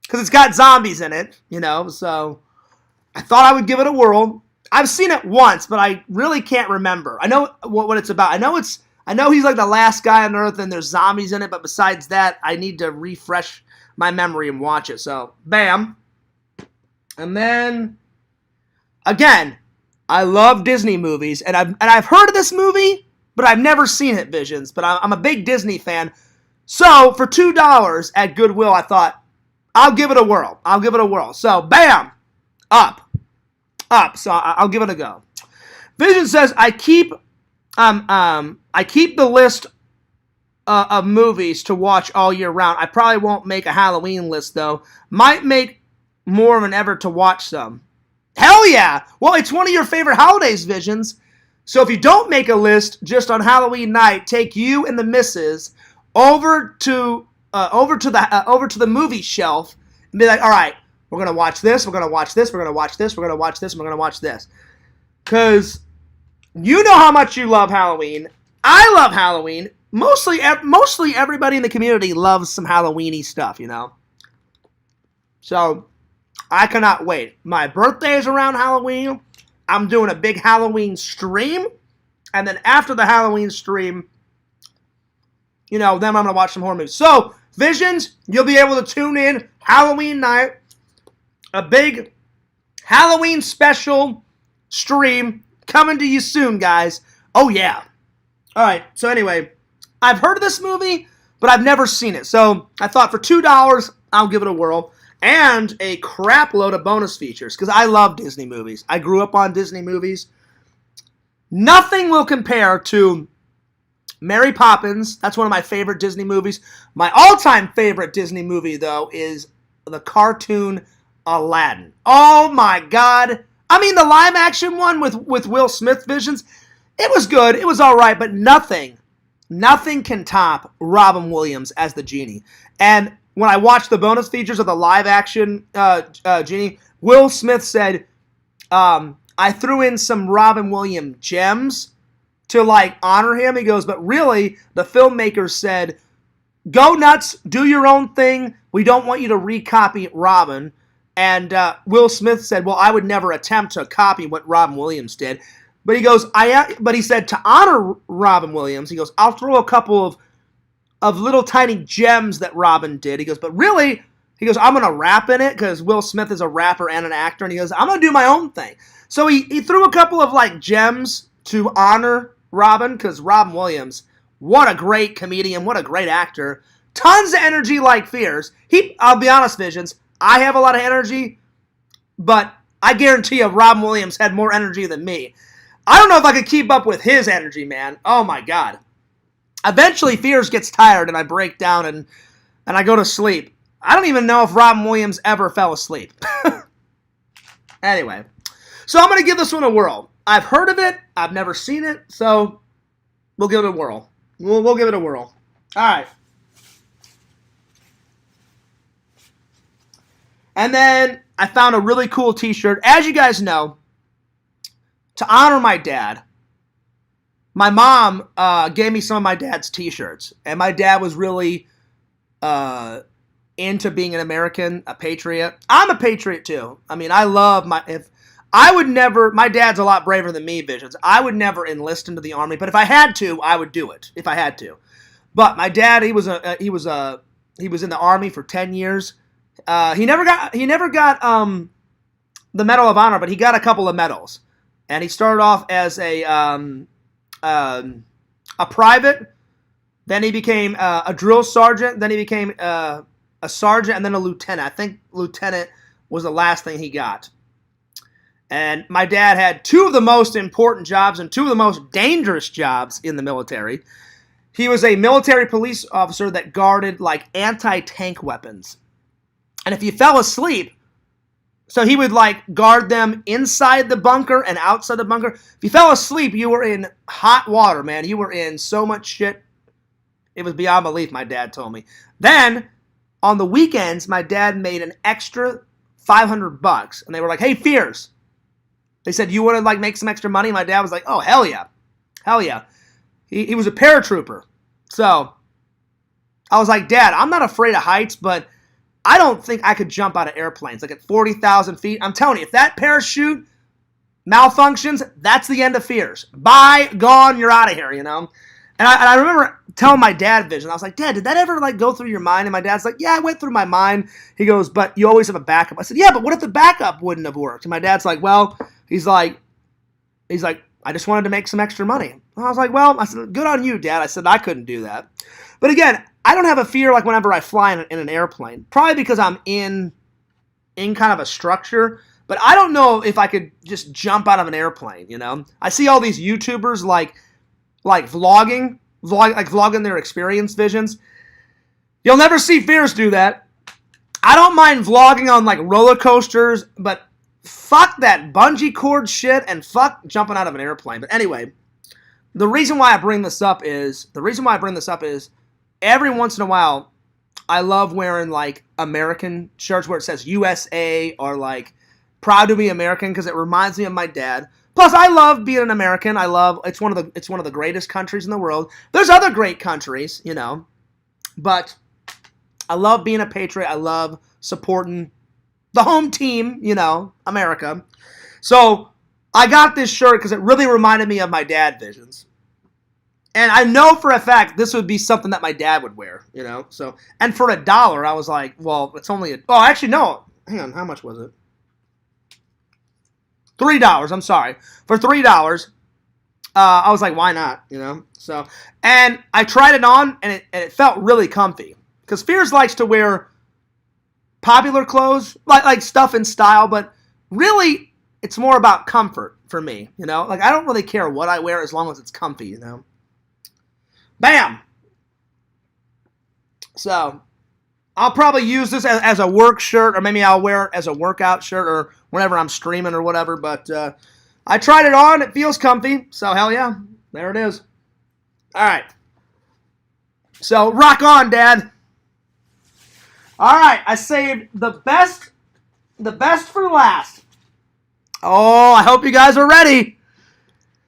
because it's got zombies in it, you know, so I thought I would give it a whirl. I've seen it once, but I really can't remember. I know what it's about. I know he's like the last guy on Earth and there's zombies in it, but besides that, I need to refresh my memory and watch it. So, bam. And then, again, I love Disney movies, and I've heard of this movie, but I've never seen it, Visions. But I'm a big Disney fan. So, for $2 at Goodwill, I thought, I'll give it a whirl. So, bam! Up. So, I'll give it a go. Vision says, I keep the list of movies to watch all year round. I probably won't make a Halloween list, though. Might make more of an effort to watch some. Hell yeah! Well, it's one of your favorite holidays, Visions. So if you don't make a list just on Halloween night, take you and the missus over to the movie shelf and be like, all right, we're gonna watch this, we're gonna watch this, we're gonna watch this, we're gonna watch this, we're gonna watch this. Because you know how much you love Halloween. I love Halloween. Mostly everybody in the community loves some Halloween-y stuff, you know. So I cannot wait. My birthday is around Halloween. I'm doing a big Halloween stream. And then after the Halloween stream, you know, then I'm going to watch some horror movies. So, Visions, you'll be able to tune in Halloween night. A big Halloween special stream coming to you soon, guys. Oh, yeah. All right. So, anyway, I've heard of this movie, but I've never seen it. So, I thought for $2, I'll give it a whirl. And a crap load of bonus features, because I love Disney movies. I grew up on Disney movies. Nothing will compare to Mary Poppins. That's one of my favorite Disney movies. My all-time favorite Disney movie, though, is the cartoon Aladdin. Oh, my God. I mean, the live-action one with Will Smith visions, it was good. It was all right, but nothing can top Robin Williams as the genie. And when I watched the bonus features of the live-action genie, Will Smith said, I threw in some Robin Williams gems to like honor him. He goes, but really, the filmmakers said, go nuts, do your own thing. We don't want you to recopy Robin. And Will Smith said, well, I would never attempt to copy what Robin Williams did. But he goes, but he said, to honor Robin Williams, he goes, I'll throw a couple of little tiny gems that Robin did. He goes, but really, he goes, I'm going to rap in it because Will Smith is a rapper and an actor. And he goes, I'm going to do my own thing. So he threw a couple of like gems to honor Robin, because Robin Williams, what a great comedian, what a great actor. Tons of energy like Fierce. I'll be honest, Visions, I have a lot of energy, but I guarantee you Robin Williams had more energy than me. I don't know if I could keep up with his energy, man. Oh my God. Eventually Fierce gets tired and I break down and I go to sleep. I don't even know if Robin Williams ever fell asleep. Anyway, so I'm going to give this one a whirl. I've heard of it. I've never seen it. So we'll give it a whirl. We'll give it a whirl. All right. And then I found a really cool t-shirt. As you guys know, to honor my dad, my mom gave me some of my dad's t-shirts. And my dad was really into being an American, a patriot. I'm a patriot too. I mean, I love my dad's a lot braver than me, Visions. I would never enlist into the Army, but if I had to, I would do it. If I had to. But my dad, he was in the Army for 10 years. He never got the Medal of Honor, but he got a couple of medals. And he started off as a private, then he became a drill sergeant, then he became a sergeant, and then a lieutenant. I think lieutenant was the last thing he got. And my dad had two of the most important jobs and two of the most dangerous jobs in the military. He was a military police officer that guarded like anti-tank weapons. And if you fell asleep, so he would like guard them inside the bunker and outside the bunker. If you fell asleep, you were in hot water, man. You were in so much shit. It was beyond belief, my dad told me. Then, on the weekends, my dad made an extra $500. And they were like, hey, Fierce. They said, you want to like make some extra money? My dad was like, oh, hell yeah. Hell yeah. He was a paratrooper. So, I was like, Dad, I'm not afraid of heights, but I don't think I could jump out of airplanes. Like at 40,000 feet, I'm telling you, if that parachute malfunctions, that's the end of Fierce. Bye, gone, you're out of here, you know? And I remember telling my dad Vision, I was like, Dad, did that ever like go through your mind? And my dad's like, yeah, it went through my mind. He goes, but you always have a backup. I said, yeah, but what if the backup wouldn't have worked? And my dad's like, well, he's like, I just wanted to make some extra money. And I was like, well, I said, good on you, Dad. I said, I couldn't do that. But again, I don't have a fear like whenever I fly in an airplane. Probably because I'm in kind of a structure. But I don't know if I could just jump out of an airplane, you know? I see all these YouTubers like vlogging their experience Visions. You'll never see Fierce do that. I don't mind vlogging on like roller coasters, but fuck that bungee cord shit and fuck jumping out of an airplane. But anyway, the reason why I bring this up is every once in a while I love wearing like American shirts where it says USA or like proud to be American because it reminds me of my dad. Plus, I love being an American. It's one of the greatest countries in the world. There's other great countries, you know, but I love being a patriot. I love supporting the home team, you know, America. So I got this shirt because it really reminded me of my dad Visions. And I know for a fact this would be something that my dad would wear, you know. So, and for $1, I was like, well, it's only actually, no. Hang on, how much was it? $3, I'm sorry. For $3, I was like, why not, you know? So, and I tried it on, and it felt really comfy. Because Fierce likes to wear popular clothes, like stuff in style, but really, it's more about comfort for me, you know? Like, I don't really care what I wear as long as it's comfy, you know? Bam! So, I'll probably use this as a work shirt, or maybe I'll wear it as a workout shirt, or whenever I'm streaming or whatever, but I tried it on. It feels comfy, so hell yeah. There it is. All right. So, rock on, Dad. All right, I saved the best for last. Oh, I hope you guys are ready.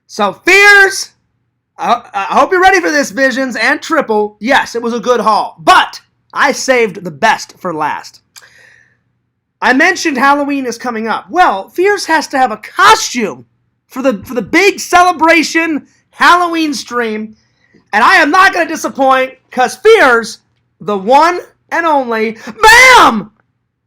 So, fears. I hope you're ready for this, Visions and Triple. Yes, it was a good haul, but I saved the best for last. I mentioned Halloween is coming up. Well, Fears has to have a costume for the big celebration Halloween stream, and I am not going to disappoint because Fears, the one and only, bam!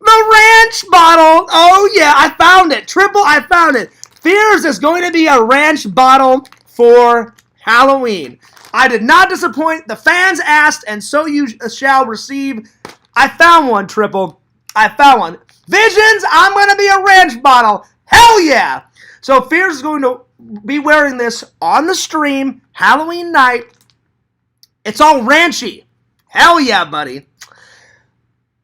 The ranch bottle. Oh yeah, I found it. Triple, I found it. Fears is going to be a ranch bottle for Halloween. I did not disappoint. The fans asked, and so you shall receive. I found one, Triple. I found one. Visions, I'm going to be a ranch bottle. Hell yeah. So Fears is going to be wearing this on the stream, Halloween night. It's all ranchy. Hell yeah, buddy.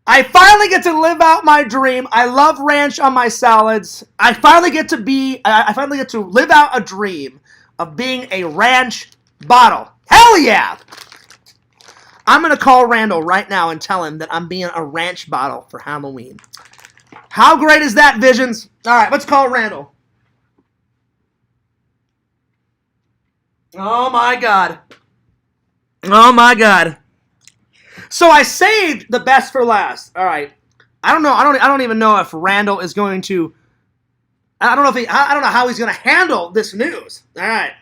I finally get to live out my dream. I love ranch on my salads. I finally get to live out a dream of being a ranch bottle. Hell yeah! I'm going to call Randall right now and tell him that I'm being a ranch bottle for Halloween. How great is that, Visions? All right, let's call Randall. Oh my God. Oh my God. So I saved the best for last. All right. I don't know. I don't even know if Randall is going to. I don't know how he's going to handle this news. All right.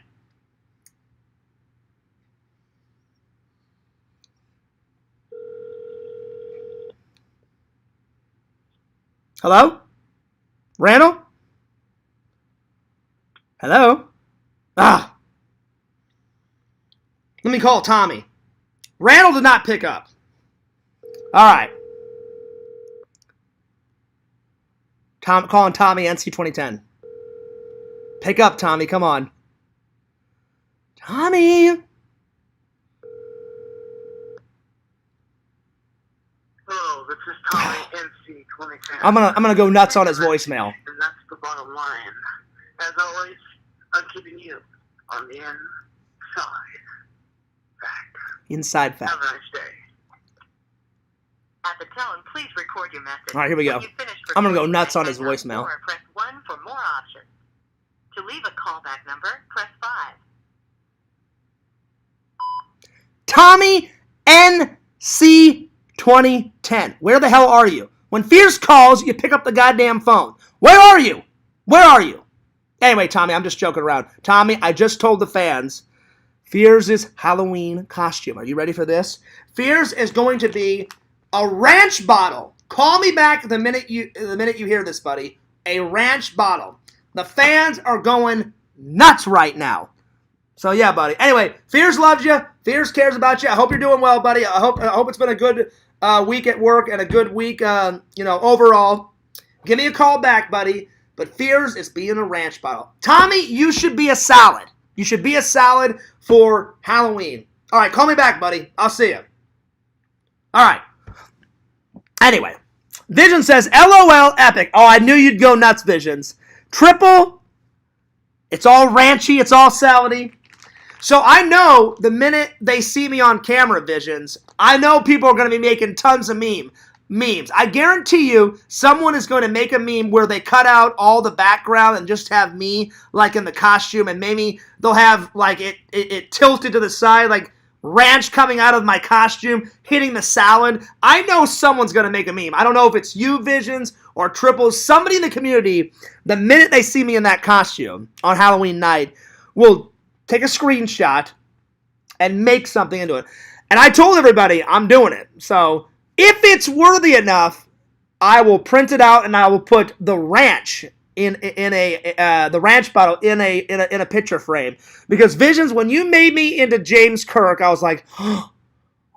Hello? Randall? Hello? Ah. Let me call Tommy. Randall did not pick up. All right. Calling Tommy NC 2010. Pick up, Tommy. Come on. Tommy. Hello, this is Tommy NC 2010. I'm gonna go nuts on his voicemail. And that's the bottom line. As always, I'm keeping you on the inside. Fact. Inside fact. Have a nice day. At the tone, please record your message. All right, here we go. When you finish I'm gonna go recording, nuts on his hang up voicemail. Or press 1 for more options. To leave a callback number, press 5. Tommy NC 2010. Where the hell are you? When Fierce calls, you pick up the goddamn phone. Where are you? Where are you? Anyway, Tommy, I'm just joking around. Tommy, I just told the fans Fierce's Halloween costume. Are you ready for this? Fierce is going to be a ranch bottle. Call me back the minute you hear this, buddy. A ranch bottle. The fans are going nuts right now. So yeah, buddy. Anyway, Fierce loves you. Fierce cares about you. I hope you're doing well, buddy. I hope it's been a good week at work and a good week, overall. Give me a call back, buddy. But Fierce is being a ranch bottle. Tommy, you should be a salad. You should be a salad for Halloween. All right, call me back, buddy. I'll see you. All right. Anyway, Vision says, LOL epic. Oh, I knew you'd go nuts, Visions. Triple, it's all ranchy, it's all salady. So I know the minute they see me on camera, Visions, I know people are going to be making tons of memes. I guarantee you someone is going to make a meme where they cut out all the background and just have me like in the costume, and maybe they'll have like it tilted to the side, like ranch coming out of my costume, hitting the salad. I know someone's going to make a meme. I don't know if it's you, Visions, or Triples. Somebody in the community, the minute they see me in that costume on Halloween night, will take a screenshot and make something into it. And I told everybody I'm doing it. So if it's worthy enough, I will print it out and I will put the ranch in the ranch bottle in a picture frame. Because Visions, when you made me into James Kirk, I was like, oh,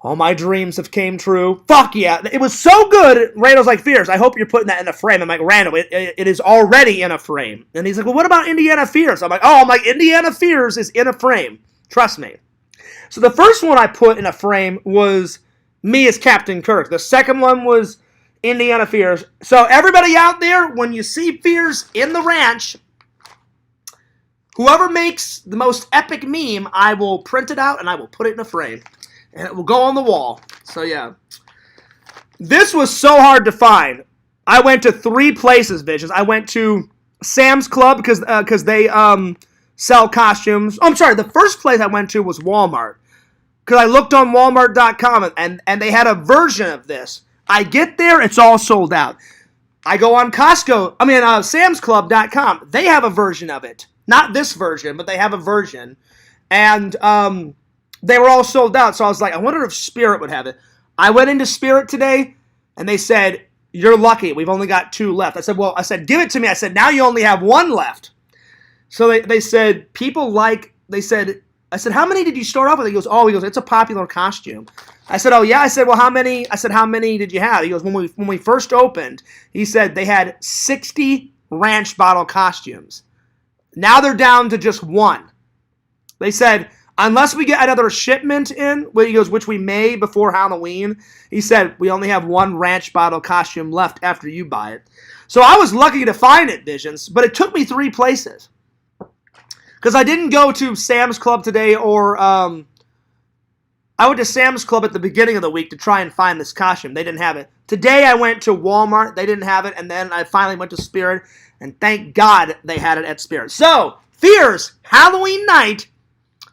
all my dreams have came true. Fuck yeah. It was so good. Randall's like, Fierce, I hope you're putting that in a frame. I'm like, Randall, it is already in a frame. And he's like, well, what about Indiana Fierce? I'm like, Indiana Fierce is in a frame. Trust me. So the first one I put in a frame was me as Captain Kirk. The second one was Indiana Fears. So everybody out there, when you see Fears in the ranch, whoever makes the most epic meme, I will print it out and I will put it in a frame. And it will go on the wall. So yeah. This was so hard to find. I went to 3 places, Visions. I went to Sam's Club because they sell costumes. Oh, I'm sorry. The first place I went to was Walmart. Because I looked on Walmart.com and they had a version of this. I get there, it's all sold out. I go on SamsClub.com. They have a version of it. Not this version, but they have a version. And they were all sold out. So I was like, I wonder if Spirit would have it. I went into Spirit today, and they said, you're lucky. We've only got 2 left. I said, give it to me. I said, now you only have 1 left. So they said, I said, how many did you start off with? He goes, it's a popular costume. I said, oh yeah? I said, well, how many? I said, how many did you have? He goes, when we first opened, he said they had 60 ranch bottle costumes. Now they're down to just 1. They said, unless we get another shipment in, he goes, which we may before Halloween, he said, we only have 1 ranch bottle costume left after you buy it. So I was lucky to find it, Visions, but it took me 3 places. Because I didn't go to Sam's Club today or I went to Sam's Club at the beginning of the week to try and find this costume. They didn't have it. Today I went to Walmart. They didn't have it. And then I finally went to Spirit. And thank God they had it at Spirit. So, Fears, Halloween night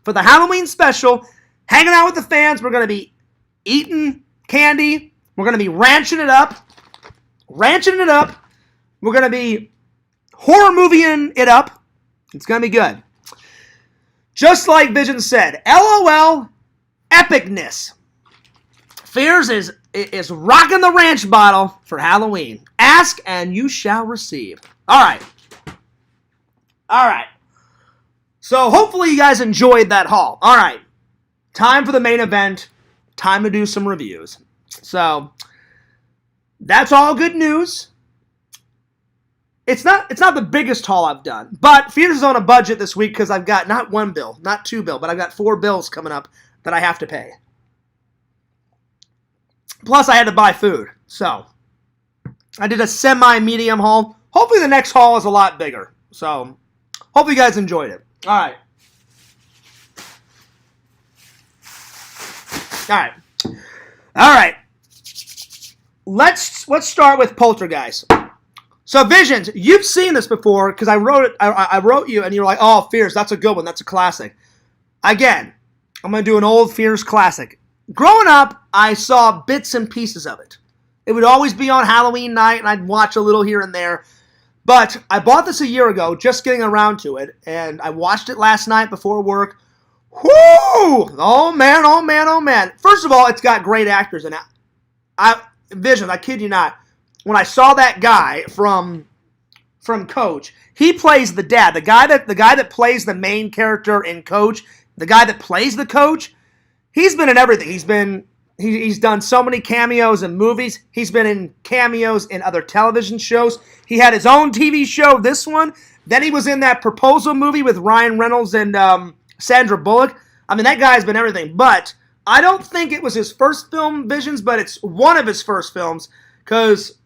for the Halloween special. Hanging out with the fans. We're going to be eating candy. We're going to be ranching it up. We're going to be horror movieing it up. It's going to be good. Just like Vision said, LOL, epicness. Fears is rocking the ranch bottle for Halloween. Ask and you shall receive. All right. So hopefully you guys enjoyed that haul. All right. Time for the main event. Time to do some reviews. So that's all good news. It's not the biggest haul I've done, but Fears is on a budget this week because I've got not 1 bill, not 2 bill, but I've got 4 bills coming up that I have to pay. Plus, I had to buy food, so I did a semi-medium haul. Hopefully, the next haul is a lot bigger. So, hopefully, you guys enjoyed it. All right. Let's start with Poltergeist. So, Visions, you've seen this before because I wrote it. I wrote you, and you were like, "Oh, Fears, that's a good one. That's a classic." Again, I'm gonna do an old Fears classic. Growing up, I saw bits and pieces of it. It would always be on Halloween night, and I'd watch a little here and there. But I bought this a year ago, just getting around to it, and I watched it last night before work. Whoo! Oh man! First of all, it's got great actors in it. Visions, I kid you not. When I saw that guy from Coach, he plays the dad. The guy that plays the main character in Coach, the guy that plays the coach, he's been in everything. He's done so many cameos in movies. He's been in cameos in other television shows. He had his own TV show, this one. Then he was in that Proposal movie with Ryan Reynolds and Sandra Bullock. I mean, that guy's been everything. But I don't think it was his first film, Visions, but it's one of his first films. Because,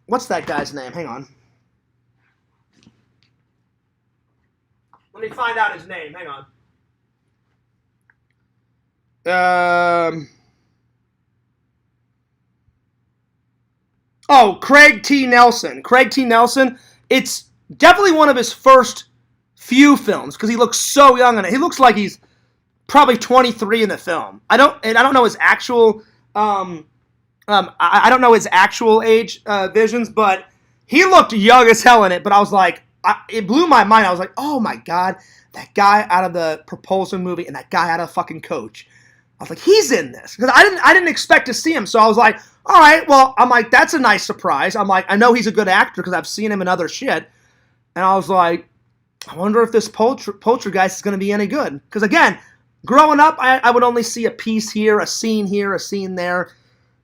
what's that guy's name? Hang on. Let me find out his name. Hang on. Craig T. Nelson. Craig T. Nelson. It's definitely one of his first few films because he looks so young in it. He looks like he's probably 23 in the film. I don't know his actual. I don't know his actual age, Visions, but he looked young as hell in it. But I was like, it blew my mind. I was like, oh my god, that guy out of the Proposal movie and that guy out of fucking Coach. I was like, he's in this because I didn't expect to see him. So I was like, all right, well, I'm like, that's a nice surprise. I'm like, I know he's a good actor because I've seen him in other shit. And I was like, I wonder if this Poltergeist is going to be any good. Because again, growing up, I would only see a piece here, a scene there.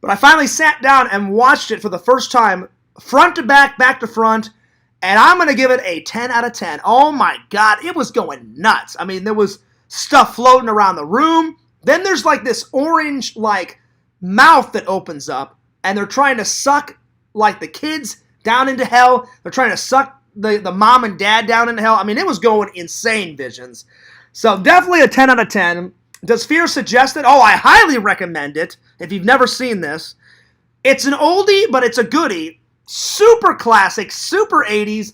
But I finally sat down and watched it for the first time, front to back to front, and I'm going to give it a 10 out of 10. Oh my god, it was going nuts. I mean, there was stuff floating around the room. Then there's like this orange like mouth that opens up, and they're trying to suck like the kids down into hell. They're trying to suck the mom and dad down into hell. I mean, it was going insane, Visions. So definitely a 10 out of 10. Does Fear suggest it? Oh, I highly recommend it if you've never seen this. It's an oldie, but it's a goodie. Super classic, super 80s.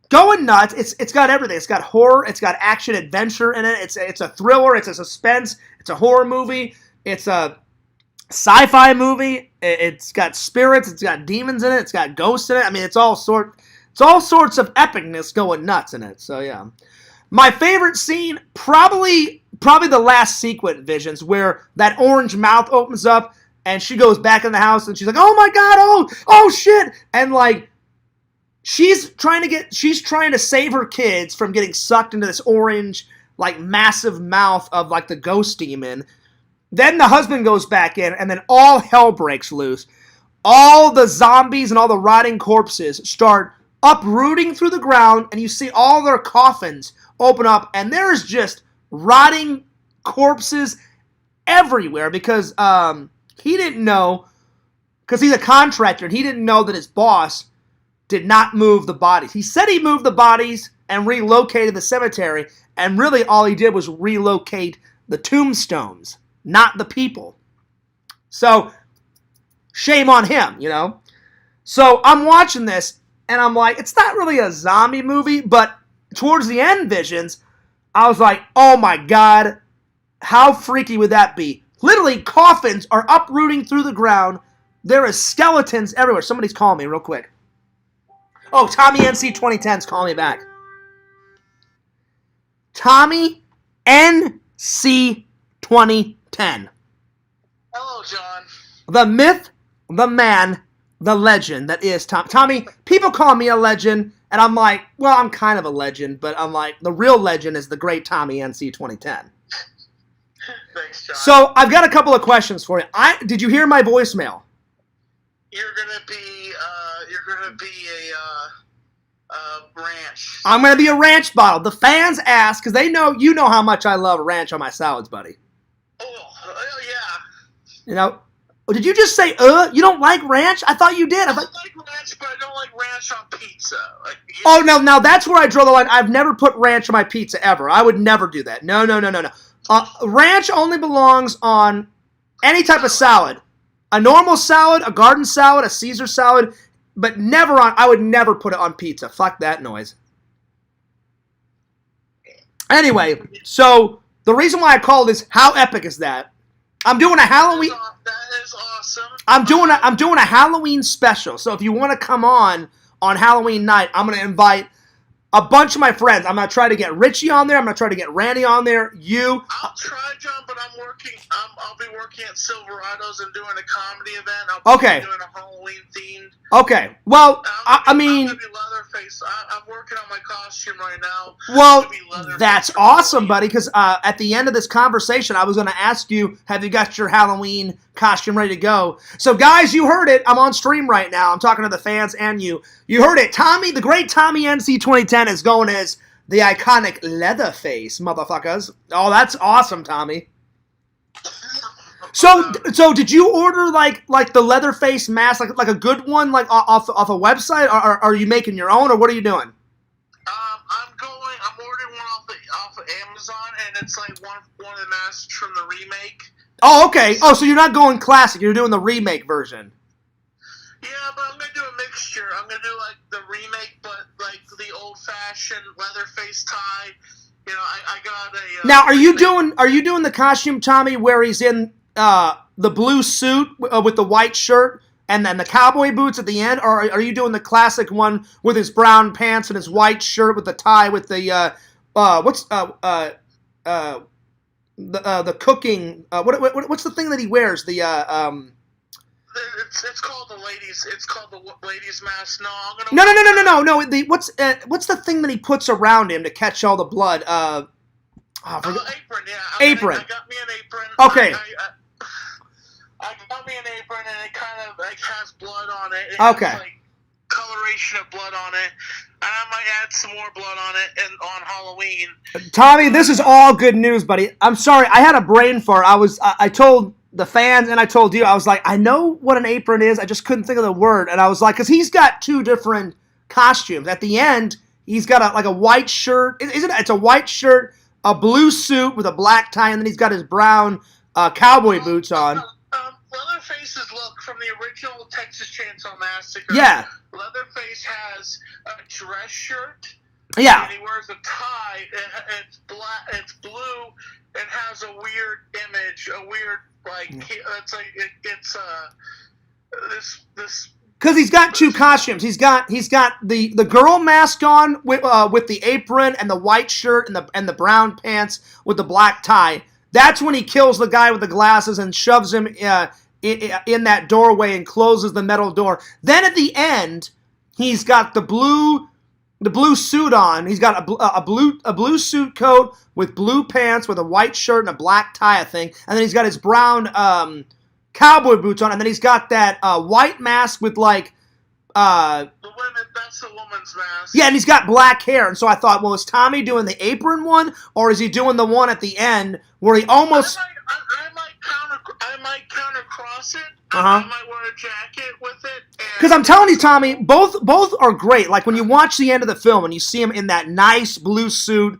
Going nuts. It's got everything. It's got horror. It's got action adventure in it. It's a thriller. It's a suspense. It's a horror movie. It's a sci-fi movie. It's got spirits. It's got demons in it. It's got ghosts in it. I mean, it's all sorts of epicness going nuts in it. So yeah, my favorite scene probably the last sequence, Visions, where that orange mouth opens up and she goes back in the house and she's like, "Oh my god, oh shit," and like. She's trying to save her kids from getting sucked into this orange, like, massive mouth of, like, the ghost demon. Then the husband goes back in, and then all hell breaks loose. All the zombies and all the rotting corpses start uprooting through the ground, and you see all their coffins open up, and there's just rotting corpses everywhere because he didn't know, because he's a contractor, and he didn't know that his boss did not move the bodies. He said he moved the bodies and relocated the cemetery, and really all he did was relocate the tombstones, not the people. So, shame on him, you know? So, I'm watching this, and I'm like, it's not really a zombie movie, but towards the end, Visions, I was like, oh my god, how freaky would that be? Literally, coffins are uprooting through the ground. There is skeletons everywhere. Somebody's calling me real quick. Oh, Tommy NC 2010's calling me back. Tommy NC 2010. Hello, John. The myth, the man, the legend that is Tom. Tommy, people call me a legend, and I'm like, well, I'm kind of a legend, but I'm like, the real legend is the great Tommy NC 2010. Thanks, John. So, I've got a couple of questions for you. Did you hear my voicemail? You're gonna be a ranch. I'm going to be a ranch bottle. The fans ask, because you know how much I love ranch on my salads, buddy. Oh, yeah. You know, did you just say, you don't like ranch? I thought you did. I like ranch, but I don't like ranch on pizza. Oh, no, now that's where I draw the line. I've never put ranch on my pizza, ever. I would never do that. No. Ranch only belongs on any type of salad. A normal salad, a garden salad, a Caesar salad, but I would never put it on pizza. Fuck that noise. Anyway, so the reason why I called is, how epic is that? I'm doing a Halloween. That is awesome. I'm doing a Halloween special. So if you want to come on Halloween night, I'm going to invite a bunch of my friends. I'm going to try to get Richie on there. I'm going to try to get Randy on there. I'll try, John, but I'll be working at Silverado's and doing a comedy event. I'll be doing a Halloween themed. Okay. Well, I I'm mean, going to be Leatherface. I'm working on my costume right now. Well, that's awesome, buddy, because at the end of this conversation, I was going to ask you, have you got your Halloween costume ready to go? So, guys, you heard it. I'm on stream right now. I'm talking to the fans and you. You heard it. Tommy, the great Tommy NC 2010 is going as the iconic Leatherface, motherfuckers. Oh, that's awesome, Tommy. So did you order like the Leatherface mask, like a good one, like off a website, or are you making your own, or what are you doing? I'm ordering one off of Amazon, and it's like one of the masks from the remake. Oh, okay. Oh, so you're not going classic. You're doing the remake version. Yeah, but I'm gonna do a mixture. I'm gonna do like the remake, but like the old-fashioned Leatherface tie. You know, I got a. Now, are you doing the costume, Tommy, where he's in the blue suit with the white shirt and then the cowboy boots at the end, or are you doing the classic one with his brown pants and his white shirt with the tie with the the cooking what's the thing that he wears, the It's called the ladies. It's called the ladies' mask. No, I'm gonna. No. What's the thing that he puts around him to catch all the blood? Apron. Yeah. Apron. I got me an apron. Okay. I got me an apron, and it kind of like has blood on it. Okay. Has, like, coloration of blood on it, and add some more blood on it and on Halloween. Tommy, this is all good news, buddy. I'm sorry, I had a brain fart. I told the fans and I told you, I was like, I know what an apron is, I just couldn't think of the word. And I was like, because he's got two different costumes. At the end, he's got a white shirt. It's a white shirt, a blue suit with a black tie, and then he's got his brown cowboy boots on. Leatherface's look from the original Texas Chainsaw Massacre. Yeah. Leatherface has a dress shirt. Yeah. And he wears a tie. It's black. It's blue. And has a weird image. A weird this. Because he's got two costumes. He's got the girl mask on with the apron and the white shirt and the brown pants with the black tie. That's when he kills the guy with the glasses and shoves him in that doorway and closes the metal door. Then at the end, he's got the blue suit on. He's got a blue suit coat with blue pants with a white shirt and a black tie, I think. And then he's got his brown cowboy boots on. And then he's got that white mask with like that's the woman's mask. Yeah, and he's got black hair. And so I thought, well, is Tommy doing the apron one, or is he doing the one at the end where he almost? I might counter cross it. Uh-huh. I might wear a jacket with it. Because I'm telling you, Tommy, both are great. Like when you watch the end of the film and you see him in that nice blue suit,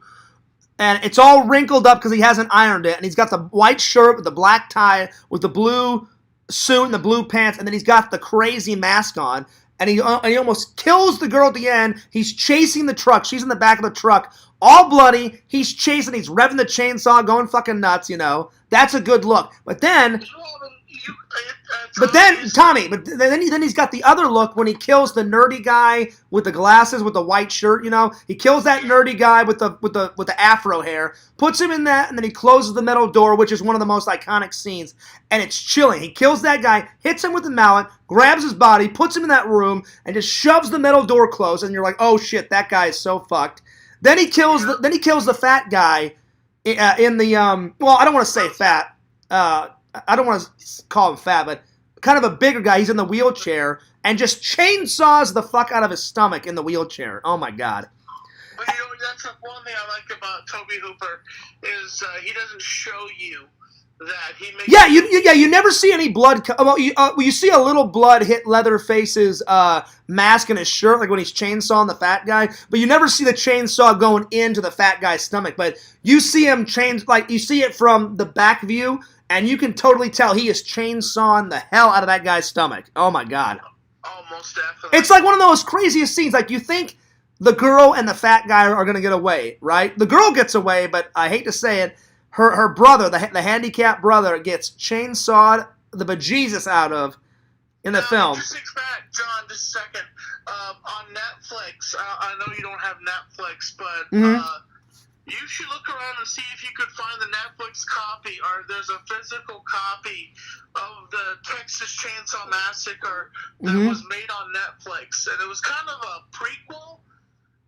and it's all wrinkled up because he hasn't ironed it, and he's got the white shirt with the black tie, with the blue suit and the blue pants, and then he's got the crazy mask on, and he almost kills the girl at the end. He's chasing the truck. She's in the back of the truck, all bloody. He's chasing. He's revving the chainsaw, going fucking nuts. You know, that's a good look. But then. Tommy, then he's got the other look when he kills the nerdy guy with the glasses with the white shirt. You know, he kills that nerdy guy with the afro hair, puts him in that, and then he closes the metal door, which is one of the most iconic scenes. And it's chilling. He kills that guy, hits him with the mallet, grabs his body, puts him in that room, and just shoves the metal door closed. And you're like, oh shit, that guy is so fucked. Then he kills the fat guy in the well, I don't want to say fat. I don't want to call him fat, but kind of a bigger guy. He's in the wheelchair and just chainsaws the fuck out of his stomach in the wheelchair. Oh my god. But that's the one thing I like about Tobe Hooper is he doesn't show you that he makes. Yeah, you never see any blood. Well, you see a little blood hit Leatherface's mask and his shirt, like when he's chainsawing the fat guy. But you never see the chainsaw going into the fat guy's stomach. But you see him you see it from the back view. And you can totally tell he is chainsawing the hell out of that guy's stomach. Oh, my God. Oh, most definitely. It's like one of those craziest scenes. Like, you think the girl and the fat guy are going to get away, right? The girl gets away, but I hate to say it, her brother, the handicapped brother, gets chainsawed the bejesus out of in the film. Just fact, John, just a second. On Netflix, I know you don't have Netflix, but... you should look around and see if you could find the Netflix copy, or there's a physical copy of the Texas Chainsaw Massacre that was made on Netflix, and it was kind of a prequel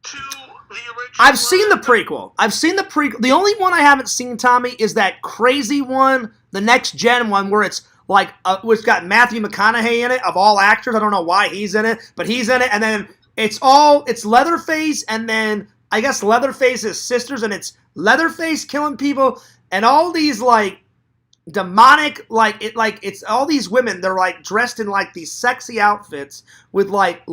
to the original. I've seen the prequel. The only one I haven't seen, Tommy, is that crazy one, the next gen one, where it's like it's got Matthew McConaughey in it, of all actors. I don't know why he's in it, but he's in it, and then it's Leatherface, and then I guess Leatherface's sisters, and it's Leatherface killing people, and all these like demonic, it's all these women. They're like dressed in like these sexy outfits with like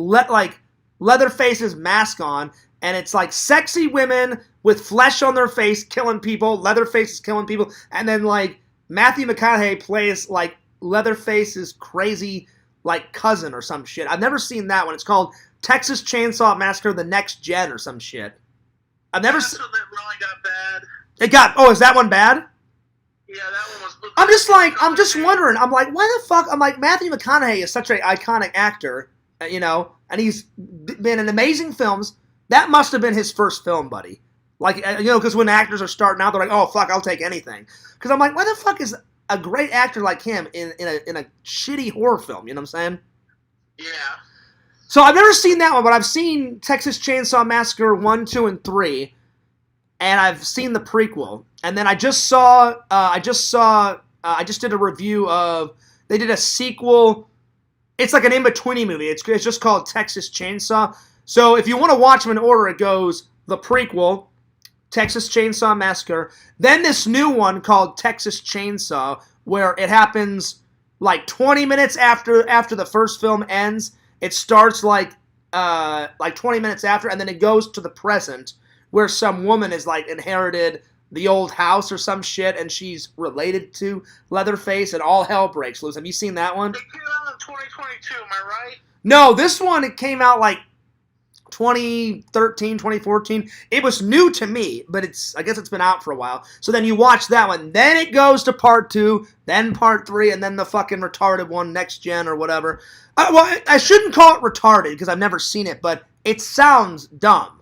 Leatherface's mask on, and it's like sexy women with flesh on their face killing people. Leatherface is killing people, and then like Matthew McConaughey plays like Leatherface's crazy like cousin or some shit. I've never seen that one. It's called Texas Chainsaw Massacre: The Next Gen or some shit. I've never seen. That's when it really got bad. It got. Oh, is that one bad? Yeah, that one was. I'm just wondering. I'm like, why the fuck? I'm like, Matthew McConaughey is such an iconic actor, you know, and he's been in amazing films. That must have been his first film, buddy. Like, you know, because when actors are starting out, they're like, oh fuck, I'll take anything. Because I'm like, why the fuck is a great actor like him in a shitty horror film? You know what I'm saying? Yeah. So I've never seen that one, but I've seen Texas Chainsaw Massacre 1, 2, and 3, and I've seen the prequel. And then I just did a review of, they did a sequel. It's like an in-between movie. It's just called Texas Chainsaw. So if you want to watch them in order, it goes the prequel, Texas Chainsaw Massacre, then this new one called Texas Chainsaw, where it happens like 20 minutes after the first film ends. It starts like 20 minutes after, and then it goes to the present, where some woman is like inherited the old house or some shit, and she's related to Leatherface, and all hell breaks loose. Have you seen that one? It came out in 2022, am I right? No, this one, it came out like 2013, 2014. It was new to me, but I guess it's been out for a while. So then you watch that one. Then it goes to part 2, then part 3, and then the fucking retarded one, Next Gen or whatever. Well, I shouldn't call it retarded because I've never seen it, but it sounds dumb.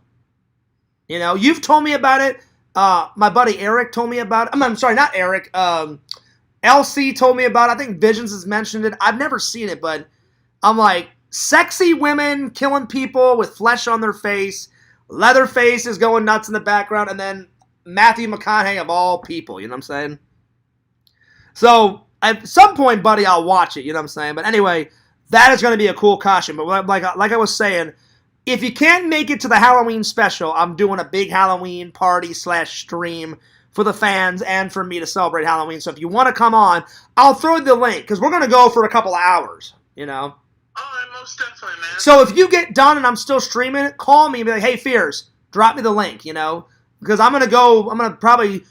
You know, you've told me about it. My buddy Eric told me about it. I'm sorry, not Eric. LC told me about it. I think Visions has mentioned it. I've never seen it, but I'm like, sexy women killing people with flesh on their face. Leatherface is going nuts in the background. And then Matthew McConaughey of all people. You know what I'm saying? So at some point, buddy, I'll watch it. You know what I'm saying? But anyway, that is going to be a cool costume. But like I was saying, if you can't make it to the Halloween special, I'm doing a big Halloween party / stream for the fans and for me to celebrate Halloween. So if you want to come on, I'll throw the link because we're going to go for a couple of hours, you know? Oh, most definitely, man. So if you get done and I'm still streaming it, call me and be like, hey, Fears, drop me the link, you know? Because I'm going to probably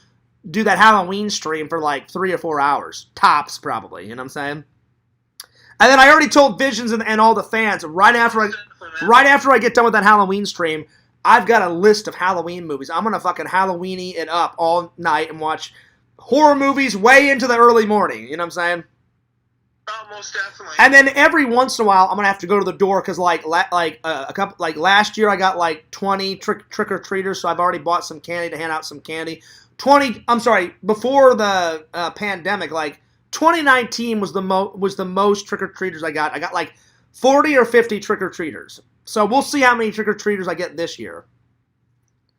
do that Halloween stream for like 3 or 4 hours. Tops, probably, you know what I'm saying? And then I already told Visions and all the fans, right after I get done with that Halloween stream, I've got a list of Halloween movies. I'm going to fucking Halloweeny it up all night and watch horror movies way into the early morning, you know what I'm saying? Oh, most definitely. And then every once in a while, I'm gonna have to go to the door because last year I got like 20 trick or treaters, so I've already bought some candy to hand out some candy. Before the pandemic, like 2019 was the most trick or treaters I got. I got like 40 or 50 trick or treaters. So we'll see how many trick or treaters I get this year.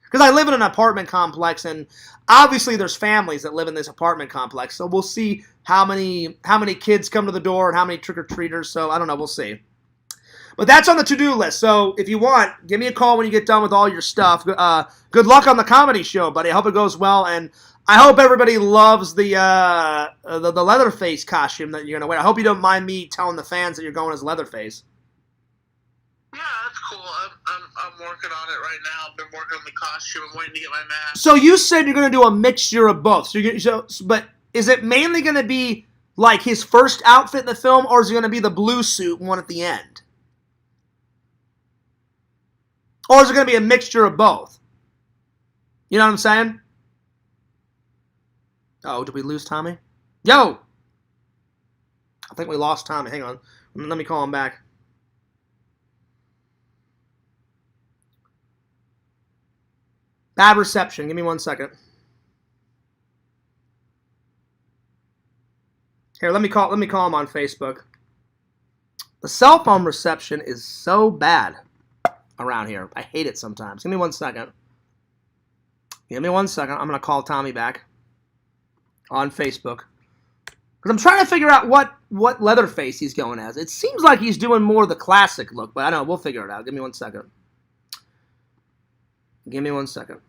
Because I live in an apartment complex, and obviously there's families that live in this apartment complex. So we'll see how many kids come to the door and how many trick-or-treaters. So I don't know. We'll see. But that's on the to-do list. So if you want, give me a call when you get done with all your stuff. Good luck on the comedy show, buddy. I hope it goes well, and I hope everybody loves the Leatherface costume that you're going to wear. I hope you don't mind me telling the fans that you're going as Leatherface. Yeah, that's cool. I'm working on it right now. I've been working on the costume. I'm waiting to get my mask. So you said you're going to do a mixture of both. But is it mainly going to be like his first outfit in the film, or is it going to be the blue suit one at the end? Or is it going to be a mixture of both? You know what I'm saying? Oh, did we lose Tommy? Yo! I think we lost Tommy. Hang on. Let me call him back. Bad reception. Give me 1 second. Here, let me call him on Facebook. The cell phone reception is so bad around here. I hate it sometimes. Give me 1 second. Give me 1 second. I'm going to call Tommy back on Facebook. Because I'm trying to figure out what Leatherface he's going as. It seems like he's doing more the classic look, but I don't know. We'll figure it out. Give me 1 second. Give me 1 second.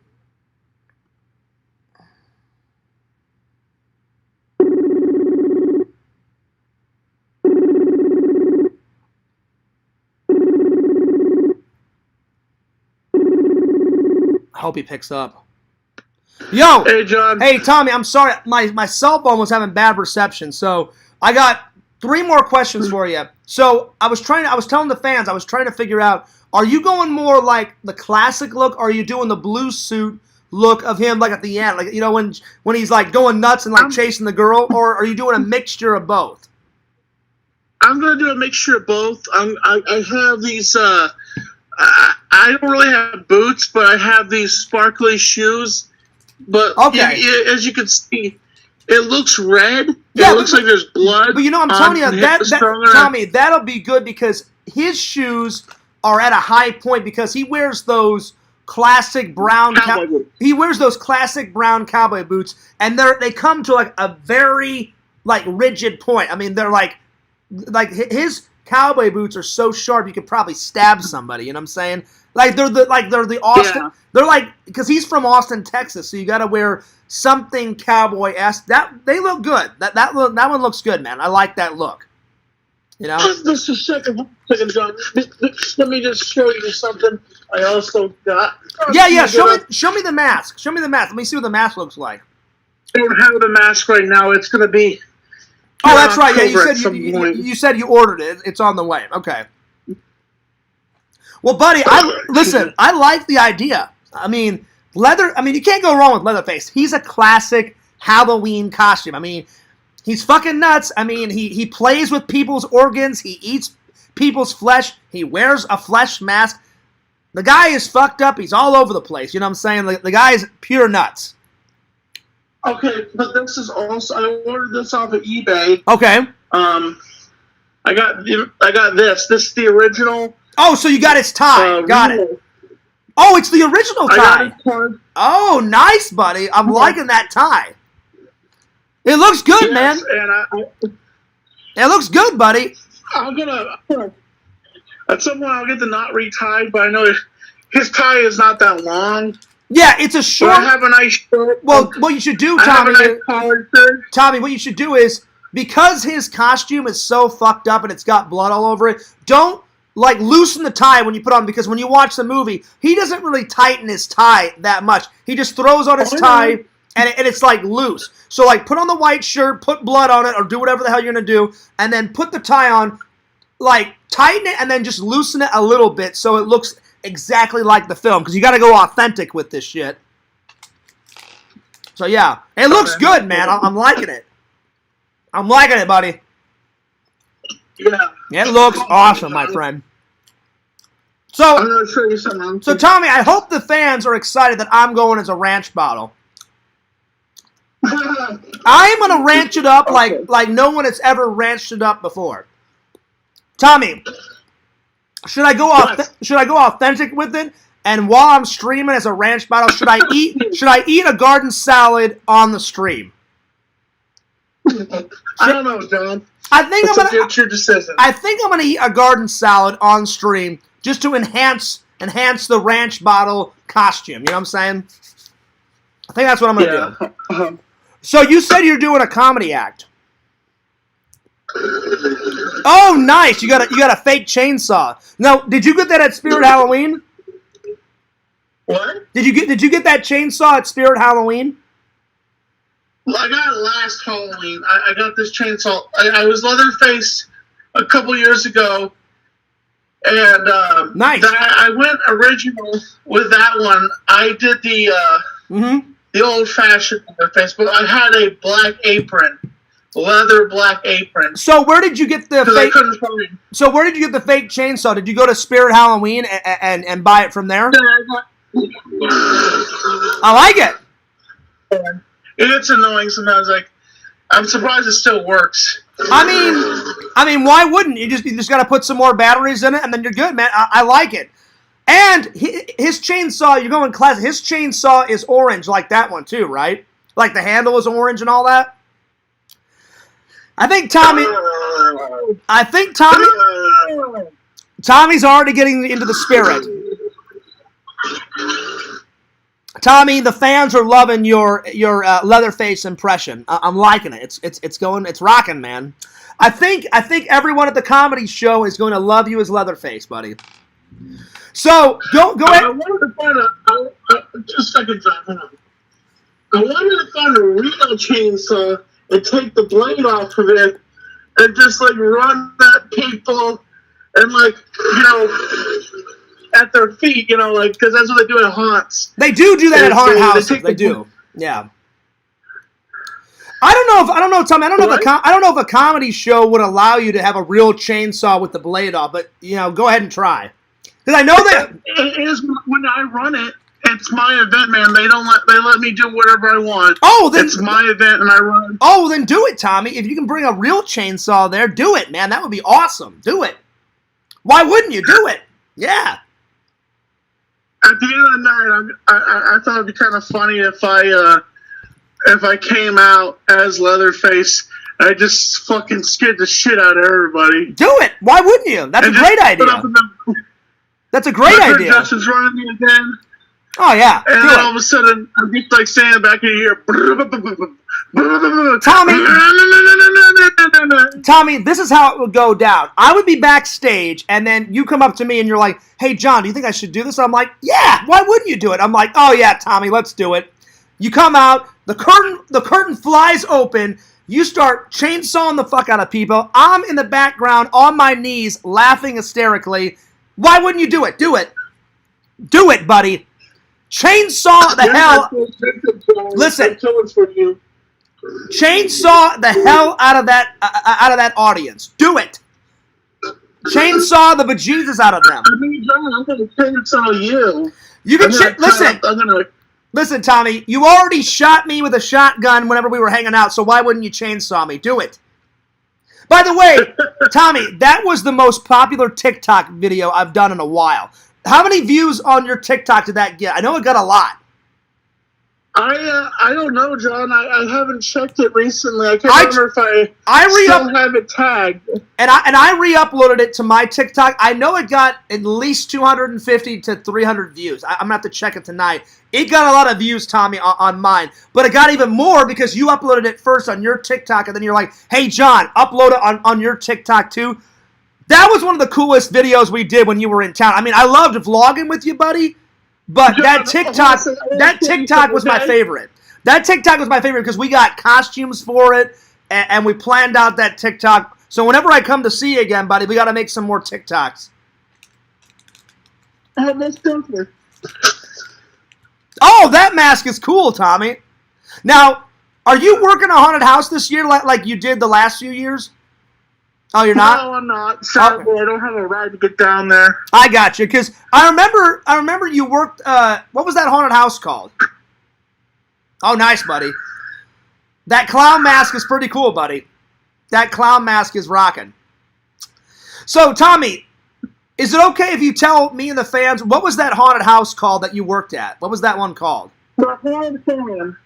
I hope he picks up. Yo! Hey, John. Hey, Tommy, I'm sorry. My cell phone was having bad reception, so I got 3 more questions for you. So I was telling the fans, I was trying to figure out, are you going more like the classic look, or are you doing the blue suit look of him like at the end? Like, you know, when he's like going nuts and like chasing the girl, or are you doing a mixture of both? I'm going to do a mixture of both. I have these, I don't really have boots, but I have these sparkly shoes. But okay. As you can see, it looks red. Yeah, it looks like there's blood. But you know, I'm telling you, Tommy, that'll be good because his shoes are at a high point because he wears those classic brown he wears those classic brown cowboy boots, and they come to like a very like rigid point. I mean, they're like cowboy boots are so sharp you could probably stab somebody. You know what I'm saying? Like they're the Austin. Yeah. They're like, because he's from Austin, Texas, so you got to wear something cowboy-esque. They look good. That one looks good, man. I like that look. You know. Just a second, John. Let me just show you something. I also got. Yeah. Show me the mask. Show me the mask. Let me see what the mask looks like. I don't have the mask right now. It's going to be. Oh, that's right. Yeah, you you said you ordered it. It's on the way. Okay. Well, buddy, listen. I like the idea. I mean, you can't go wrong with Leatherface. He's a classic Halloween costume. I mean, he's fucking nuts. I mean, he plays with people's organs. He eats people's flesh. He wears a flesh mask. The guy is fucked up. He's all over the place. You know what I'm saying? The guy is pure nuts. Okay, but this is also. I ordered this off of eBay. Okay. I got this. This is the original. Oh, so you got his tie. Got it. Oh, it's the original tie. Oh, nice, buddy. I'm liking that tie. It looks good, man. And It looks good, buddy. I'm gonna at some point I'll get the knot retied, but I know his tie is not that long. Yeah, it's a short. I have a nice shirt. Well, what you should do, I have Tommy. a nice collared shirt. Tommy, what you should do is, because his costume is so fucked up and it's got blood all over it, don't loosen the tie when you put on, because when you watch the movie, he doesn't really tighten his tie that much. He just throws on his tie and it's loose. So put on the white shirt, put blood on it, or do whatever the hell you're gonna do, and then put the tie on, tighten it and then just loosen it a little bit so it looks exactly like the film, because you got to go authentic with this shit. So yeah, it looks good, man. I'm liking it. I'm liking it, buddy. Yeah. It looks awesome, my friend. I'm gonna show you something. So Tommy, I hope the fans are excited that I'm going as a ranch bottle. I'm gonna ranch it up like no one has ever ranched it up before. Tommy, should I go authentic with it? And while I'm streaming as a ranch bottle, should I eat a garden salad on the stream? I don't know, John. I think it's your decision. I think I'm gonna eat a garden salad on stream just to enhance the ranch bottle costume. You know what I'm saying? I think that's what I'm gonna do. So you said you're doing a comedy act. Oh, nice! You got a fake chainsaw. Now, did you get that at Spirit Halloween? What? Did you get that chainsaw at Spirit Halloween? Well, I got it last Halloween. I got this chainsaw. I was Leatherface a couple years ago, and nice. I went original with that one. I did the old-fashioned Leatherface, but I had a black apron. Leather black apron. So where did you get the fake? I couldn't find. So where did you get the fake chainsaw? Did you go to Spirit Halloween and buy it from there? I like it. It's annoying sometimes. I'm surprised it still works. I mean, why wouldn't you? You just got to put some more batteries in it, and then you're good, man. I like it. And his chainsaw, you're going classic. His chainsaw is orange, like that one too, right? Like the handle is orange and all that. I think Tommy's already getting into the spirit. Tommy, the fans are loving your Leatherface impression. I'm liking it. It's rocking, man. I think everyone at the comedy show is going to love you as Leatherface, buddy. So go ahead. I wanted to find just a second, John. Hold on. I wanted to find a real chainsaw and take the blade off of it and just run at people and at their feet, because that's what they do at haunts. They do that at haunted houses. They do. Yeah. I don't know, Tommy. I don't know if a comedy show would allow you to have a real chainsaw with the blade off, but go ahead and try. Because I know that it is when I run it. It's my event, man. They let me do whatever I want. Oh, then it's my event, and I run. Oh, then do it, Tommy. If you can bring a real chainsaw there, do it, man. That would be awesome. Do it. Why wouldn't you do it? Yeah. At the end of the night, I thought it'd be kind of funny if I came out as Leatherface I just fucking scared the shit out of everybody. Do it. Why wouldn't you? That's a great idea. That's a great idea. Justin's running me again. Oh, yeah. And then all of a sudden, I'm just like standing back in here. Tommy, this is how it would go down. I would be backstage, and then you come up to me and you're like, hey, John, do you think I should do this? I'm like, yeah, why wouldn't you do it? I'm like, oh, yeah, Tommy, let's do it. You come out, the curtain flies open, you start chainsawing the fuck out of people. I'm in the background on my knees laughing hysterically. Why wouldn't you do it? Do it. Do it, buddy. Chainsaw the hell. Listen. Chainsaw the hell out of that audience. Do it. Chainsaw the bejesus out of them. I mean, John, I'm going to chainsaw you. You can listen, Tommy. You already shot me with a shotgun whenever we were hanging out. So why wouldn't you chainsaw me? Do it. By the way, Tommy, that was the most popular TikTok video I've done in a while. How many views on your TikTok did that get? I know it got a lot. I don't know, John. I haven't checked it recently. I can't remember if I still have it tagged. And I re-uploaded it to my TikTok. I know it got at least 250 to 300 views. I'm going to have to check it tonight. It got a lot of views, Tommy, on mine. But it got even more because you uploaded it first on your TikTok, and then you're like, hey, John, upload it on your TikTok too. That was one of the coolest videos we did when you were in town. I mean, I loved vlogging with you, buddy. But that TikTok was my favorite. That TikTok was my favorite because we got costumes for it, and we planned out that TikTok. So whenever I come to see you again, buddy, we got to make some more TikToks. Oh, that mask is cool, Tommy. Now, are you working a haunted house this year like you did the last few years? Oh, you're not? No, I'm not. Sorry, okay. I don't have a ride to get down there. I got you, because I remember you worked, what was that haunted house called? Oh, nice, buddy. That clown mask is pretty cool, buddy. That clown mask is rocking. So, Tommy, is it okay if you tell me and the fans, what was that haunted house called that you worked at? What was that one called? The Haunted Farm.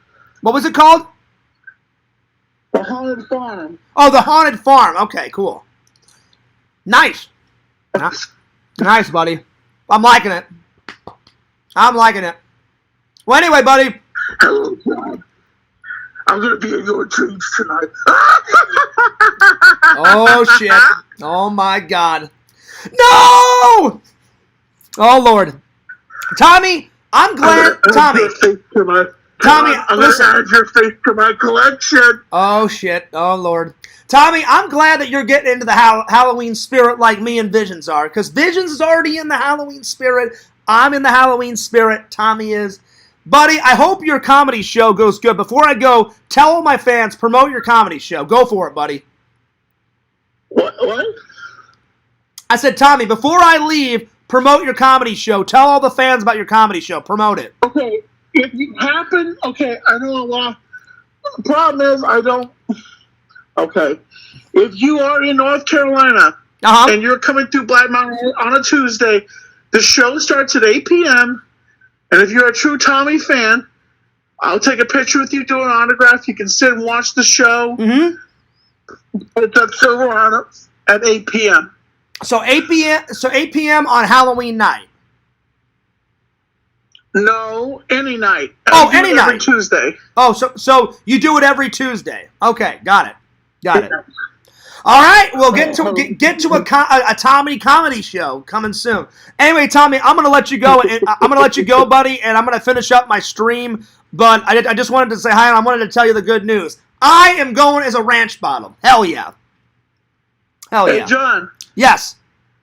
What was it called? The Haunted Farm. Oh, the Haunted Farm. Okay, cool. Nice. Nice, buddy. I'm liking it. I'm liking it. Well, anyway, buddy. Hello, John. I'm going to be in your dreams tonight. Oh, shit. Oh, my God. No! Oh, Lord. Tommy, I'm glad. Tommy, listen. Add your face to my collection. Oh, shit. Oh, Lord. Tommy, I'm glad that you're getting into the Halloween spirit like me and Visions are, because Visions is already in the Halloween spirit. I'm in the Halloween spirit. Tommy is. Buddy, I hope your comedy show goes good. Before I go, tell all my fans, promote your comedy show. Go for it, buddy. What? I said, Tommy, before I leave, promote your comedy show. Tell all the fans about your comedy show. Promote it. Okay. If you happen, I know a lot. The problem is, I don't. Okay. If you are in North Carolina and you're coming through Black Mountain on a Tuesday, the show starts at 8 p.m. And if you're a true Tommy fan, I'll take a picture with you, do an autograph. You can sit and watch the show. Mm-hmm. It's at Silverado at 8 p.m. So 8 p.m. on Halloween night. No, any night. Oh, any night. Every Tuesday. Oh, so you do it every Tuesday. Okay, got it. All right, we'll get to a Tommy comedy show coming soon. Anyway, Tommy, I'm gonna let you go. Buddy, and I'm gonna finish up my stream. But I just wanted to say hi, and I wanted to tell you the good news. I am going as a ranch bottom. Hell yeah. Hey, John. Yes.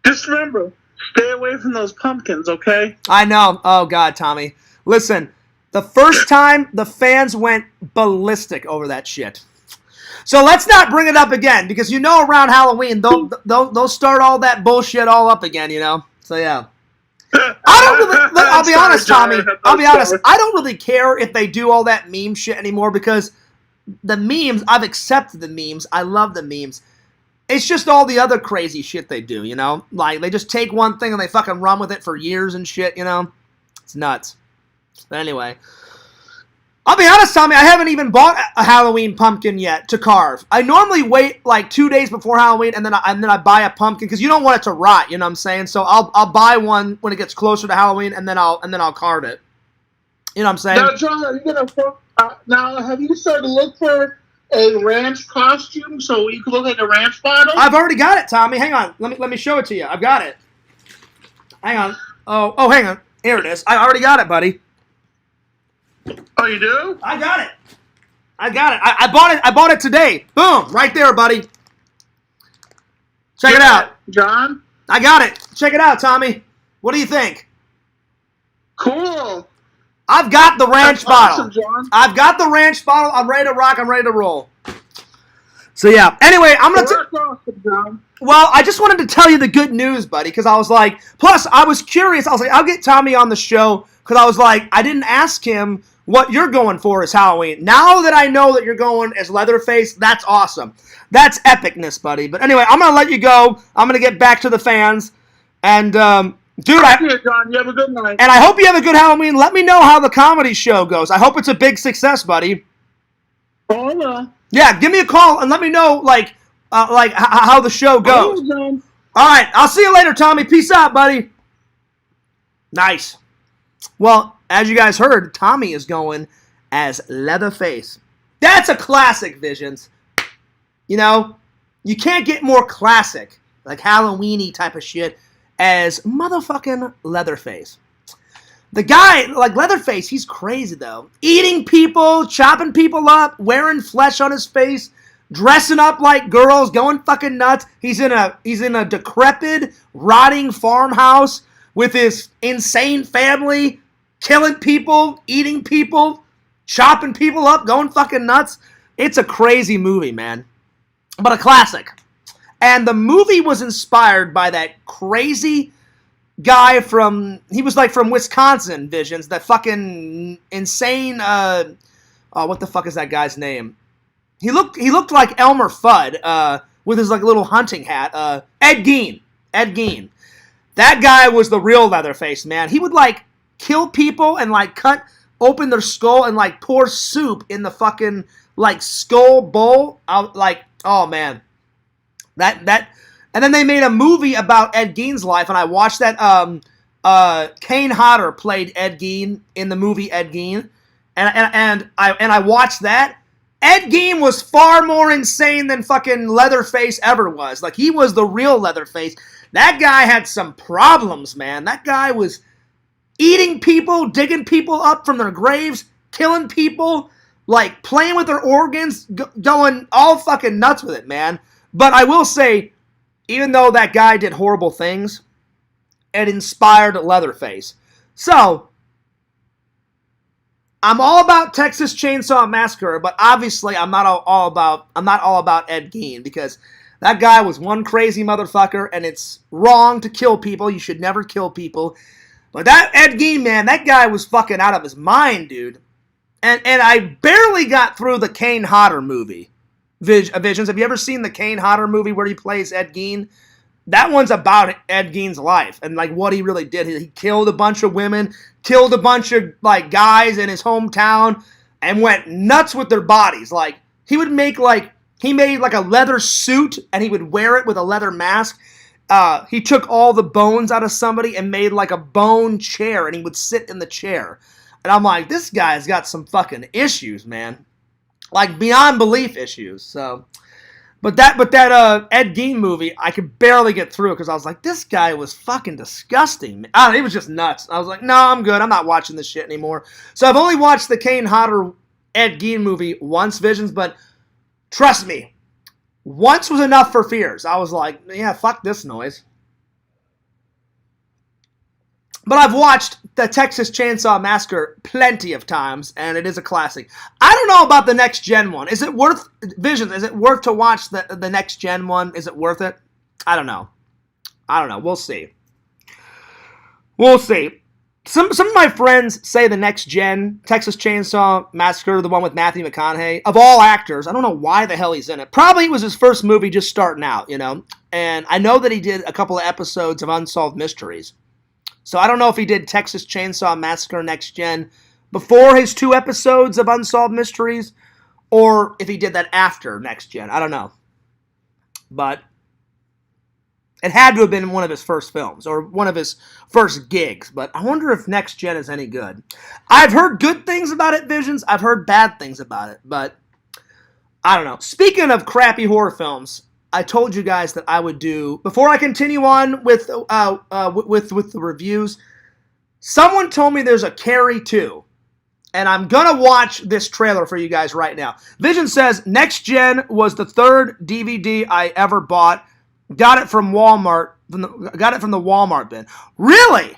Just remember, stay away from those pumpkins, okay? I know. Oh God, Tommy. Listen, the first time the fans went ballistic over that shit. So let's not bring it up again, because around Halloween they'll start all that bullshit all up again, So yeah. I'll be honest, Tommy. I'll be honest. I don't really care if they do all that meme shit anymore, because the memes, I've accepted the memes. I love the memes. It's just all the other crazy shit they do, Like, they just take one thing and they fucking run with it for years and shit, It's nuts. But anyway. I'll be honest, Tommy, I haven't even bought a Halloween pumpkin yet to carve. I normally wait like 2 days before Halloween and then I buy a pumpkin because you don't want it to rot, you know what I'm saying? So I'll buy one when it gets closer to Halloween and then I'll carve it. You know what I'm saying? Now, John, are you gonna now have you started to look for a ranch costume so you can look like a ranch bottle? I've already got it, Tommy. Hang on. Let me show it to you. I've got it. Hang on. Oh, hang on. Here it is. I already got it, buddy. Oh, you do? I got it. I bought it today. Boom. Right there, buddy. Check it out. John? I got it. Check it out, Tommy. What do you think? Cool. I've got the ranch bottle. Awesome, John. I've got the ranch bottle. I'm ready to rock. I'm ready to roll. So, yeah. Anyway, I'm going to... Awesome, John. Well, I just wanted to tell you the good news, buddy, because I was like... Plus, I was curious. I was like, I'll get Tommy on the show, because I was like, I didn't ask him what you're going for as Halloween. Now that I know that you're going as Leatherface, that's awesome. That's epicness, buddy. But anyway, I'm going to let you go. I'm going to get back to the fans. And, dude, John, you have a good night. And I hope you have a good Halloween. Let me know how the comedy show goes. I hope it's a big success, buddy. Oh, no. Yeah, give me a call and let me know, how the show goes. John. All right, I'll see you later, Tommy. Peace out, buddy. Nice. Well, as you guys heard, Tommy is going as Leatherface. That's a classic, Visions. You know, you can't get more classic, like Halloween-y type of shit, as motherfucking Leatherface. The guy, like Leatherface, he's crazy, though. Eating people, chopping people up, wearing flesh on his face, dressing up like girls, going fucking nuts. He's in a decrepit, rotting farmhouse with his insane family, killing people, eating people, chopping people up, going fucking nuts. It's a crazy movie, man. But a classic. And the movie was inspired by that crazy guy from Wisconsin, Visions, that fucking insane, what the fuck is that guy's name? He looked like Elmer Fudd, with his like little hunting hat, Ed Gein. That guy was the real Leatherface, man. He would like kill people and like cut open their skull and like pour soup in the fucking like skull bowl. Oh man. That and then they made a movie about Ed Gein's life, and I watched that. Kane Hodder played Ed Gein in the movie Ed Gein, and I watched that. Ed Gein was far more insane than fucking Leatherface ever was. Like, he was the real Leatherface. That guy had some problems, man. That guy was eating people, digging people up from their graves, killing people, like playing with their organs, going all fucking nuts with it, man. But I will say, even though that guy did horrible things, it inspired Leatherface. So, I'm all about Texas Chainsaw Massacre, but obviously I'm not all about Ed Gein, because that guy was one crazy motherfucker, and it's wrong to kill people. You should never kill people. But that Ed Gein, man, that guy was fucking out of his mind, dude. And I barely got through the Kane Hodder movie. Visions. Have you ever seen the Kane Hodder movie where he plays Ed Gein? That one's about Ed Gein's life and like what he really did. He killed a bunch of women, killed a bunch of like guys in his hometown, and went nuts with their bodies. Like he made like a leather suit and he would wear it with a leather mask. He took all the bones out of somebody and made like a bone chair, and he would sit in the chair. And I'm like, this guy's got some fucking issues, man. Like, beyond belief issues. So, but that Ed Gein movie, I could barely get through because I was like, this guy was fucking disgusting. I don't know, it was just nuts. I was like, no, I'm good. I'm not watching this shit anymore. So I've only watched the Kane Hodder Ed Gein movie once, Visions, but trust me, once was enough for fears. I was like, yeah, fuck this noise. But I've watched the Texas Chainsaw Massacre plenty of times, and it is a classic. I don't know about the next gen one. Is it worth, Visions, is it worth to watch the next gen one? Is it worth it? I don't know. We'll see. Some of my friends say the next gen Texas Chainsaw Massacre, the one with Matthew McConaughey, of all actors, I don't know why the hell he's in it. Probably it was his first movie just starting out, you know. And I know that he did a couple of episodes of Unsolved Mysteries. So I don't know if he did Texas Chainsaw Massacre Next Gen before his 2 episodes of Unsolved Mysteries, or if he did that after Next Gen. I don't know. But it had to have been one of his first films, or one of his first gigs. But I wonder if Next Gen is any good. I've heard good things about it, Visions. I've heard bad things about it, but I don't know. Speaking of crappy horror films, I told you guys that I would do, before I continue on with the reviews, someone told me there's a Carrie 2. And I'm going to watch this trailer for you guys right now. Vision says, Next Gen was the 3rd DVD I ever bought. Got it from Walmart. Got it from the Walmart bin. Really?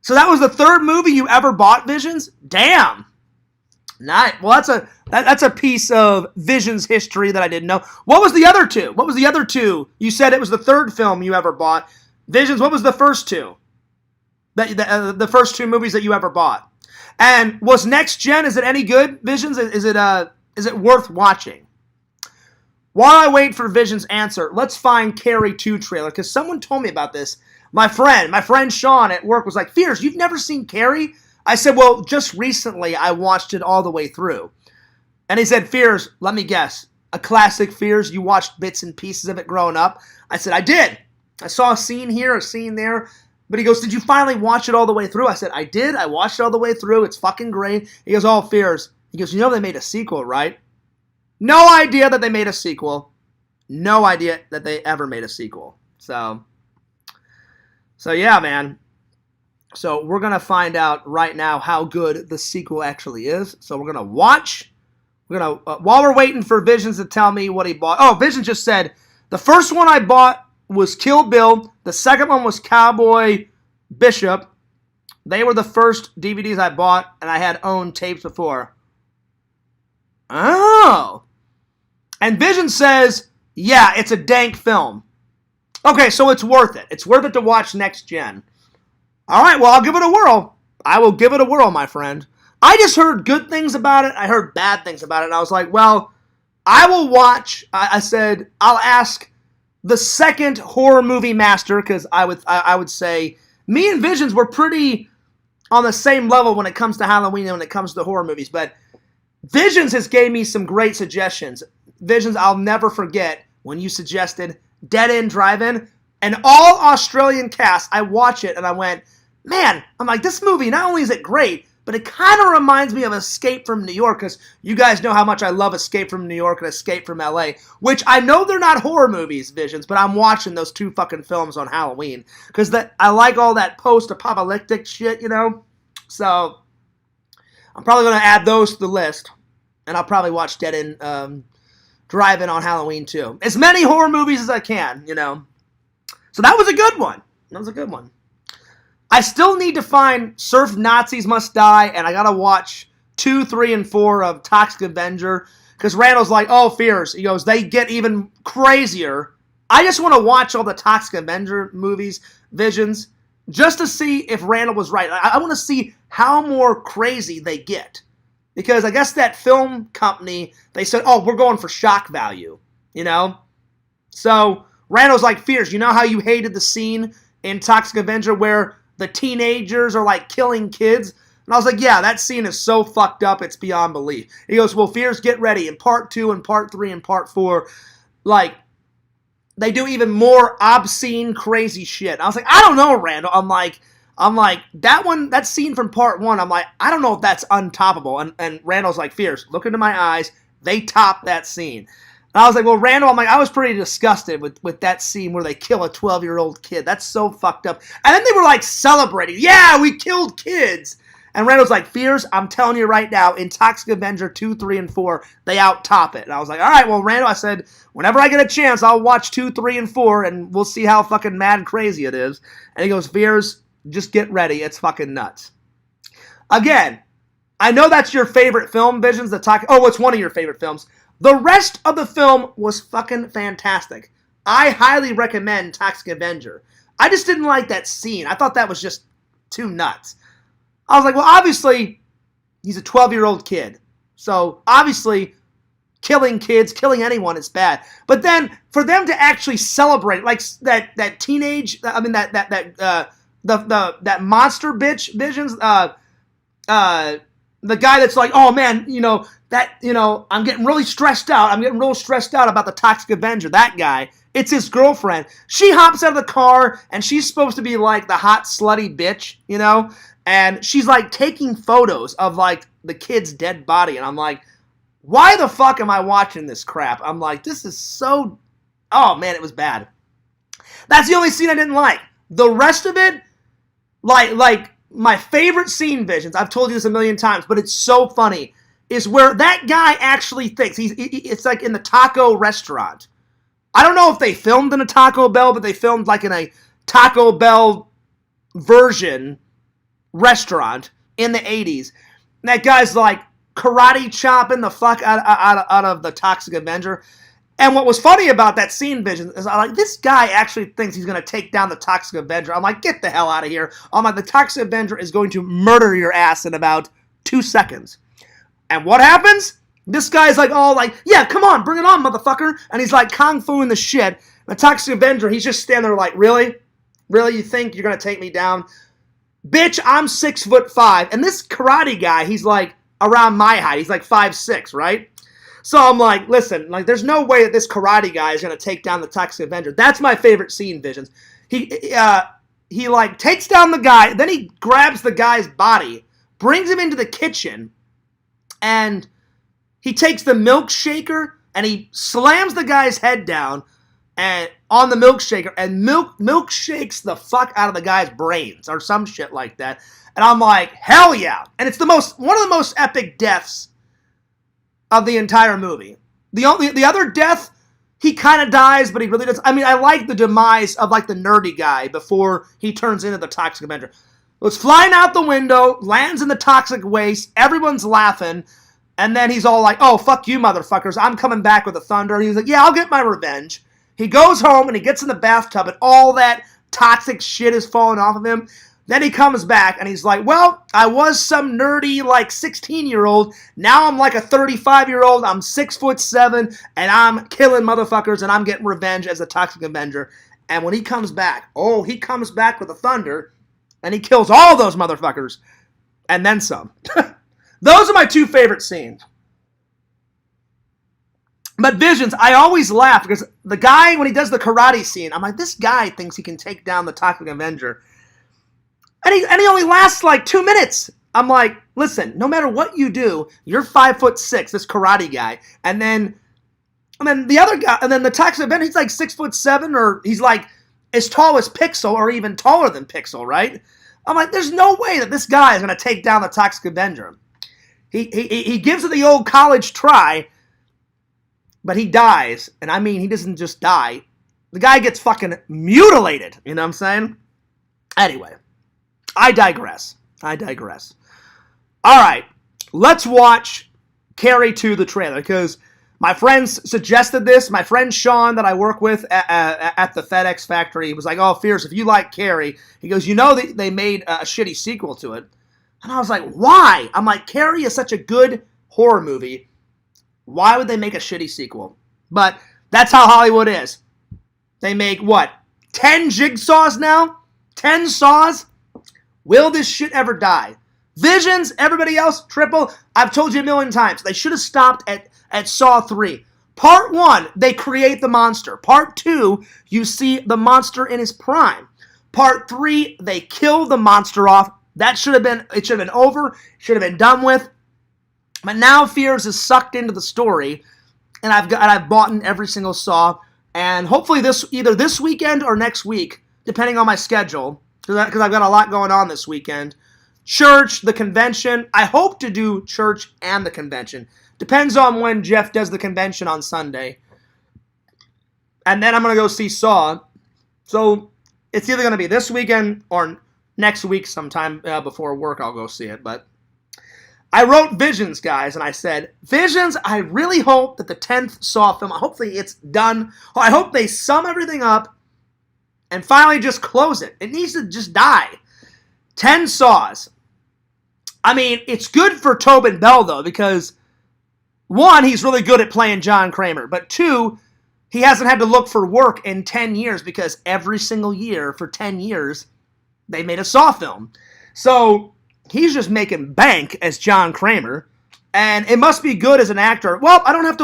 So that was the 3rd movie you ever bought, Visions? Damn. Nice. Well, that's a piece of Vision's history that I didn't know. What was the other 2? What was the other 2? You said it was the 3rd film you ever bought. Visions, what was the first 2? The first 2 movies that you ever bought? And was Next Gen, is it any good, Visions? Is it worth watching? While I wait for Vision's answer, let's find Carrie 2 trailer, because someone told me about this. My friend Sean at work was like, Fears, you've never seen Carrie? I said, well, just recently I watched it all the way through. And he said, Fears, let me guess, a classic, Fears, you watched bits and pieces of it growing up? I said, I did. I saw a scene here, a scene there. But he goes, did you finally watch it all the way through? I said, I did. I watched it all the way through. It's fucking great. He goes, oh, Fears. He goes, you know they made a sequel, right? No idea that they made a sequel. No idea that they ever made a sequel. So yeah, man. So we're going to find out right now how good the sequel actually is. So we're going to watch. While we're waiting for Visions to tell me what he bought. Oh, Visions just said, the first one I bought was Kill Bill. The second one was Cowboy Bishop. They were the first DVDs I bought, and I had owned tapes before. Oh. And Vision says, yeah, it's a dank film. Okay, so it's worth it. It's worth it to watch Next Gen. All right, well, I'll give it a whirl. I will give it a whirl, my friend. I just heard good things about it. I heard bad things about it, and I was like, well, I will watch. I said, I'll ask the second horror movie master, because I would say me and Visions were pretty on the same level when it comes to Halloween and when it comes to horror movies. But Visions has gave me some great suggestions. Visions, I'll never forget when you suggested Dead End Drive-In, an all-Australian cast. I watch it and I went, man, I'm like, this movie, not only is it great, but it kind of reminds me of Escape from New York, because you guys know how much I love Escape from New York and Escape from LA, which I know they're not horror movies, Visions, but I'm watching those 2 fucking films on Halloween, because I like all that post-apocalyptic shit, you know? So I'm probably going to add those to the list, and I'll probably watch Dead End Drive-In on Halloween, too. As many horror movies as I can, you know? So that was a good one. That was a good one. I still need to find Surf Nazis Must Die, and I gotta watch 2, 3, and 4 of Toxic Avenger, because Randall's like, oh, Fears. He goes, they get even crazier. I just want to watch all the Toxic Avenger movies, Visions, just to see if Randall was right. I want to see how more crazy they get, because I guess that film company, they said, oh, we're going for shock value, you know? So Randall's like, Fears, you know how you hated the scene in Toxic Avenger where the teenagers are like killing kids? And I was like, yeah, that scene is so fucked up, it's beyond belief. He goes, well, Fears, get ready. In part 2 and part 3 and part 4, like, they do even more obscene, crazy shit. And I was like, I don't know, Randall. I'm like, that scene from part 1, I'm like, I don't know if that's untoppable. And Randall's like, Fears, look into my eyes. They top that scene. And I was like, well, Randall, I'm like, I was pretty disgusted with that scene where they kill a 12-year-old kid. That's so fucked up. And then they were like celebrating. Yeah, we killed kids. And Randall's like, Fears, I'm telling you right now, in Toxic Avenger 2, 3, and 4, they out-top it. And I was like, all right, well, Randall, I said, whenever I get a chance, I'll watch 2, 3, and 4, and we'll see how fucking mad and crazy it is. And he goes, Fears, just get ready. It's fucking nuts. Again, I know that's your favorite film, Visions. Oh, it's one of your favorite films. The rest of the film was fucking fantastic. I highly recommend Toxic Avenger. I just didn't like that scene. I thought that was just too nuts. I was like, well, obviously, he's a 12-year-old kid. So, obviously, killing kids, killing anyone is bad. But then, for them to actually celebrate, like, that teenage, I mean, that monster bitch, Visions, the guy that's like, oh man, I'm getting really stressed out. I'm getting real stressed out about the Toxic Avenger. That guy. It's his girlfriend. She hops out of the car, and she's supposed to be like the hot, slutty bitch, and she's like taking photos of like the kid's dead body, and I'm like, why the fuck am I watching this crap? I'm like, this is so... Oh, man, it was bad. That's the only scene I didn't like. The rest of it, like my favorite scene, Visions, I've told you this a million times, but it's so funny, is where that guy actually thinks. It's like in the taco restaurant. I don't know if they filmed in a Taco Bell, but they filmed like in a Taco Bell version restaurant in the 80s. And that guy's like karate chopping the fuck out of the Toxic Avenger. And what was funny about that scene, Vision, is I'm like, this guy actually thinks he's going to take down the Toxic Avenger. I'm like, get the hell out of here. I'm like, the Toxic Avenger is going to murder your ass in about 2 seconds. And what happens? This guy's like, all like, yeah, come on, bring it on, motherfucker. And he's like kung fu in the shit. The Toxic Avenger, he's just standing there like, really? Really, you think you're going to take me down? Bitch, I'm 6'5", and this karate guy, he's like around my height. He's like 5'6", right? So I'm like, listen, like, there's no way that this karate guy is gonna take down the Toxic Avenger. That's my favorite scene, Visions. He like takes down the guy, then he grabs the guy's body, brings him into the kitchen, and he takes the milkshaker and he slams the guy's head down and on the milkshaker, and milkshakes the fuck out of the guy's brains or some shit like that. And I'm like, hell yeah. And it's one of the most epic deaths of the entire movie. The other death, he kind of dies, but he really does. I mean, I like the demise of like the nerdy guy before he turns into the Toxic Avenger. It's flying out the window, lands in the toxic waste, everyone's laughing, and then he's all like, oh, fuck you, motherfuckers, I'm coming back with the thunder. And he's like, yeah, I'll get my revenge. He goes home and he gets in the bathtub and all that toxic shit is falling off of him. Then he comes back and he's like, well, I was some nerdy like 16-year-old. Now I'm like a 35-year-old. I'm 6'7", and I'm killing motherfuckers and I'm getting revenge as a Toxic Avenger. And when he comes back, he comes back with the thunder and he kills all those motherfuckers and then some. Those are my two favorite scenes. But Visions, I always laugh because the guy, when he does the karate scene, I'm like, this guy thinks he can take down the Toxic Avenger. And he only lasts like 2 minutes. I'm like, listen, no matter what you do, you're 5'6", this karate guy. And then the other guy, and then the Toxic Avenger, he's like 6'7", or he's like as tall as Pixel, or even taller than Pixel, right? I'm like, there's no way that this guy is going to take down the Toxic Avenger. He gives it the old college try, but he dies. And I mean, he doesn't just die. The guy gets fucking mutilated. You know what I'm saying? Anyway, I digress. All right, let's watch Carrie 2, the trailer, because my friends suggested this. My friend Sean that I work with at the FedEx factory was like, oh, Fierce, if you like Carrie, he goes, they made a shitty sequel to it. And I was like, why? I'm like, Carrie is such a good horror movie. Why would they make a shitty sequel? But that's how Hollywood is. They make, 10 jigsaws now? 10 saws? Will this shit ever die? Visions, everybody else, triple. I've told you a million times. They should have stopped at Saw 3. Part 1, they create the monster. Part 2, you see the monster in his prime. Part 3, they kill the monster off. It should have been over. Should have been done with. But now Fears is sucked into the story, and I've bought in every single Saw, and hopefully either this weekend or next week, depending on my schedule, because I've got a lot going on this weekend. Church, the convention. I hope to do church and the convention. Depends on when Jeff does the convention on Sunday. And then I'm going to go see Saw. So it's either going to be this weekend or next week sometime before work I'll go see it. But I wrote Visions, guys, and I said, Visions, I really hope that the 10th Saw film, hopefully it's done. I hope they sum everything up and finally just close it. It needs to just die. 10 Saws. I mean, it's good for Tobin Bell, though, because 1, he's really good at playing John Kramer, but 2, he hasn't had to look for work in 10 years because every single year for 10 years, they made a Saw film. So he's just making bank as John Kramer. And it must be good as an actor. Well, I don't have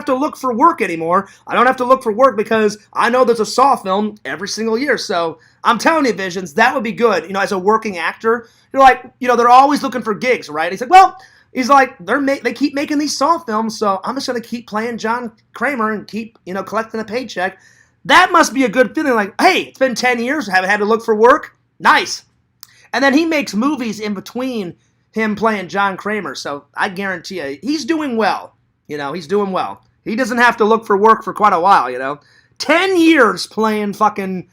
to look for work anymore. I don't have to look for work because I know there's a Saw film every single year. So I'm telling you, Visions, that would be good. As a working actor, you're like, they're always looking for gigs, right? He's like, they keep making these Saw films, so I'm just gonna keep playing John Kramer and keep, collecting a paycheck. That must be a good feeling. Like, hey, it's been 10 years, haven't had to look for work. Nice. And then he makes movies in between him playing John Kramer, so I guarantee you, he's doing well. He's doing well. He doesn't have to look for work for quite a while, 10 years playing fucking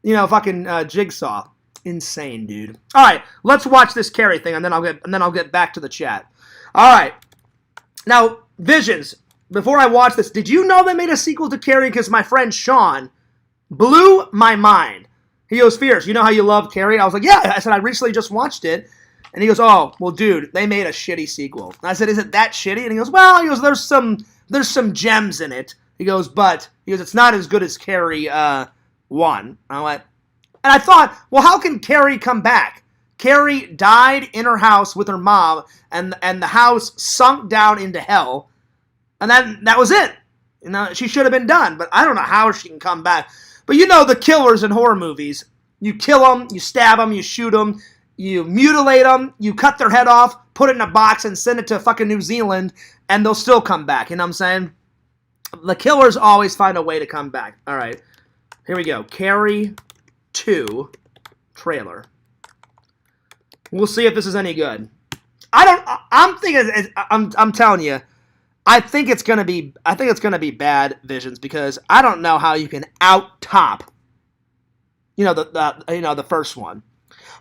Jigsaw. Insane, dude. All right, let's watch this Carrie thing, and then I'll get back to the chat. All right. Now, Visions, before I watch this, did you know they made a sequel to Carrie? Because my friend Sean blew my mind. He goes, Fierce, you know how you love Carrie? I was like, yeah. I said, I recently just watched it. And he goes, oh, well, dude, they made a shitty sequel. And I said, is it that shitty? And he goes, well, there's some gems in it. He goes, it's not as good as Carrie 1. I went, and I thought, well, how can Carrie come back? Carrie died in her house with her mom, and the house sunk down into hell. And then that was it. She should have been done, but I don't know how she can come back. But the killers in horror movies. You kill them, you stab them, you shoot them, you mutilate them, you cut their head off, put it in a box, and send it to fucking New Zealand, and they'll still come back. You know what I'm saying? The killers always find a way to come back. All right. Here we go. Carrie 2 trailer. We'll see if this is any good. I'm telling you, I think it's gonna be bad, Visions, because I don't know how you can out-top, the first one.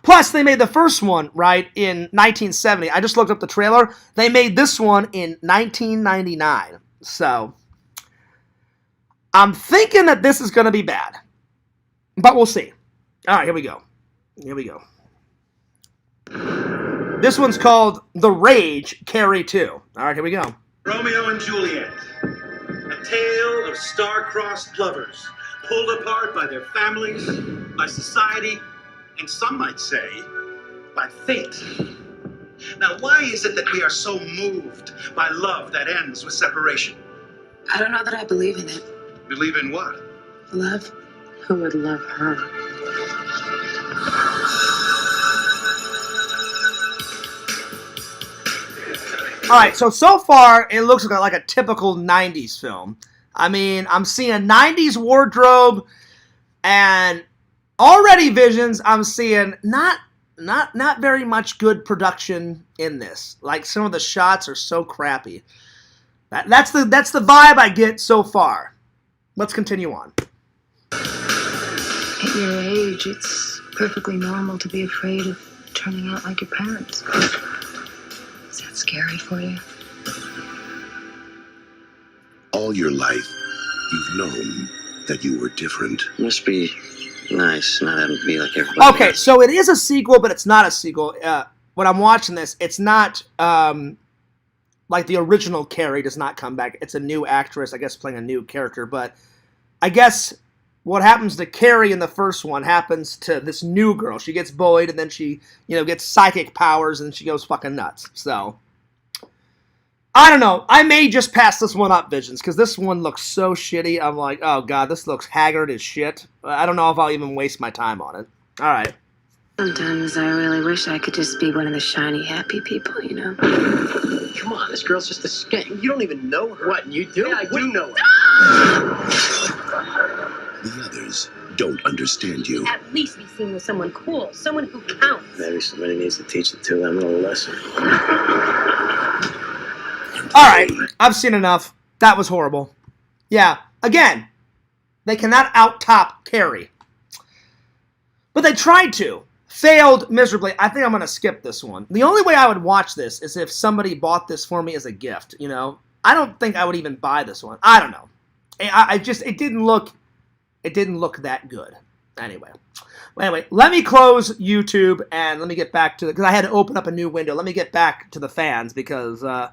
Plus, they made the first one, right, in 1970. I just looked up the trailer. They made this one in 1999. So, I'm thinking that this is going to be bad. But we'll see. All right, here we go. This one's called The Rage, Carrie 2. All right, here we go. Romeo and Juliet. A tale of star-crossed lovers, pulled apart by their families, by society, and some might say, by fate. Now, why is it that we are so moved by love that ends with separation? I don't know that I believe in it. Believe in what? Love? Who would love her? All right, so far, it looks like a typical 90s film. I mean, I'm seeing a 90s wardrobe, and already, Visions, I'm seeing not very much good production in this. Like, some of the shots are so crappy. That's the vibe I get so far. Let's continue on. At your age, it's perfectly normal to be afraid of turning out like your parents. Is that scary for you? All your life, you've known that you were different. Must be nice not having to be like everybody Okay, else. so it is a sequel, but it's not a sequel. When I'm watching this, it's not like the original Carrie does not come back. It's a new actress, I guess, playing a new character. But I guess what happens to Carrie in the first one happens to this new girl. She gets bullied, and then she, gets psychic powers, and she goes fucking nuts. So, I don't know. I may just pass this one up, Visions, because this one looks so shitty. I'm like, oh god, this looks haggard as shit. I don't know if I'll even waste my time on it. All right. Sometimes I really wish I could just be one of the shiny, happy people, Come on, this girl's just a skank. You don't even know her. What, you do? Yeah, I do know her. The others don't understand you. At least be seen with someone cool, someone who counts. Maybe somebody needs to teach the two of them a little lesson. All right, I've seen enough. That was horrible. Yeah, again, they cannot out-top Carrie. But they tried to. Failed miserably. I think I'm going to skip this one. The only way I would watch this is if somebody bought this for me as a gift, I don't think I would even buy this one. I don't know. It didn't look that good. Anyway, let me close YouTube and let me get back to because I had to open up a new window. Let me get back to the fans because I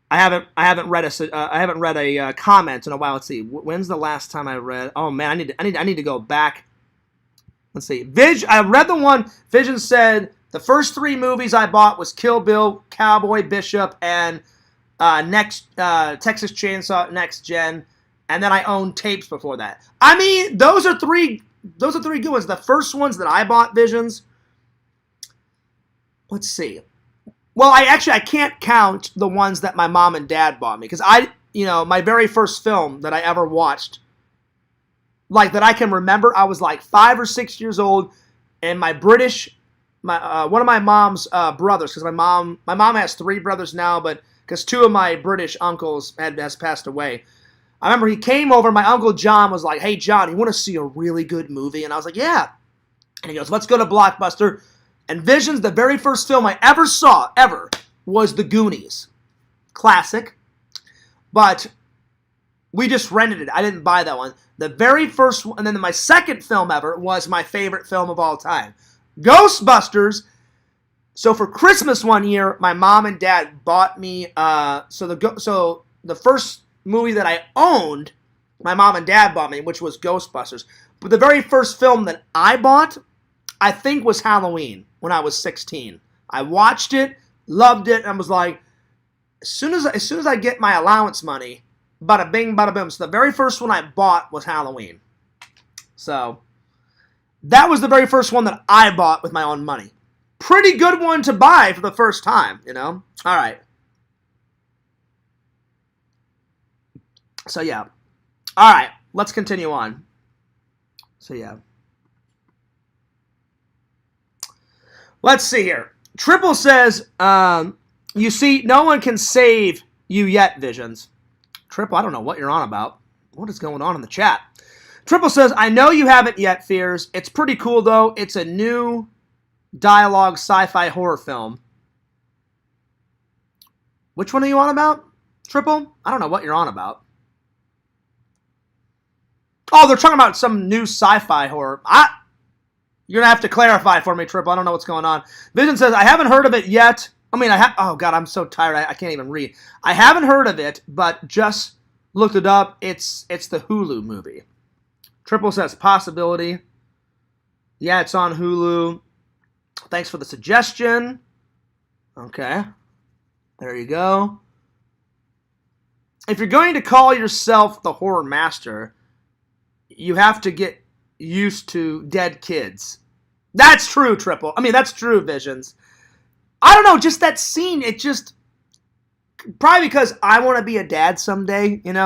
haven't read a comment in a while. Let's see. When's the last time I read? Oh man, I need to go back. Let's see. I read the one. Vision said The first 3 movies I bought was Kill Bill, Cowboy Bishop, and Texas Chainsaw Next Gen, and then I owned tapes before that. I mean, those are three good ones. The first ones that I bought, Visions. Let's see. Well, I can't count the ones that my mom and dad bought me, because my very first film that I ever watched, like that I can remember, I was like 5 or 6 years old, and one of my mom's brothers, because my mom has 3 brothers now, but because 2 of my British uncles has passed away. I remember he came over, my Uncle John was like, "Hey John, you want to see a really good movie?" And I was like, "Yeah." And he goes, "Let's go to Blockbuster." And Visions, the very first film I ever saw, was The Goonies. Classic. But we just rented it. I didn't buy that one. The very first one, and then my second film ever was my favorite film of all time. Ghostbusters. So for Christmas one year, my mom and dad bought me, so the first movie that I owned, my mom and dad bought me, which was Ghostbusters. But the very first film that I bought, I think, was Halloween when I was 16. I watched it, loved it, and was like, as soon as I get my allowance money, bada bing, bada boom. So the very first one I bought was Halloween. So that was the very first one that I bought with my own money. Pretty good one to buy for the first time, All right. So yeah. All right, let's continue on. So yeah. Let's see here. Triple says, you see, no one can save you yet, Visions. Triple, I don't know what you're on about. What is going on in the chat? Triple says, I know you haven't yet, Fears. It's pretty cool, though. It's a new dialogue sci-fi horror film. Which one are you on about, Triple? I don't know what you're on about. Oh, they're talking about some new sci-fi horror. You're going to have to clarify for me, Triple. I don't know what's going on. Vision says, I haven't heard of it yet. I mean, oh, God, I'm so tired. I can't even read. I haven't heard of it, but just looked it up. It's the Hulu movie. Triple says, possibility. Yeah, it's on Hulu. Thanks for the suggestion. Okay. There you go. If you're going to call yourself the horror master, you have to get used to dead kids. That's true, Triple. I mean, that's true, Visions. I don't know, just that scene, it just... Probably because I want to be a dad someday, And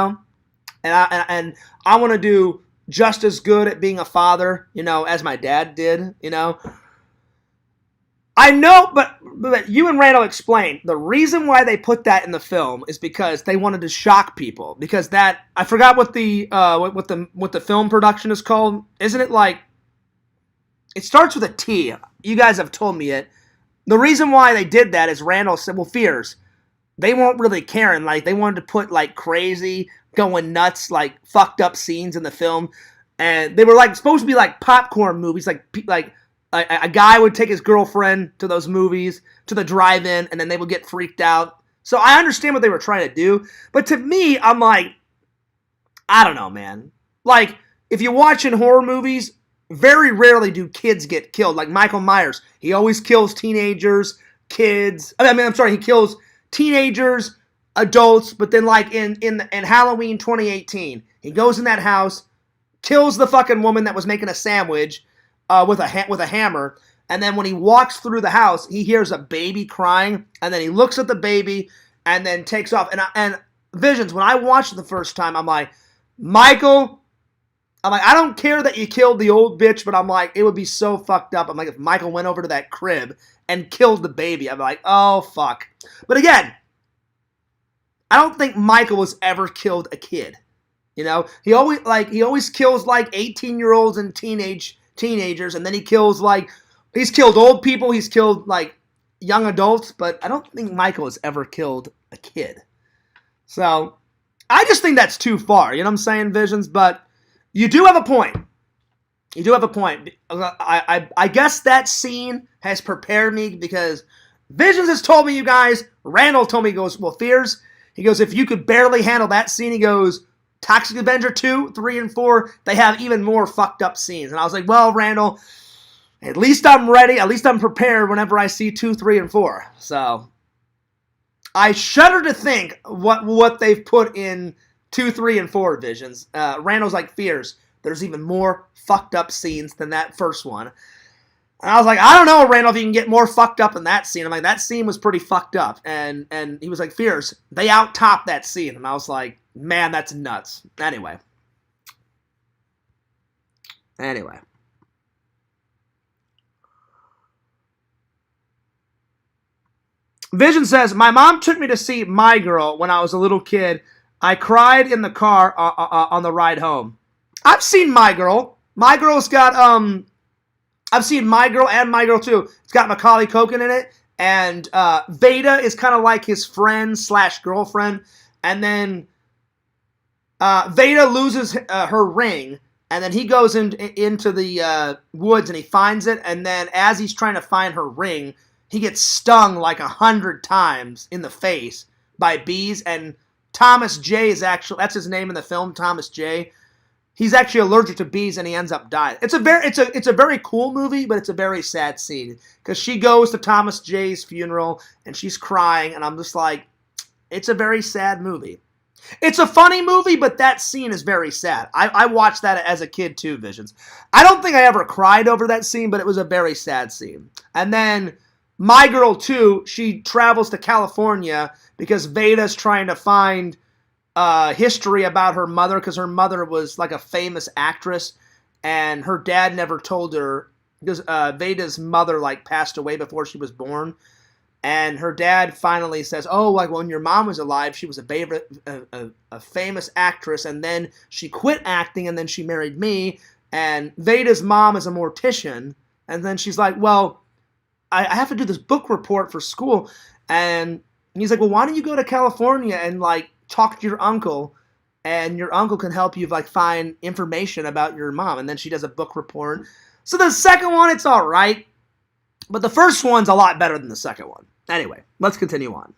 I want to do just as good at being a father, as my dad did, I know, but you and Randall explained the reason why they put that in the film is because they wanted to shock people. Because that, I forgot what the film production is called. Isn't it like, it starts with a T. You guys have told me it. The reason why they did that is Randall said, well, Fears, they weren't really caring. Like, they wanted to put like crazy, going nuts, like fucked up scenes in the film, and they were like supposed to be like popcorn movies, like a guy would take his girlfriend to those movies, to the drive-in, and then they would get freaked out. So I understand what they were trying to do, but to me, I'm like, I don't know, man. Like, if you watch in horror movies, very rarely do kids get killed. Like Michael Myers, he always kills teenagers, kids. He kills teenagers, adults, but then like in Halloween 2018, he goes in that house, kills the fucking woman that was making a sandwich with a hammer, and then when he walks through the house, he hears a baby crying, and then he looks at the baby, and then takes off. And Visions, when I watched it the first time, I'm like, Michael, I don't care that you killed the old bitch, but I'm like, it would be so fucked up. I'm like, if Michael went over to that crib and killed the baby, I'm like, oh, fuck. But again, I don't think Michael has ever killed a kid. He always kills like 18-year-olds and teenagers, and then he's killed old people, he's killed like young adults, but I don't think Michael has ever killed a kid. So I just think that's too far, you know what I'm saying, Visions? But you do have a point. I guess that scene has prepared me because Visions has told me, you guys, Randall told me, he goes, well, Fears, he goes, if you could barely handle that scene, he goes, Toxic Avenger 2, 3, and 4, they have even more fucked up scenes. And I was like, well, Randall, At least I'm ready. At least I'm prepared whenever I see 2, 3, and 4. So I shudder to think what they've put in 2, 3, and 4 Visions. Randall's like, Fears, there's even more fucked up scenes than that first one. And I was like, I don't know, Randall, if you can get more fucked up in that scene. I'm like, that scene was pretty fucked up. And he was like, Fears, they out-top that scene. And I was like, man, that's nuts. Anyway. Vision says, my mom took me to see My Girl when I was a little kid. I cried in the car on the ride home. I've seen My Girl. My Girl's got, I've seen My Girl and My Girl 2. It's got Macaulay Culkin in it. And Veda is kind of like his friend / girlfriend. And then Veda loses her ring. And then he goes into the woods and he finds it. And then as he's trying to find her ring, he gets stung like 100 times in the face by bees. And Thomas J is actually, that's his name in the film, Thomas J. He's actually allergic to bees and he ends up dying. It's a very cool movie, but it's a very sad scene. Because she goes to Thomas J's funeral and she's crying. And I'm just like, it's a very sad movie. It's a funny movie, but that scene is very sad. I watched that as a kid too, Visions. I don't think I ever cried over that scene, but it was a very sad scene. And then My Girl 2, she travels to California because Veda's trying to find history about her mother, because her mother was like a famous actress, and her dad never told her, because Veda's mother like passed away before she was born. And her dad finally says, oh, like when your mom was alive, she was a famous actress, and then she quit acting, and then she married me, and Veda's mom is a mortician, and then she's like, well, I have to do this book report for school, and he's like, well, why don't you go to California and, like, talk to your uncle, and your uncle can help you, like, find information about your mom, and then she does a book report. So the second one, it's all right. But the first one's a lot better than the second one. Anyway, let's continue on.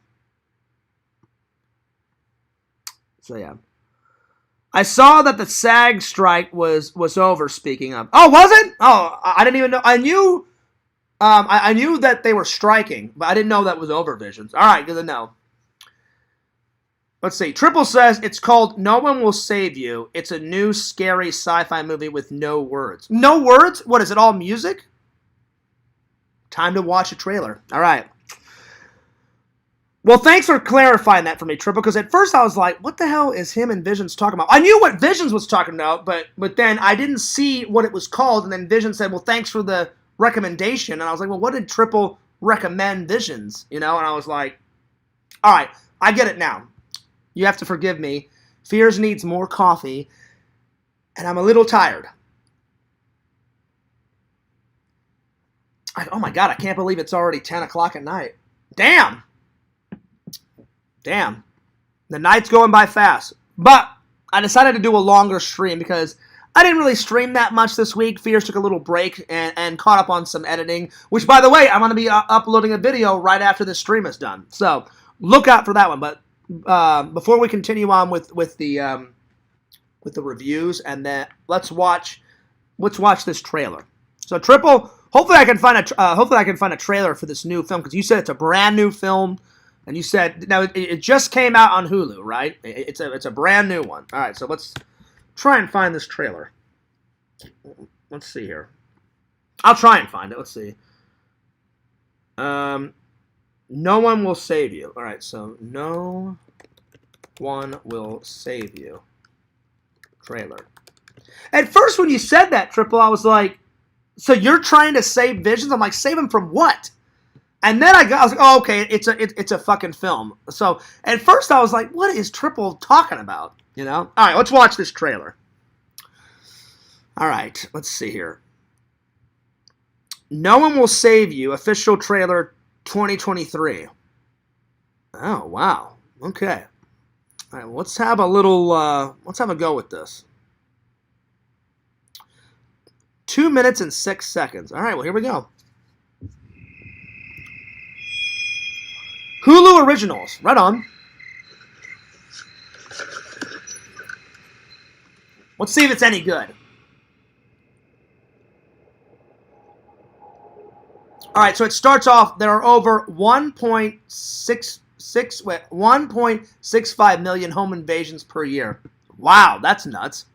So, yeah. I saw that the SAG strike was over, speaking of. Oh, was it? Oh, I didn't even know. I knew I knew that they were striking, but I didn't know that was over, Visions. All right, good to know. Let's see. Triple says it's called No One Will Save You. It's a new, scary sci-fi movie with no words. No words? What, is it all music? Time to watch a trailer. All right. Well, thanks for clarifying that for me, Triple, because at first I was like, what the hell is him and Visions talking about? I knew what Visions was talking about, but then I didn't see what it was called, and then Visions said, well, thanks for the recommendation, and I was like, well, what did Triple recommend Visions? You know, and I was like, all right, I get it now. You have to forgive me. Fears needs more coffee, and I'm a little tired. Oh my God, I can't believe it's already 10 o'clock at night. Damn. The night's going by fast. But I decided to do a longer stream because I didn't really stream that much this week. Fears took a little break and caught up on some editing, which, by the way, I'm going to be uploading a video right after this stream is done. So look out for that one. But before we continue on with the reviews, and then let's watch this trailer. So Triple, hopefully I can find a trailer for this new film, because you said it's a brand new film, and you said now it just came out on Hulu, right? It's a brand new one. All right, so let's try and find this trailer. Let's see here. I'll try and find it. Let's see. No One Will Save You. All right, so No One Will Save You trailer. At first, when you said that, Triple, I was like, so you're trying to save Visions? I'm like, save him from what? And then I was like, oh, okay, it's a fucking film. So at first I was like, what is Triple talking about? You know? All right, let's watch this trailer. All right, let's see here. No One Will Save You, official trailer 2023. Oh, wow. Okay. All right, well, let's have a go with this. 2 minutes and 6 seconds. All right, well, here we go. Hulu Originals. Right on. Let's see if it's any good. All right, so it starts off, there are over 1.65 million home invasions per year. Wow, that's nuts.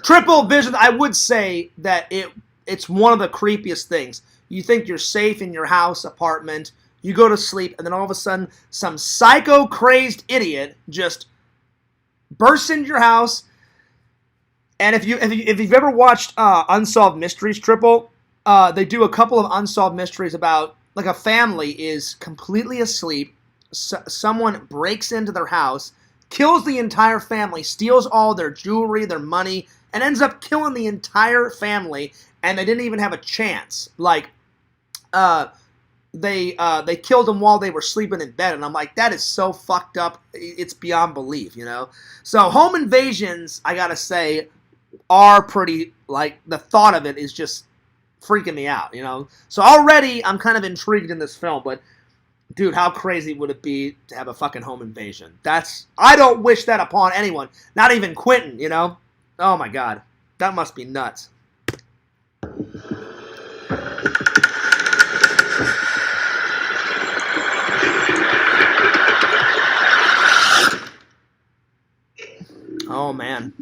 Triple vision, I would say that it's one of the creepiest things. You think you're safe in your house, apartment, you go to sleep, and then all of a sudden, some psycho crazed idiot just bursts into your house. And if you've ever watched Unsolved Mysteries, Triple, they do a couple of unsolved mysteries about like a family is completely asleep, someone breaks into their house, kills the entire family, steals all their jewelry, their money, and ends up killing the entire family, and they didn't even have a chance. Like, they killed them while they were sleeping in bed, and I'm like, that is so fucked up, it's beyond belief, you know? So home invasions, I gotta say, are pretty, like, the thought of it is just freaking me out, you know? So already, I'm kind of intrigued in this film, but dude, how crazy would it be to have a fucking home invasion? I don't wish that upon anyone, not even Quentin, you know? Oh my god, that must be nuts. Oh man.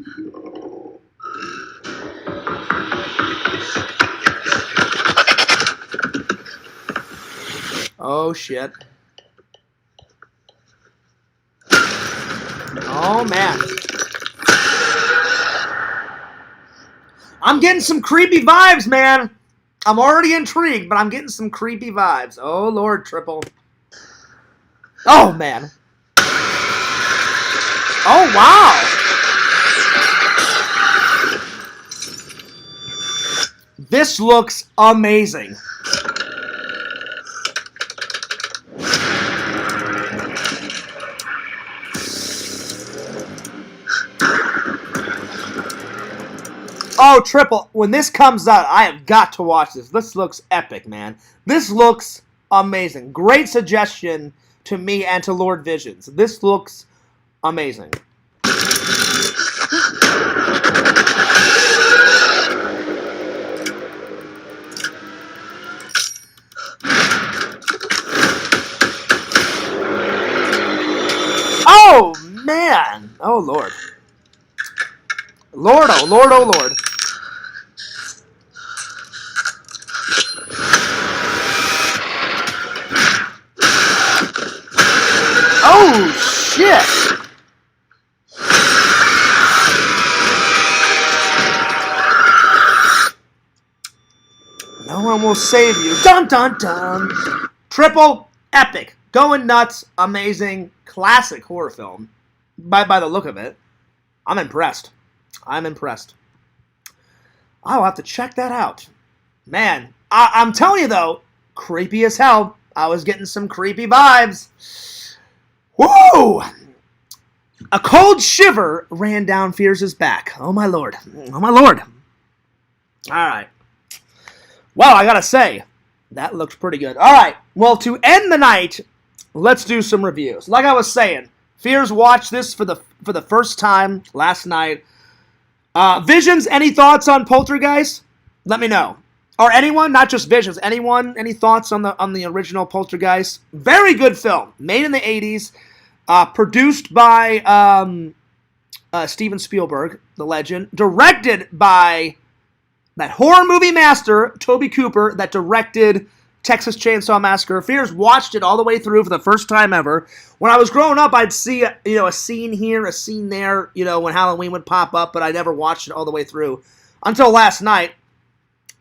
Oh shit. Oh man. I'm getting some creepy vibes, man. I'm already intrigued, but I'm getting some creepy vibes. Oh Lord, Triple. Oh man. Oh wow. This looks amazing. Oh, Triple, when this comes out, I have got to watch this. This looks epic, man. This looks amazing. Great suggestion to me and to Lord Visions. This looks amazing. Oh, man. Oh, Lord. Lord, oh, Lord, oh, Lord. Oh, shit. No one will save you. Dun, dun, dun. Triple, epic. Going nuts, amazing, classic horror film. By the look of it. I'm impressed. I'm impressed. I'll have to check that out. Man, I'm telling you though, creepy as hell. I was getting some creepy vibes. Woo! A cold shiver ran down Fierce's back. Oh my lord. Oh my lord. Alright. Well, I gotta say, that looks pretty good. Alright, well, to end the night, let's do some reviews. Like I was saying, Fears watched this for the first time last night. Visions, any thoughts on Poltergeist? Let me know. Or anyone, not just Visions, anyone, any thoughts on the original Poltergeist? Very good film, made in the 80s, produced by Steven Spielberg, the legend, directed by that horror movie master, Toby Cooper, that directed Texas Chainsaw Massacre. Fears watched it all the way through for the first time ever. When I was growing up, I'd see a scene here, a scene there, when Halloween would pop up, but I never watched it all the way through until last night.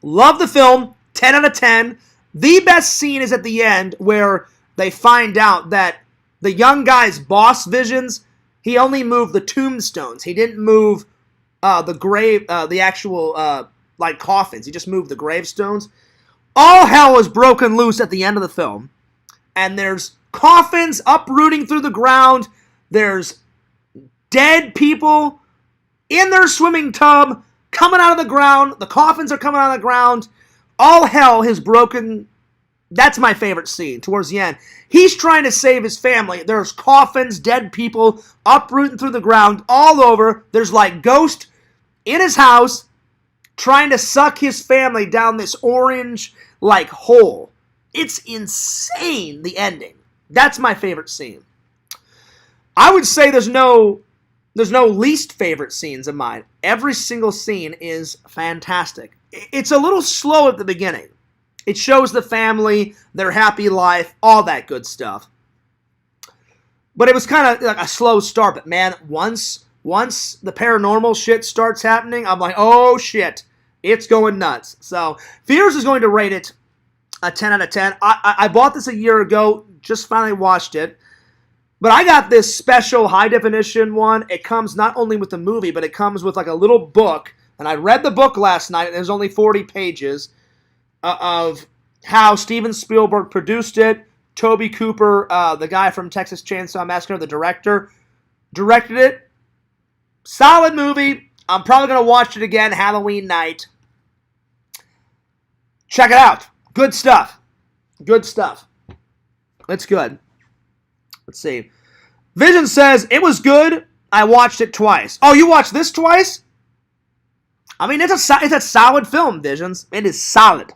Love the film, 10 out of 10. The best scene is at the end where they find out that the young guy's boss, Visions, he only moved the tombstones. He didn't move the grave, the actual coffins. He just moved the gravestones. All hell is broken loose at the end of the film. And there's coffins uprooting through the ground. There's dead people in their swimming tub coming out of the ground. The coffins are coming out of the ground. All hell has broken That's my favorite scene towards the end. He's trying to save his family. There's coffins, dead people, uprooting through the ground all over. There's like ghosts in his house trying to suck his family down this orange like hole. It's insane, the ending. That's my favorite scene. I would say there's no least favorite scenes of mine. Every single scene is fantastic. It's a little slow at the beginning. It shows the family, their happy life, all that good stuff. But it was kind of like a slow start. But man, once the paranormal shit starts happening, I'm like, oh shit, it's going nuts. So Fears is going to rate it a 10 out of 10. I bought this a year ago, just finally watched it. But I got this special high definition one. It comes not only with the movie, but it comes with like a little book. And I read the book last night, and there's only 40 pages of how Steven Spielberg produced it. Toby Cooper, the guy from Texas Chainsaw Massacre, the director, directed it. Solid movie. I'm probably going to watch it again Halloween night. Check it out. Good stuff. Good stuff. It's good. Let's see. Vision says, it was good. I watched it twice. Oh, you watched this twice? I mean, it's a solid film, Visions. It is solid.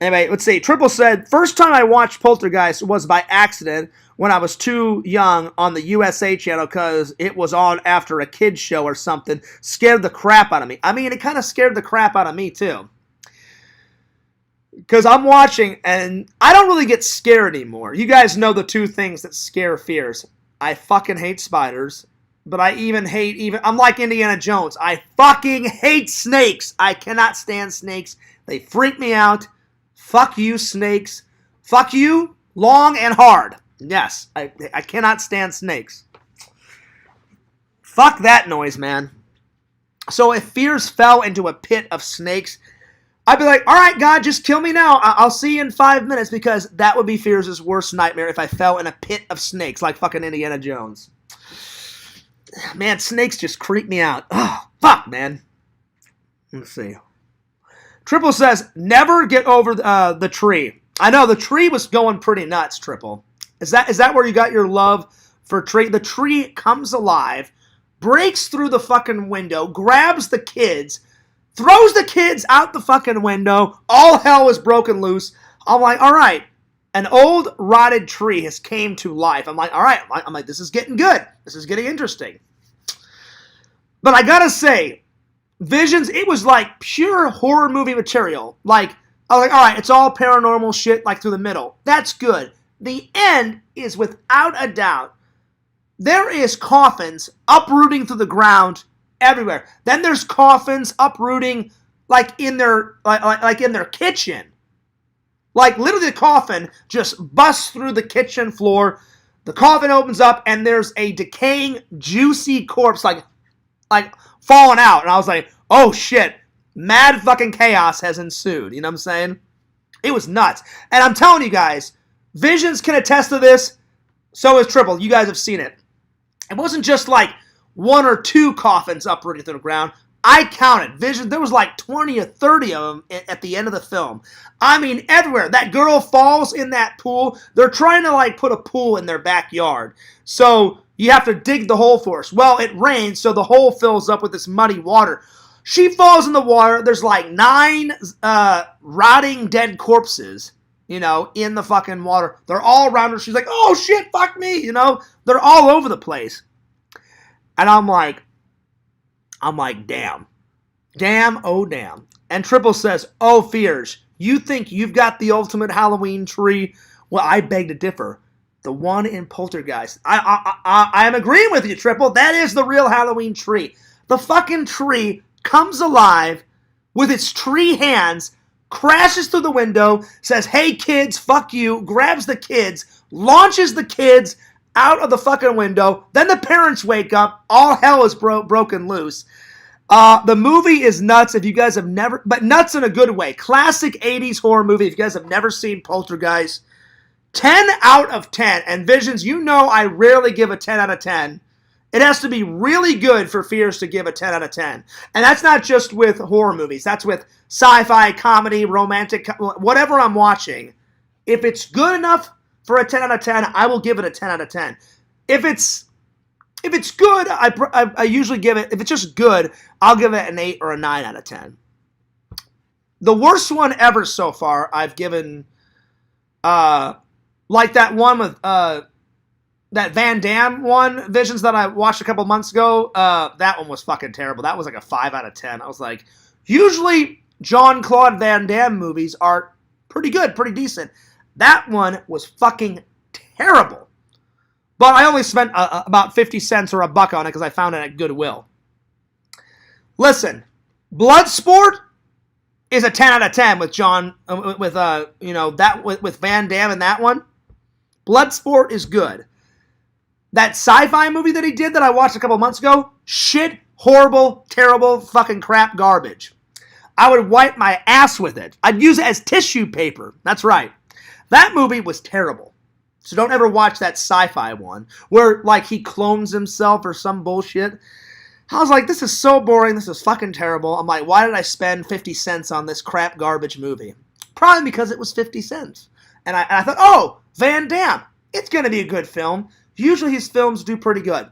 Anyway, let's see. Triple said, first time I watched Poltergeist was by accident when I was too young on the USA channel because it was on after a kid's show or something. Scared the crap out of me. I mean, it kind of scared the crap out of me, too. Because I'm watching, and I don't really get scared anymore. You guys know the two things that scare Fears. I fucking hate spiders, but I even hate, I'm like Indiana Jones. I fucking hate snakes. I cannot stand snakes. They freak me out. Fuck you, snakes. Fuck you, long and hard. Yes, I cannot stand snakes. Fuck that noise, man. So if Fears fell into a pit of snakes, I'd be like, all right, God, just kill me now. I'll see you in 5 minutes, because that would be Fears' worst nightmare if I fell in a pit of snakes like fucking Indiana Jones. Man, snakes just creep me out. Oh, fuck, man. Let's see. Triple says, never get over the tree. I know, the tree was going pretty nuts, Triple. Is that where you got your love for tree? The tree comes alive, breaks through the fucking window, grabs the kids, throws the kids out the fucking window. All hell is broken loose. I'm like, all right. An old rotted tree has came to life. I'm like, all right. I'm like, this is getting good. This is getting interesting. But I gotta say, Visions, it was like pure horror movie material. Like, I was like, all right, it's all paranormal shit like through the middle. That's good. The end is without a doubt. There is coffins uprooting through the ground everywhere. Then there's coffins uprooting like in their like in their kitchen. Like literally the coffin just busts through the kitchen floor. The coffin opens up and there's a decaying, juicy corpse like falling out. And I was like, oh shit, mad fucking chaos has ensued. You know what I'm saying? It was nuts. And I'm telling you guys, Visions can attest to this. So is Triple. You guys have seen it. It wasn't just like one or two coffins uprooting through the ground. I counted. Vision, there was like 20 or 30 of them at the end of the film. I mean, everywhere. That girl falls in that pool. They're trying to like put a pool in their backyard. So you have to dig the hole for us. Well, it rains, so the hole fills up with this muddy water. She falls in the water. There's like 9 rotting dead corpses, you know, in the fucking water. They're all around her. She's like, oh shit, fuck me, you know. They're all over the place. And I'm like, damn. Damn, oh damn. And Triple says, oh, Fears, you think you've got the ultimate Halloween tree? Well, I beg to differ. The one in Poltergeist. I am agreeing with you, Triple. That is the real Halloween tree. The fucking tree comes alive with its tree hands, crashes through the window, says, hey kids, fuck you, grabs the kids, launches the kids out of the fucking window. Then the parents wake up. All hell is broken loose. The movie is nuts if you guys have never, but nuts in a good way. Classic 80s horror movie if you guys have never seen Poltergeist. 10 out of 10. And Visions, you know I rarely give a 10 out of 10. It has to be really good for Fears to give a 10 out of 10. And that's not just with horror movies. That's with sci-fi, comedy, romantic, whatever I'm watching. If it's good enough for a 10 out of 10, I will give it a 10 out of 10. If it's good, I usually give it, if it's just good, I'll give it an 8 or a 9 out of 10. The worst one ever so far, I've given, like that one with, that Van Damme one, Visions, that I watched a couple months ago, that one was fucking terrible. That was like a 5 out of 10. I was like, usually Jean-Claude Van Damme movies are pretty good, pretty decent. That one was fucking terrible. But I only spent about 50 cents or $1 on it because I found it at Goodwill. Listen, Bloodsport is a 10 out of 10 with with Van Damme and that one. Bloodsport is good. That sci-fi movie that he did that I watched a couple months ago, shit, horrible, terrible, fucking crap garbage. I would wipe my ass with it. I'd use it as tissue paper. That's right. That movie was terrible. So don't ever watch that sci-fi one where, like, he clones himself or some bullshit. I was like, this is so boring. This is fucking terrible. I'm like, why did I spend 50 cents on this crap garbage movie? Probably because it was 50 cents. And I thought, oh, Van Damme. It's going to be a good film. Usually his films do pretty good.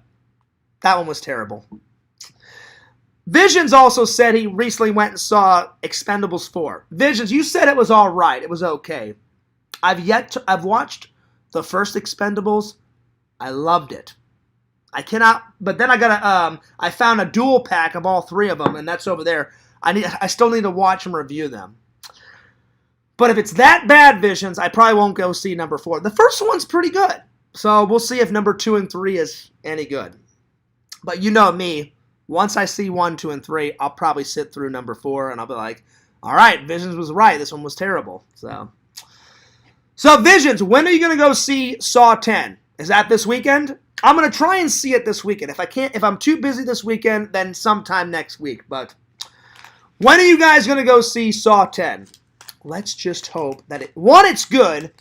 That one was terrible. Visions also said he recently went and saw Expendables 4. Visions, you said it was all right. It was okay. I've watched the first Expendables. I loved it. I cannot, but then I found a dual pack of all 3 of them, and that's over there. I still need to watch and review them. But if it's that bad, Visions, I probably won't go see number 4. The first one's pretty good. So we'll see if number 2 and 3 is any good. But you know me, once I see 1, 2, and 3, I'll probably sit through number 4 and I'll be like, all right, Visions was right. This one was terrible. So Visions, when are you going to go see Saw 10? Is that this weekend? I'm going to try and see it this weekend. If I'm too busy this weekend, then sometime next week. But when are you guys going to go see Saw 10? Let's just hope that 1, it's good.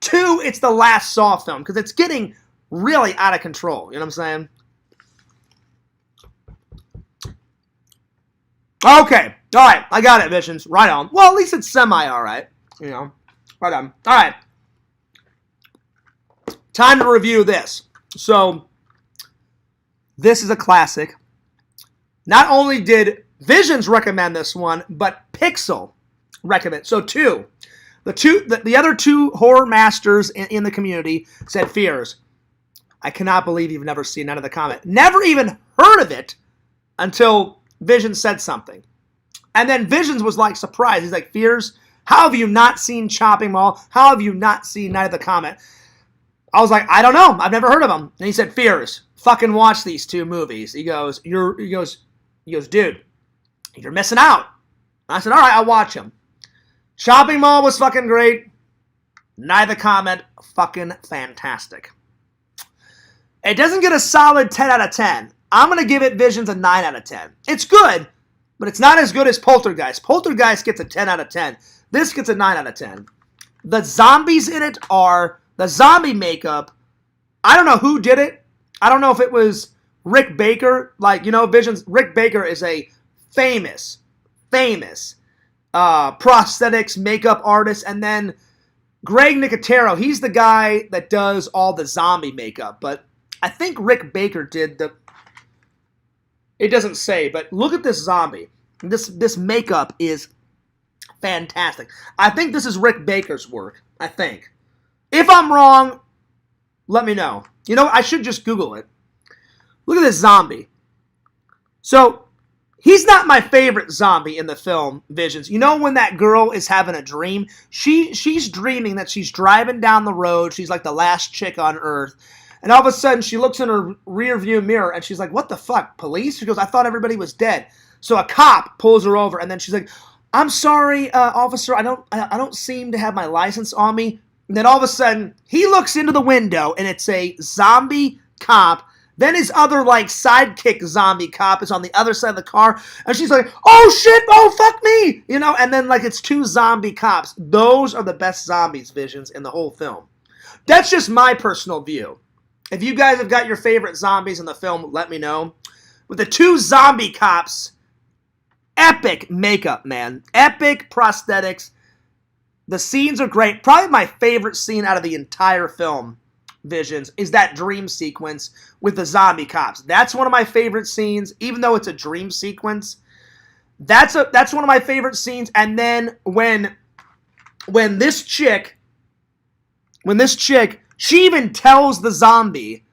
2, it's the last Saw film, because it's getting really out of control. You know what I'm saying? Okay. All right. I got it, Visions. Right on. Well, at least it's semi all right. You know. Right on. All right. Time to review this. So, this is a classic. Not only did Visions recommend this one, but Pixel recommend. So, the other 2 horror masters in the community said, Fears, I cannot believe you've never seen Night of the Comet. Never even heard of it until Visions said something. And then Visions was like surprised. He's like, Fears, how have you not seen Chopping Mall? How have you not seen Night of the Comet? I was like, I don't know. I've never heard of them. And he said, Fears, fucking watch these 2 movies. He goes, dude, you're missing out. And I said, all right, I'll watch them. Chopping Mall was fucking great. Night of the Comet, fucking fantastic. It doesn't get a solid 10 out of 10. I'm going to give it, Visions, a 9 out of 10. It's good, but it's not as good as Poltergeist. Poltergeist gets a 10 out of 10. This gets a 9 out of 10. The zombies in it are the zombie makeup. I don't know who did it. I don't know if it was Rick Baker. Like, you know, Visions, Rick Baker is a famous prosthetics makeup artist. And then Greg Nicotero, he's the guy that does all the zombie makeup. But I think Rick Baker did the... It doesn't say, but look at this zombie. This makeup is fantastic. I think this is Rick Baker's work. I think. If I'm wrong, let me know. You know, I should just Google it. Look at this zombie. So, he's not my favorite zombie in the film, Visions. You know when that girl is having a dream? She's dreaming that she's driving down the road. She's like the last chick on Earth. And all of a sudden, she looks in her rear view mirror, and she's like, what the fuck, police? She goes, I thought everybody was dead. So a cop pulls her over, and then she's like, I'm sorry, officer, I don't seem to have my license on me. And then all of a sudden, he looks into the window, and it's a zombie cop. Then his other, like, sidekick zombie cop is on the other side of the car, and she's like, oh shit, oh fuck me, you know, and then, like, it's 2 zombie cops. Those are the best zombies, Visions, in the whole film. That's just my personal view. If you guys have got your favorite zombies in the film, let me know. With the 2 zombie cops, epic makeup, man. Epic prosthetics. The scenes are great. Probably my favorite scene out of the entire film, Visions, is that dream sequence with the zombie cops. That's one of my favorite scenes, even though it's a dream sequence. That's one of my favorite scenes. And then when this chick, she even tells the zombie,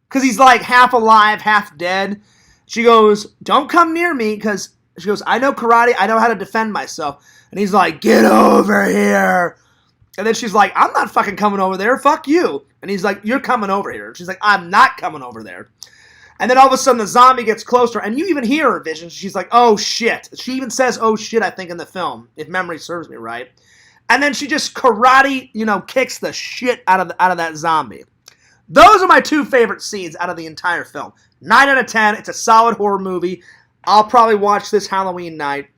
because he's like half alive, half dead. She goes, "Don't come near me," because she goes, "I know karate. I know how to defend myself." And he's like, "Get over here." And then she's like, "I'm not fucking coming over there. Fuck you." And he's like, "You're coming over here." She's like, "I'm not coming over there." And then all of a sudden the zombie gets closer, and you even hear her vision. She's like, "Oh shit." She even says, "Oh shit," I think, in the film, if memory serves me right. And then she just karate, kicks the shit out of that zombie. Those are my two favorite scenes out of the entire film. 9 out of 10. It's a solid horror movie. I'll probably watch this Halloween night.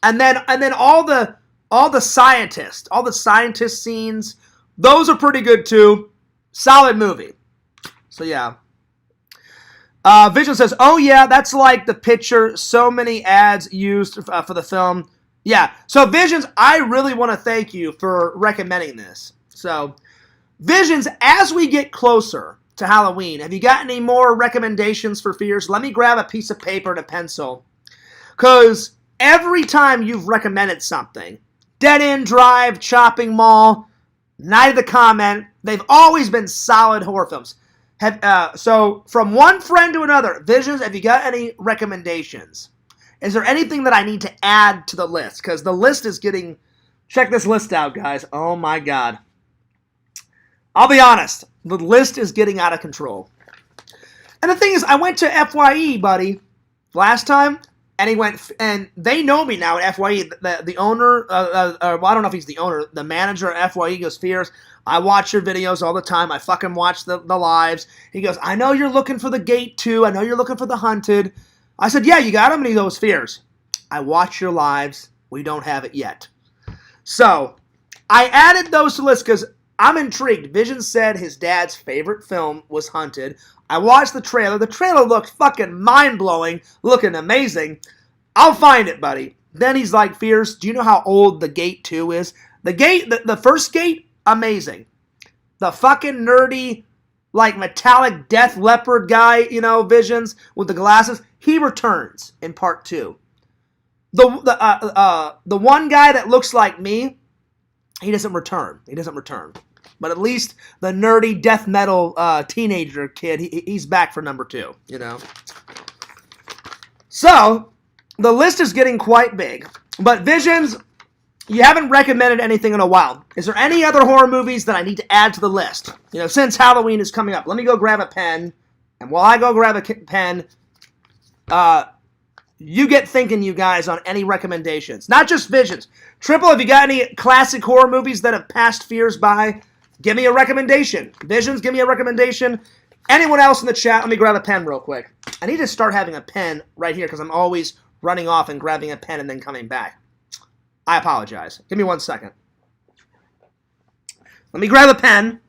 And then all the scientist scenes, those are pretty good too. Solid movie. So yeah. Vision says, "Oh yeah, that's like the picture. So many ads used for the film." Yeah. So Visions, I really want to thank you for recommending this. So Visions, as we get closer to Halloween, have you got any more recommendations for fears? Let me grab a piece of paper and a pencil. Because every time you've recommended something, Dead End Drive, Chopping Mall, Night of the Comet, they've always been solid horror films. So from one friend to another, Visions, have you got any recommendations? Is there anything that I need to add to the list? Because the list is getting... Check this list out, guys. Oh my god. I'll be honest. The list is getting out of control. And the thing is, I went to FYE, buddy, last time, and they know me now at FYE. The owner, well, I don't know if he's the owner, the manager at FYE goes, "Fears, I watch your videos all the time. I fucking watch the lives." He goes, "I know you're looking for the Gate 2. I know you're looking for the Hunted." I said, "Yeah, you got him?" And he goes, "Fears, I watch your lives. We don't have it yet." So I added those to the list because I'm intrigued. Vision said his dad's favorite film was Hunted. I watched the trailer. The trailer looked fucking mind-blowing, looking amazing. I'll find it, buddy. Then he's like, "Fears, do you know how old the Gate 2 is?" The first Gate, amazing. The fucking nerdy, like metallic death leopard guy, Visions, with the glasses, he returns in part 2. The one guy that looks like me, he doesn't return. But at least the nerdy death metal teenager kid, he's back for number 2, So, the list is getting quite big. But Visions, you haven't recommended anything in a while. Is there any other horror movies that I need to add to the list? Since Halloween is coming up. Let me go grab a pen. And while I go grab a pen, you get thinking, you guys, on any recommendations. Not just Visions. Triple, have you got any classic horror movies that have passed Fears by? Give me a recommendation. Visions, give me a recommendation. Anyone else in the chat? Let me grab a pen real quick. I need to start having a pen right here because I'm always running off and grabbing a pen and then coming back. I apologize. Give me 1 second. Let me grab a pen.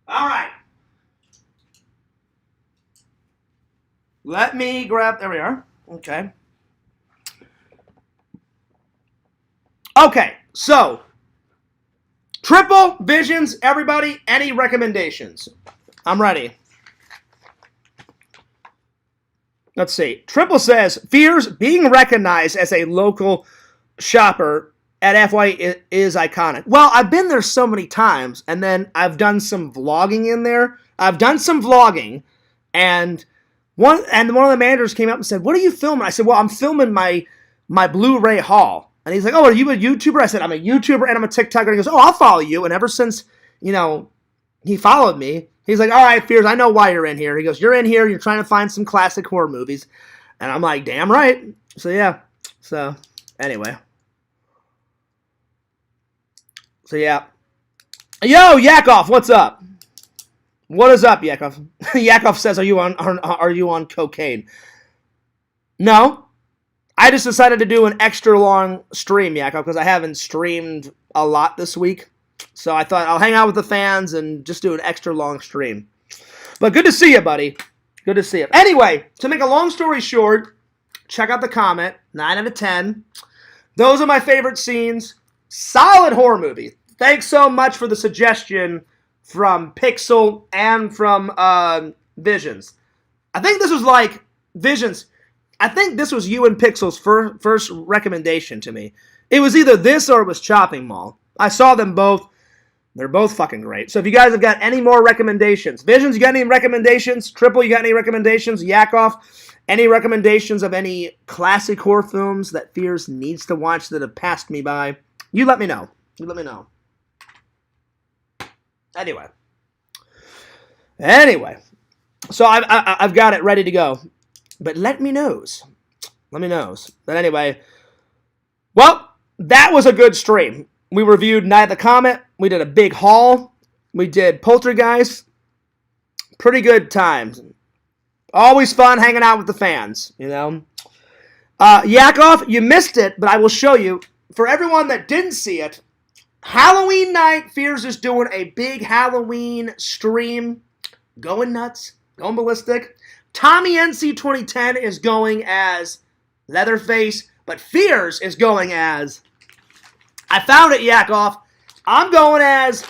All right. Let me grab... There we are. Okay. Okay, so... Triple, Visions, everybody, any recommendations? I'm ready. Let's see. Triple says, Fears, being recognized as a local shopper at FY is iconic. Well, I've been there so many times, and then I've done some vlogging in there. And one of the managers came up and said, "What are you filming?" I said, "Well, I'm filming my Blu-ray haul." And he's like, "Oh, are you a YouTuber?" I said, "I'm a YouTuber and I'm a TikToker." And he goes, "Oh, I'll follow you." And ever since, he followed me, he's like, "All right, Fears, I know why you're in here." He goes, "You're in here, you're trying to find some classic horror movies." And I'm like, damn right. So, yeah. So, anyway. So, yeah. Yo, Yakov, what's up? What is up, Yakov? Yakov says, are you on cocaine? No. I just decided to do an extra long stream, Yakov, because I haven't streamed a lot this week. So I thought I'll hang out with the fans and just do an extra long stream. But good to see you, buddy. Good to see him. Anyway, to make a long story short, check out the Comet. 9 out of 10. Those are my favorite scenes. Solid horror movie. Thanks so much for the suggestion from Pixel and from Visions. I think this was like Visions. I think this was you and Pixel's first recommendation to me. It was either this or it was Chopping Mall. I saw them both. They're both fucking great. So if you guys have got any more recommendations, Visions, you got any recommendations? Triple, you got any recommendations? Yakov, any recommendations of any classic horror films that Fears needs to watch that have passed me by? You let me know. You let me know. Anyway. So I've got it ready to go. But let me knows. But anyway. Well, that was a good stream. We reviewed Night of the Comet. We did a big haul. We did Poltergeist. Pretty good times. Always fun hanging out with the fans, you know. Yakov, you missed it, but I will show you. For everyone that didn't see it, Halloween night, Fears is doing a big Halloween stream. Going nuts. Going ballistic. Tommy NC 2010 is going as Leatherface, but Fears is going as... I found it, Yakov. I'm going as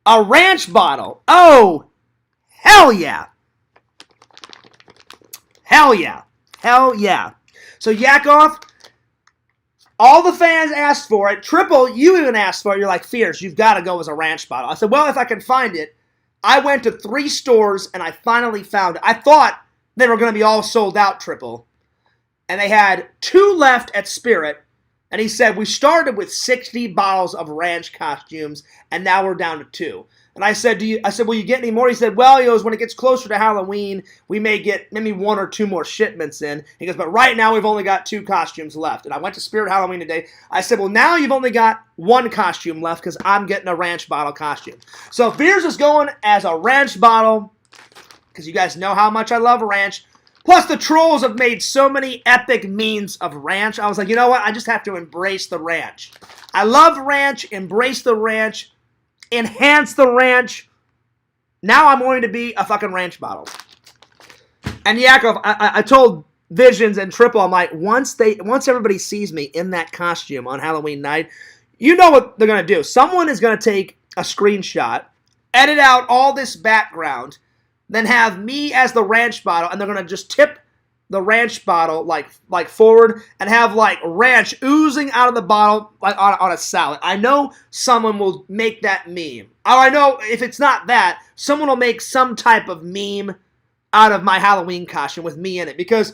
a ranch bottle. Oh, hell yeah. Hell yeah. Hell yeah. So, Yakov, all the fans asked for it. Triple, you even asked for it. You're like, Fears, you've got to go as a ranch bottle. I said, well, if I can find it. I went to 3 stores, and I finally found it. I thought they were going to be all sold out, Triple. And they had 2 left at Spirit. And he said, we started with 60 bottles of ranch costumes, and now we're down to 2. And I said, will you get any more? He said, well, he goes, when it gets closer to Halloween, we may get maybe 1 or 2 more shipments in. He goes, but right now we've only got 2 costumes left. And I went to Spirit Halloween today. I said, well, now you've only got 1 costume left because I'm getting a ranch bottle costume. So Fears is going as a ranch bottle because you guys know how much I love ranch. Plus, the trolls have made so many epic memes of ranch. I was like, you know what? I just have to embrace the ranch. I love ranch. Embrace the ranch. Enhance the ranch. Now I'm going to be a fucking ranch bottle. And Yakov, I told Visions and Triple, I'm like, once everybody sees me in that costume on Halloween night, you know what they're going to do. Someone is going to take a screenshot, edit out all this background, then have me as the ranch bottle, and they're going to just tip the ranch bottle like forward and have like ranch oozing out of the bottle like on a salad. I know someone will make that meme. Or I know if it's not that, someone will make some type of meme out of my Halloween costume with me in it, because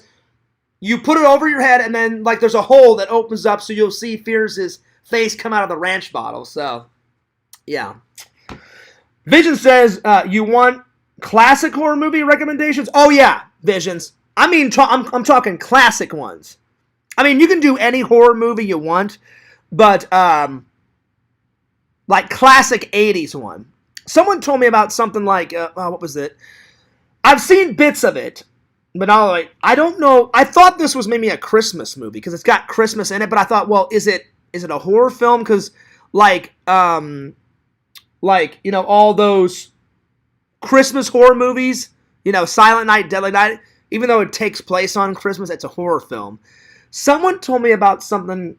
you put it over your head and then like there's a hole that opens up so you'll see Fears' face come out of the ranch bottle. So, yeah. Vision says, you want classic horror movie recommendations? Oh yeah, Visions. I mean, I'm talking classic ones. I mean, you can do any horror movie you want, but like classic 80s one. Someone told me about something like, what was it? I've seen bits of it, but I don't know. I thought this was maybe a Christmas movie because it's got Christmas in it, but I thought, well, is it a horror film? Because like you know, all those Christmas horror movies, you know, Silent Night, Deadly Night, even though it takes place on Christmas, it's a horror film. Someone told me about something.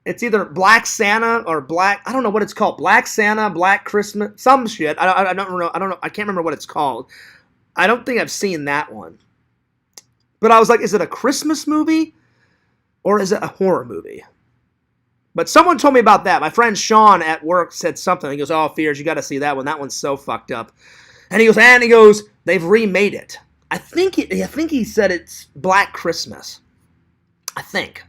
It's either Black Santa or I don't know what it's called. Black Santa, Black Christmas, some shit. I don't know. I can't remember what it's called. I don't think I've seen that one. But I was like, is it a Christmas movie or is it a horror movie? But someone told me about that. My friend Sean at work said something. He goes, oh, Fears, you got to see that one. That one's so fucked up. And he goes, they've remade it. I think he said it's Black Christmas. I think.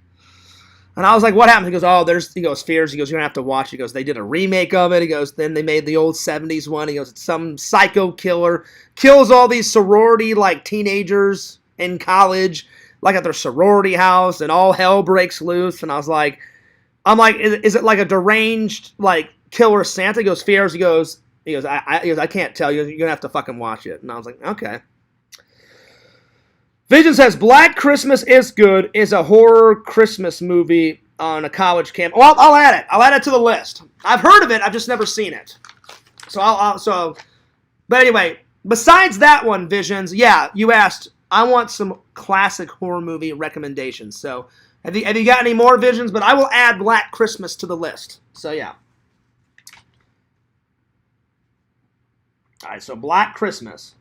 And I was like, what happened? He goes, Fears. He goes, you're going to have to watch. He goes, they did a remake of it. He goes, then they made the old 70s one. He goes, it's some psycho killer. Kills all these sorority, like, teenagers in college, like at their sorority house, and all hell breaks loose. And I'm like, is it like a deranged, like, killer Santa? He goes, Fears. He goes, I can't tell you. You're going to have to fucking watch it. And I was like, okay. Vision says, Black Christmas is good, is a horror Christmas movie on a college camp. Well, I'll add it. I'll add it to the list. I've heard of it. I've just never seen it. But anyway, besides that one, Visions, yeah, you asked, I want some classic horror movie recommendations. So have you got any more, Visions? But I will add Black Christmas to the list. So yeah. All right, so Black Christmas.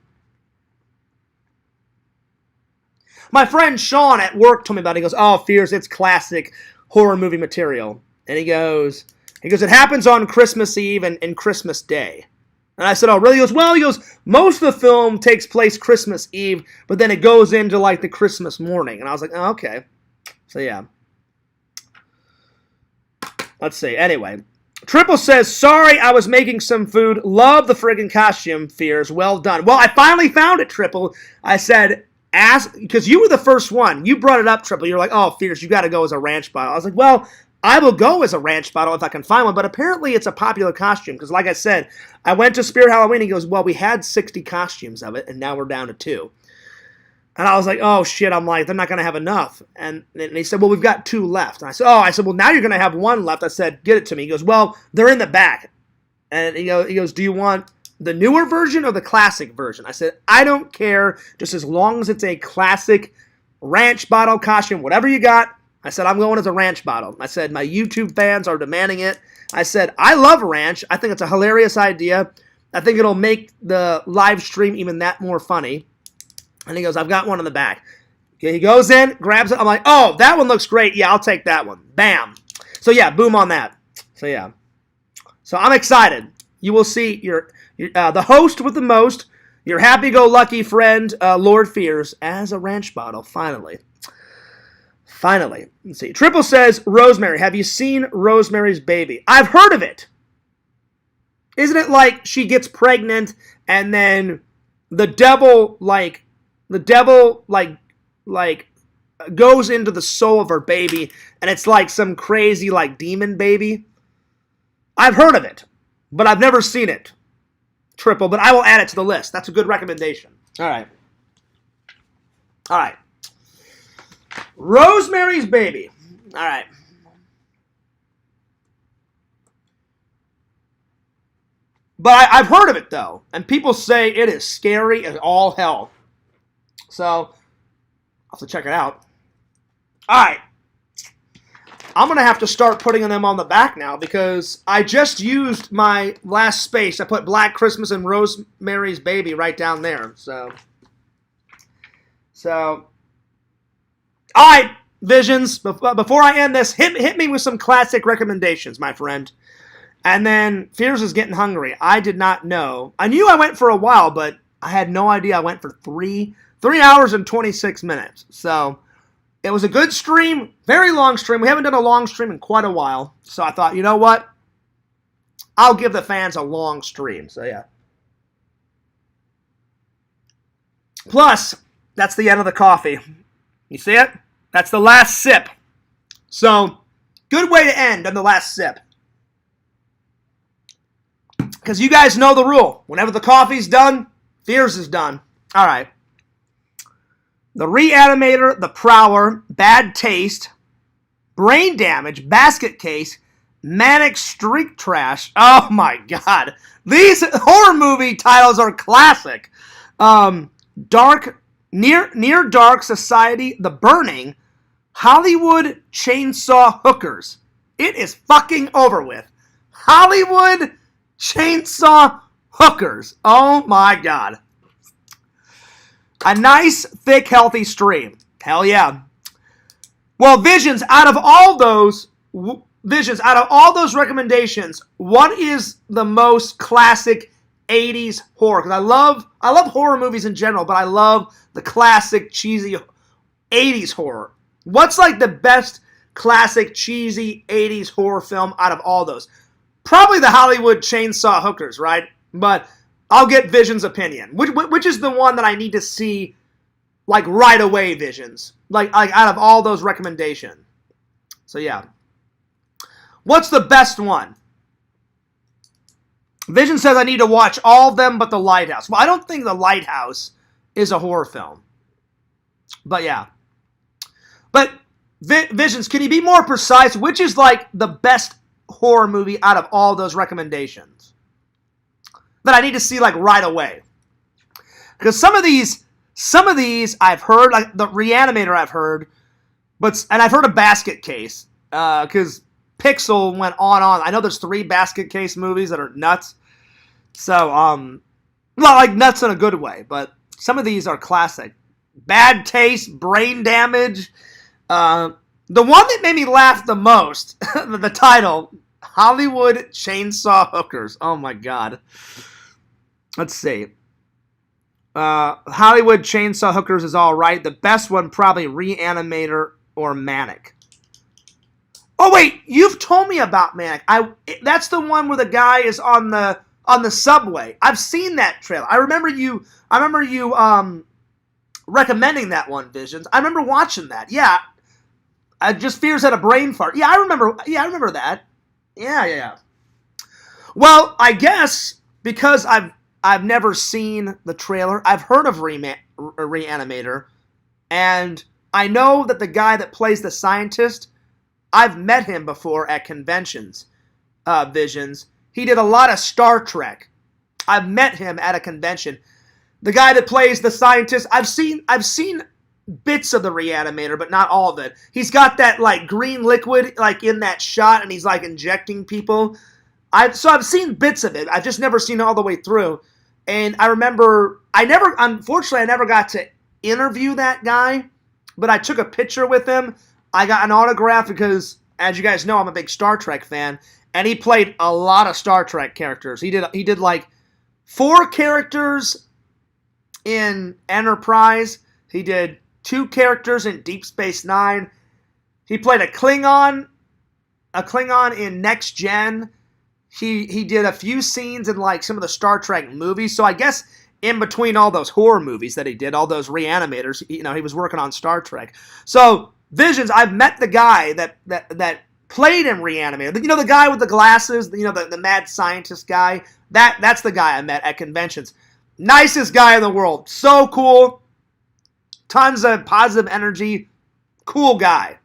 My friend Sean at work told me about it. He goes, oh, Fears, it's classic horror movie material. And he goes, it happens on Christmas Eve and Christmas Day. And I said, oh, really? He goes, most of the film takes place Christmas Eve, but then it goes into, like, the Christmas morning. And I was like, oh, okay. So, yeah. Let's see. Anyway. Triple says, sorry, I was making some food. Love the friggin' costume, Fears. Well done. Well, I finally found it, Triple. I said, because you were the first one. You brought it up, Triple. You're like, oh, Fears, you got to go as a ranch bottle. I was like, well, I will go as a ranch bottle if I can find one, but apparently it's a popular costume, because like I said, I went to Spirit Halloween, he goes, well, we had 60 costumes of it, and now we're down to 2. And I was like, oh, shit, I'm like, they're not going to have enough. And he said, well, we've got 2 left. And I said, well, now you're going to have 1 left. I said, get it to me. He goes, well, they're in the back. And he goes, do you want the newer version or the classic version? I said, I don't care, just as long as it's a classic ranch bottle costume, whatever you got. I said, I'm going as a ranch bottle. I said, my YouTube fans are demanding it. I said, I love ranch. I think it's a hilarious idea. I think it'll make the live stream even that more funny. And he goes, I've got one in the back. Okay, he goes in, grabs it. I'm like, oh, that one looks great. Yeah, I'll take that one. Bam. So, yeah, boom on that. So, yeah. So, I'm excited. You will see the host with the most, your happy-go-lucky friend, Lord Fears, as a ranch bottle, finally. Finally. Let's see. Triple says, Rosemary, have you seen Rosemary's Baby? I've heard of it. Isn't it like she gets pregnant and then the devil goes into the soul of her baby and it's like some crazy like demon baby? I've heard of it, but I've never seen it. Triple, but I will add it to the list. That's a good recommendation. All right. Rosemary's Baby. All right. But I've heard of it, though. And people say it is scary as all hell. So, I'll have to check it out. All right. I'm going to have to start putting them on the back now because I just used my last space. I put Black Christmas and Rosemary's Baby right down there. So. All right, Visions, before I end this, hit me with some classic recommendations, my friend. And then, Fears is getting hungry. I did not know. I knew I went for a while, but I had no idea I went for 3 hours and 26 minutes. So, it was a good stream, very long stream. We haven't done a long stream in quite a while. So, I thought, you know what? I'll give the fans a long stream. So, yeah. Plus, that's the end of the coffee. You see it? That's the last sip. So, good way to end on the last sip. Because you guys know the rule. Whenever the coffee's done, Fears is done. All right. The Reanimator, The Prowler, Bad Taste, Brain Damage, Basket Case, Manic Street Trash. Oh my God. These horror movie titles are classic. Near Dark Society, The Burning, Hollywood Chainsaw Hookers. It is fucking over with. Hollywood Chainsaw Hookers. Oh my God. A nice, thick, healthy stream. Hell yeah. Well, Visions, out of all those recommendations, what is the most classic 80s horror? Because I love horror movies in general, but I love the classic, cheesy 80s horror. What's like the best classic, cheesy 80s horror film out of all those? Probably the Hollywood Chainsaw Hookers, right? But I'll get Vision's opinion. Which is the one that I need to see, like, right away, Visions? Like out of all those recommendations. So, yeah. What's the best one? Vision says I need to watch all of them but The Lighthouse. Well, I don't think The Lighthouse is a horror film. But, yeah. But, Visions, can you be more precise? Which is, like, the best horror movie out of all those recommendations that I need to see, like, right away? Because some of these I've heard, like the Reanimator I've heard, and I've heard of Basket Case, because Pixel went on. I know there's 3 Basket Case movies that are nuts. So, not like nuts in a good way, but some of these are classic. Bad Taste, Brain Damage. The one that made me laugh the most, the title, Hollywood Chainsaw Hookers. Oh my God. Let's see. Hollywood Chainsaw Hookers is all right. The best one probably Reanimator or Manic. Oh wait, you've told me about Manic. That's the one where the guy is on the subway. I've seen that trailer. I remember you recommending that one, Visions. I remember watching that. Yeah. I just fears had a brain fart. Yeah, I remember that. Yeah. Well, I guess because I've never seen the trailer. I've heard of Reanimator, and I know that the guy that plays the scientist, I've met him before at conventions, Visions. He did a lot of Star Trek. I've met him at a convention. The guy that plays the scientist, I've seen bits of the Reanimator, but not all of it. He's got that like green liquid like in that shot, and he's like injecting people. I've seen bits of it. I've just never seen it all the way through. And I remember, unfortunately, I never got to interview that guy, but I took a picture with him. I got an autograph because, as you guys know, I'm a big Star Trek fan, and he played a lot of Star Trek characters. He did like 4 characters in Enterprise. He did 2 characters in Deep Space Nine. He played a Klingon in Next Gen. He did a few scenes in like some of the Star Trek movies. So I guess in between all those horror movies that he did, all those Reanimators, he was working on Star Trek. So Visions, I've met the guy that played in Reanimator. The guy with the glasses, the mad scientist guy. That's the guy I met at conventions. Nicest guy in the world. So cool. Tons of positive energy. Cool guy.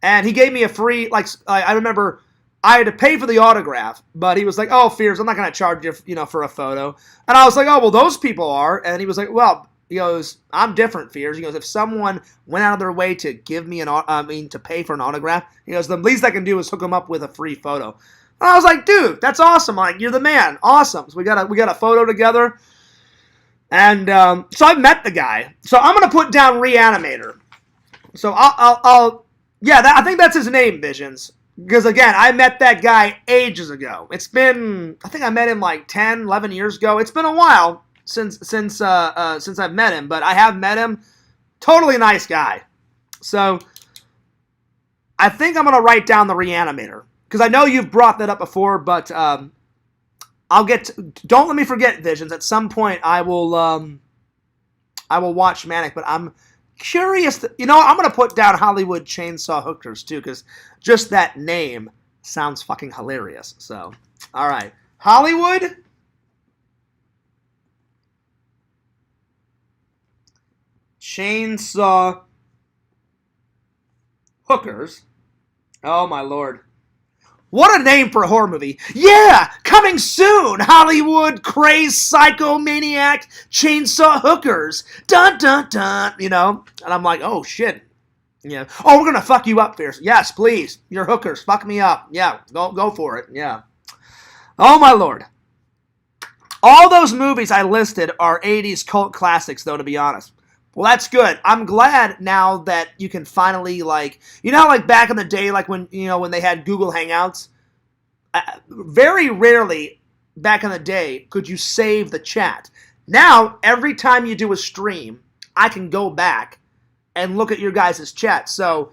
And he gave me a free, I remember I had to pay for the autograph, but he was like, "Oh, Fears, I'm not going to charge you, for a photo." And I was like, "Oh, well, those people are." And he was like, "Well," he goes, "I'm different, Fears." He goes, "If someone went out of their way to give me to pay for an autograph," he goes, "the least I can do is hook them up with a free photo." And I was like, "Dude, that's awesome. Like, you're the man. Awesome." So we got a photo together. And so I met the guy. So I'm going to put down Reanimator. So I think that's his name, Visions. Because, again, I met that guy ages ago. I think I met him like 10, 11 years ago. It's been a while since I've met him, but I have met him. Totally nice guy. So I think I'm going to write down the Reanimator. Because I know you've brought that up before, but don't let me forget, Visions. At some point, I will watch Manic, but I'm curious. I'm going to put down Hollywood Chainsaw Hookers, too, because just that name sounds fucking hilarious. So, all right. Hollywood Chainsaw Hookers. Oh, my Lord. What a name for a horror movie. Yeah, coming soon. Hollywood crazed psychomaniac chainsaw hookers. Dun, dun, dun. And I'm like, oh, shit. Yeah. Oh, we're going to fuck you up, Fierce. Yes, please. You're hookers. Fuck me up. Yeah, go for it. Yeah. Oh, my Lord. All those movies I listed are 80s cult classics, though, to be honest. Well, that's good. I'm glad now that you can finally, back in the day, when they had Google Hangouts, very rarely back in the day could you save the chat. Now, every time you do a stream, I can go back and look at your guys' chat. So,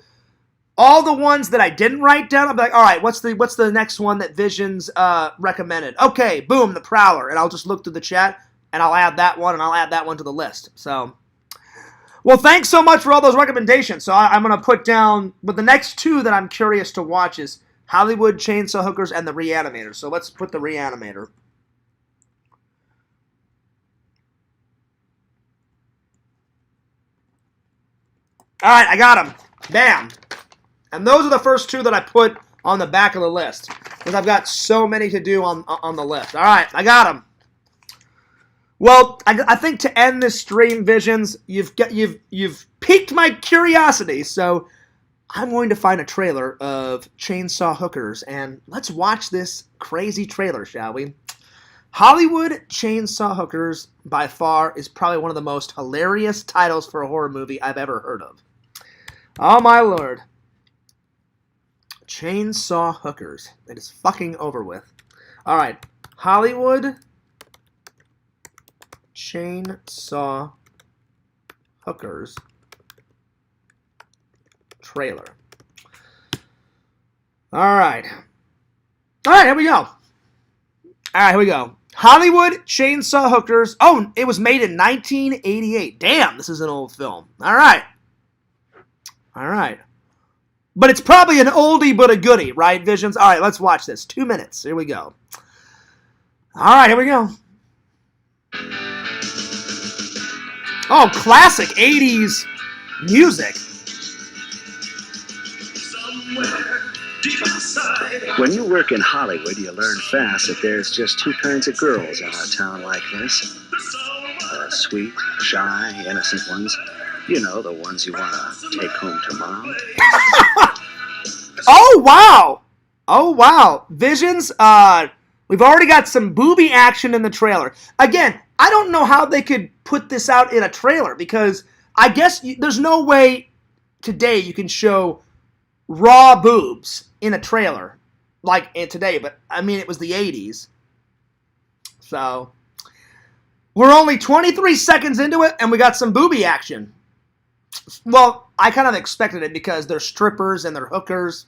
all the ones that I didn't write down, I'm like, all right, what's the next one that Visions recommended? Okay, boom, The Prowler. And I'll just look through the chat, and I'll add that one, and I'll add that one to the list. So, well, thanks so much for all those recommendations. So I'm going to put down, but the next 2 that I'm curious to watch is Hollywood Chainsaw Hookers and The Reanimator. So let's put The Reanimator. All right, I got them. Bam. And those are the first 2 that I put on the back of the list because I've got so many to do on the list. All right, I got them. Well, I think to end this stream, Visions, you've piqued my curiosity, so I'm going to find a trailer of Chainsaw Hookers, and let's watch this crazy trailer, shall we? Hollywood Chainsaw Hookers, by far, is probably one of the most hilarious titles for a horror movie I've ever heard of. Oh my lord. Chainsaw Hookers. It is fucking over with. Alright. Hollywood Chainsaw Hookers trailer. Alright, here we go. Alright, here we go. Hollywood Chainsaw Hookers. Oh, it was made in 1988. Damn, this is an old film. Alright. But it's probably an oldie but a goodie, right, Visions? Alright, let's watch this. 2 minutes. Here we go. Alright, here we go. Oh, classic 80s music. When you work in Hollywood, you learn fast that there's just two kinds of girls in a town like this. Sweet, shy, innocent ones. You know, the ones you want to take home to mom. Oh, wow. Visions, we've already got some booby action in the trailer. Again, I don't know how they could put this out in a trailer, because I guess there's no way today you can show raw boobs in a trailer like today, but I mean, it was the 80s. So, we're only 23 seconds into it, and we got some booby action. Well, I kind of expected it because they're strippers and they're hookers.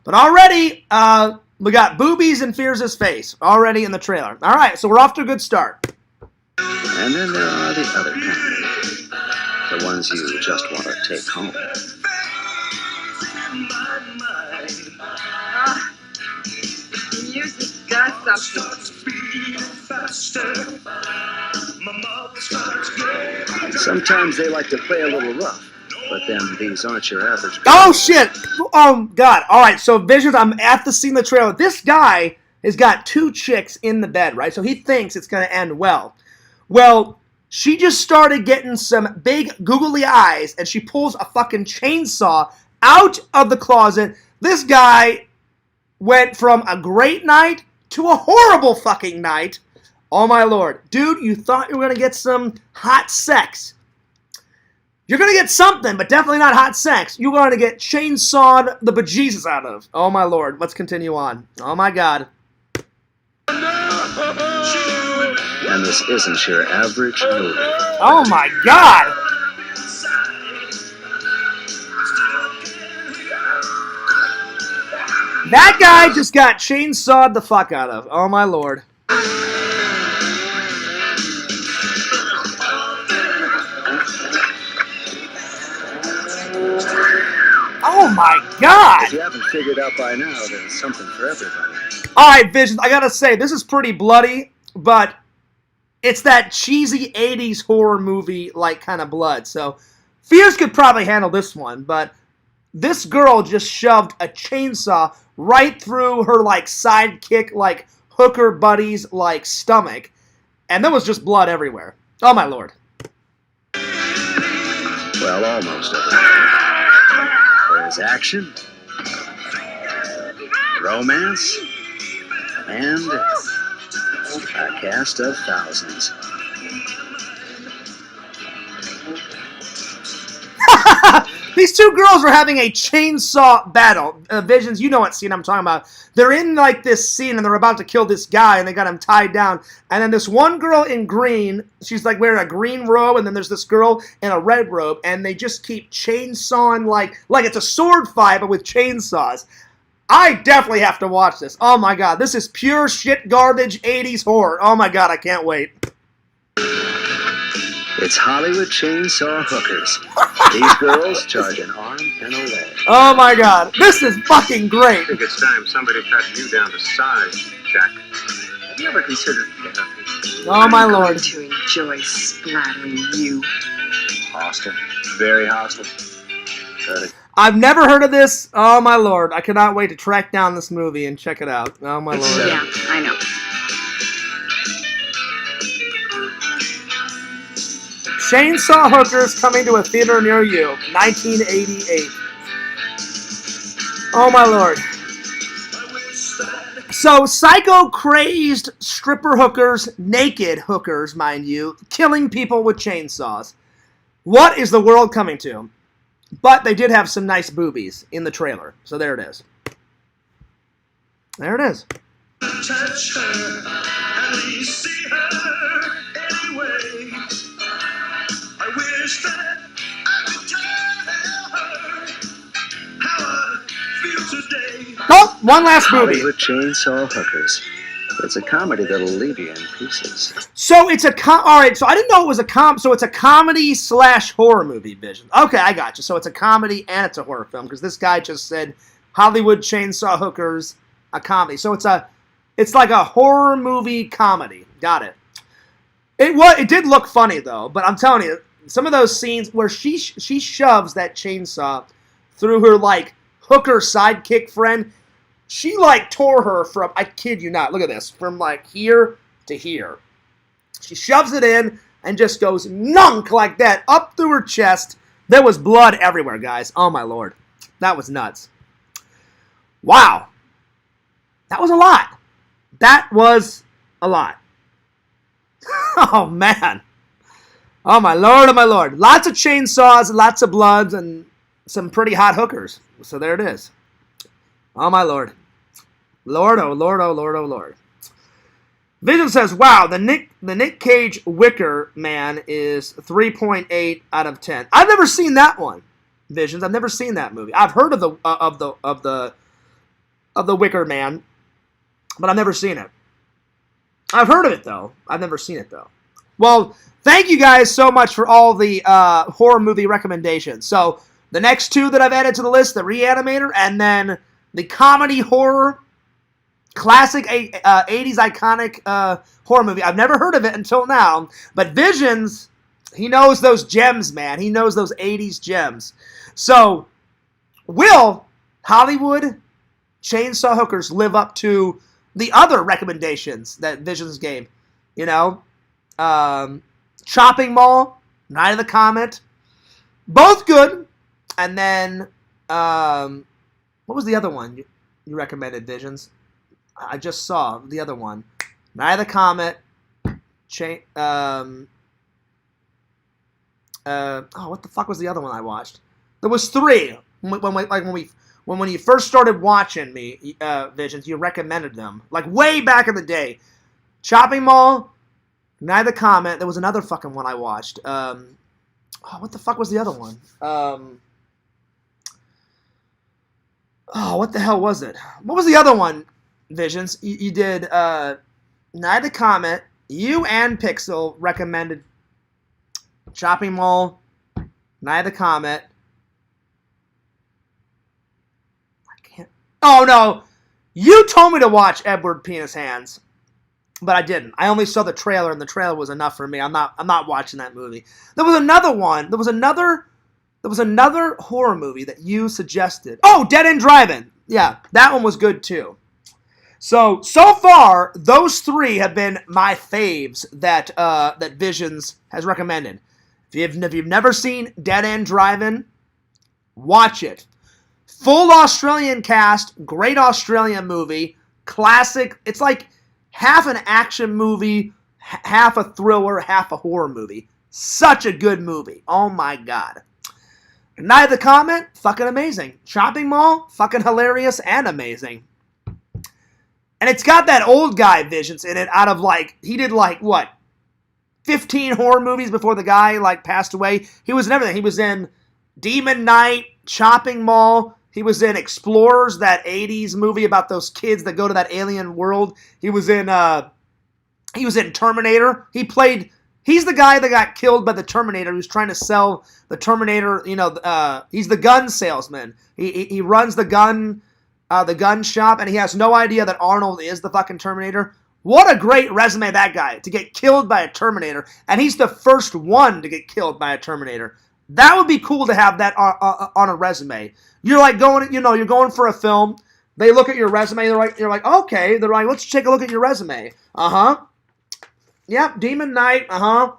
But already, we got boobies in Fears' face already in the trailer. All right, so we're off to a good start. And then there are the other kind. The ones you just want to take home. The music's got something. Sometimes they like to play a little rough, but then these aren't your average. Oh, shit. Oh, God. All right, so Visions, I'm at the scene of the trailer. This guy has got two chicks in the bed, right? So he thinks it's going to end well. Well, she just started getting some big googly eyes, and she pulls a fucking chainsaw out of the closet. This guy went from a great night to a horrible fucking night. Oh, my lord. Dude, you thought you were going to get some hot sex. You're going to get something, but definitely not hot sex. You're going to get chainsawed the bejesus out of. Oh, my lord. Let's continue on. Oh, my God. And this isn't your average movie. Oh, my God. That guy just got chainsawed the fuck out of. Oh, my lord. Oh my God! If you haven't figured out by now, there's something for everybody. Alright, Visions, I gotta say, this is pretty bloody, but it's that cheesy 80s horror movie like kind of blood. So, Fears could probably handle this one, but this girl just shoved a chainsaw right through her like sidekick, like hooker buddy's like stomach, and there was just blood everywhere. Oh my lord. Well, almost everything. There's action, romance, and a cast of thousands. These two girls are having a chainsaw battle. Visions, you know what scene I'm talking about. They're in like this scene and they're about to kill this guy and they got him tied down. And then this one girl in green, she's like wearing a green robe, and then there's this girl in a red robe, and they just keep chainsawing like it's a sword fight but with chainsaws. I definitely have to watch this. Oh my god, this is pure shit garbage 80s horror. Oh my god, I can't wait. It's Hollywood Chainsaw Hookers. These girls charge an arm and a leg. Oh my god, this is fucking great. I think it's time somebody cut you down to size, Jack. Have you ever considered therapy? Oh my lord. I'm going to enjoy splattering you. Hostile. Very hostile. I've never heard of this. Oh my lord, I cannot wait to track down this movie and check it out. Oh my lord. Yeah, I know. Chainsaw Hookers coming to a theater near you, 1988. Oh my lord. So, psycho crazed stripper hookers, naked hookers, mind you, killing people with chainsaws. What is the world coming to? But they did have some nice boobies in the trailer. So there it is. There it is. Touch her, at least see her anyway. I wish that I could tell her how I feel today. Oh, one last movie. Hollywood Chainsaw Hookers. It's a comedy that'll leave you in pieces. So it's a all right. So I didn't know it was a So it's a comedy / horror movie, Vision. Okay, I got you. So it's a comedy and it's a horror film because this guy just said Hollywood Chainsaw Hookers, a comedy. So it's like a horror movie comedy. Got it. It did look funny though, but I'm telling you, some of those scenes where she shoves that chainsaw through her like hooker sidekick friend. She, like, tore her from, I kid you not, look at this, from, like, here to here. She shoves it in and just goes nunk like that, up through her chest. There was blood everywhere, guys. Oh, my Lord. That was nuts. Wow. That was a lot. That was a lot. Oh, man. Oh, my Lord, oh, my Lord. Lots of chainsaws, lots of bloods, and some pretty hot hookers. So there it is. Oh, my Lord. Lord, oh, Lord, oh, Lord, oh, Lord. Vision says, wow, the Nick Cage Wicker Man is 3.8 out of 10. I've never seen that one, Visions. I've never seen that movie. I've heard of the Wicker Man, but I've never seen it. I've heard of it, though. I've never seen it, though. Well, thank you guys so much for all the horror movie recommendations. So, the next two that I've added to the list, the Reanimator, and then the comedy horror, classic 80s iconic horror movie. I've never heard of it until now, but Visions, he knows those gems, man. He knows those 80s gems. So, will Hollywood Chainsaw Hookers live up to the other recommendations that Visions gave? You know, Chopping Mall, Night of the Comet, both good. And then, what was the other one you recommended, Visions? I just saw the other one. Night of the Comet. What the fuck was the other one I watched? There was three. When you first started watching me, Visions, you recommended them. Like way back in the day. Chopping Mall, Night of the Comet. There was another fucking one I watched. What the fuck was the other one? What the hell was it? What was the other one, Visions? You did Night of the Comet. You and Pixel recommended Chopping Mall, Night of the Comet. I can't. Oh, no. You told me to watch Edward Penis Hands, but I didn't. I only saw the trailer, and the trailer was enough for me. I'm not watching that movie. There was another one. There was another horror movie that you suggested. Oh, Dead End Drive-In. Yeah, that one was good too. So far, those three have been my faves that Visions has recommended. If you've never seen Dead End Drive-In, watch it. Full Australian cast, great Australian movie, classic. It's like half an action movie, half a thriller, half a horror movie. Such a good movie. Oh my God. Night of the Comet, fucking amazing. Chopping Mall, fucking hilarious and amazing. And it's got that old guy Visions in it out of he did 15 horror movies before the guy passed away. He was in everything. He was in Demon Knight, Chopping Mall. He was in Explorers, that 80s movie about those kids that go to that alien world. He was in Terminator. He's the guy that got killed by the Terminator who's trying to sell the Terminator, he's the gun salesman. He runs the gun shop, and he has no idea that Arnold is the fucking Terminator. What a great resume that guy, to get killed by a Terminator, and he's the first one to get killed by a Terminator. That would be cool to have that on a resume. You're you're going for a film. They look at your resume, you're like, okay. They're like, let's take a look at your resume. Uh-huh. Yep, Demon Knight, uh-huh.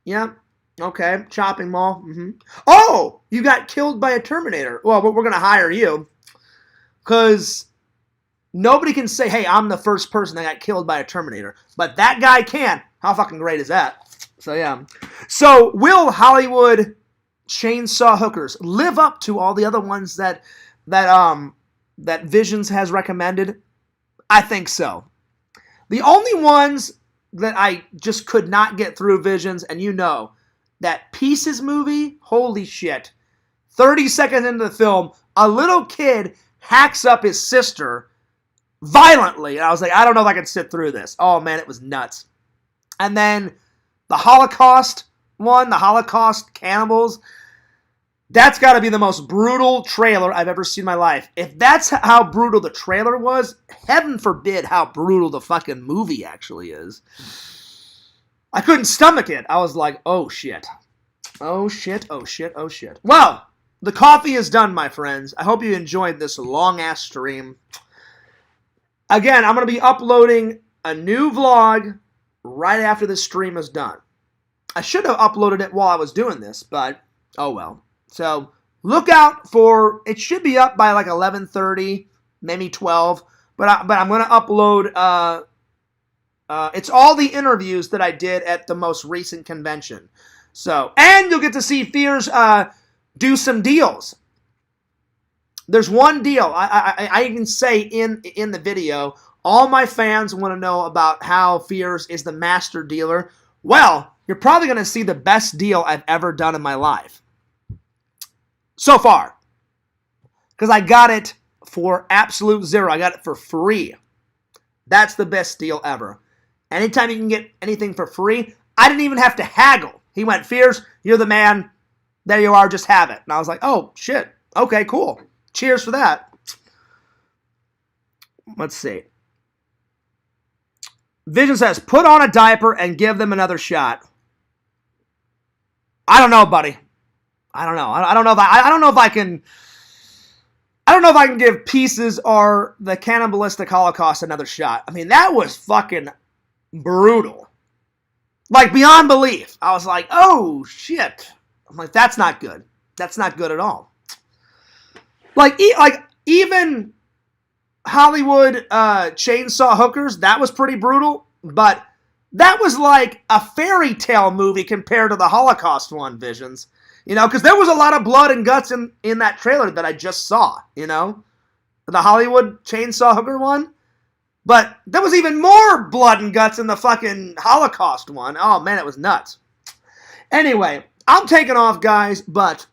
Yep. Okay, shopping mall. Oh, you got killed by a Terminator. Well, we're going to hire you. Because nobody can say, hey, I'm the first person that got killed by a Terminator. But that guy can. How fucking great is that? So, yeah. So, will Hollywood chainsaw hookers live up to all the other ones that Visions has recommended? I think so. The only ones that I just could not get through Visions, and you know, that Pieces movie, holy shit. 30 seconds into the film, a little kid hacks up his sister violently. And I was like, I don't know if I can sit through this. Oh, man, it was nuts. And then the Holocaust one, the Holocaust Cannibals, that's got to be the most brutal trailer I've ever seen in my life. If that's how brutal the trailer was, heaven forbid how brutal the fucking movie actually is. I couldn't stomach it. I was like, oh, shit. Oh, shit, oh, shit, oh, shit. Well, the coffee is done, my friends. I hope you enjoyed this long-ass stream. Again, I'm going to be uploading a new vlog right after this stream is done. I should have uploaded it while I was doing this, but oh well. So, look out for, it should be up by like 11:30, maybe 12, but I'm going to upload, it's all the interviews that I did at the most recent convention. So, and you'll get to see Fears do some deals. There's one deal. I even say in the video, all my fans want to know about how Fears is the master dealer. Well, you're probably going to see the best deal I've ever done in my life. So far. Because I got it for absolute zero. I got it for free. That's the best deal ever. Anytime you can get anything for free, I didn't even have to haggle. He went, Fears, you're the man. There you are, just have it. And I was like, oh, shit. Okay, cool. Cheers for that. Let's see. Vision says, put on a diaper and give them another shot. I don't know, buddy. I don't know. I don't know if I can. I don't know if I can give Pieces or the Cannibalistic Holocaust another shot. I mean, that was fucking brutal. Like, beyond belief. I was like, oh, shit. I'm like, that's not good. That's not good at all. Like even Hollywood chainsaw hookers, that was pretty brutal. But that was like a fairy tale movie compared to the Holocaust one, Visions. You know, because there was a lot of blood and guts in that trailer that I just saw, you know? The Hollywood chainsaw hooker one. But there was even more blood and guts in the fucking Holocaust one. Oh, man, it was nuts. Anyway, I'm taking off, guys, but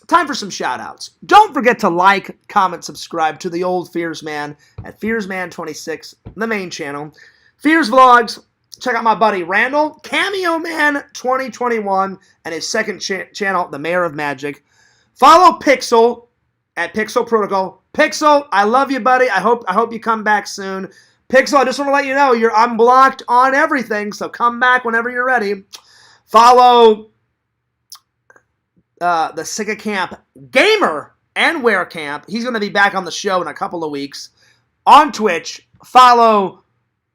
time for some shout-outs. Don't forget to like, comment, subscribe to the old Fears Man at FearsMan26, the main channel. Fears Vlogs, check out my buddy Randall, Cameo Man 2021, and his second channel, The Mayor of Magic. Follow Pixel at Pixel Protocol. Pixel, I love you, buddy. I hope you come back soon. Pixel, I just want to let you know you're unblocked on everything, so come back whenever you're ready. Follow the Sega Camp Gamer and Wear Camp. He's going to be back on the show in a couple of weeks. On Twitch, follow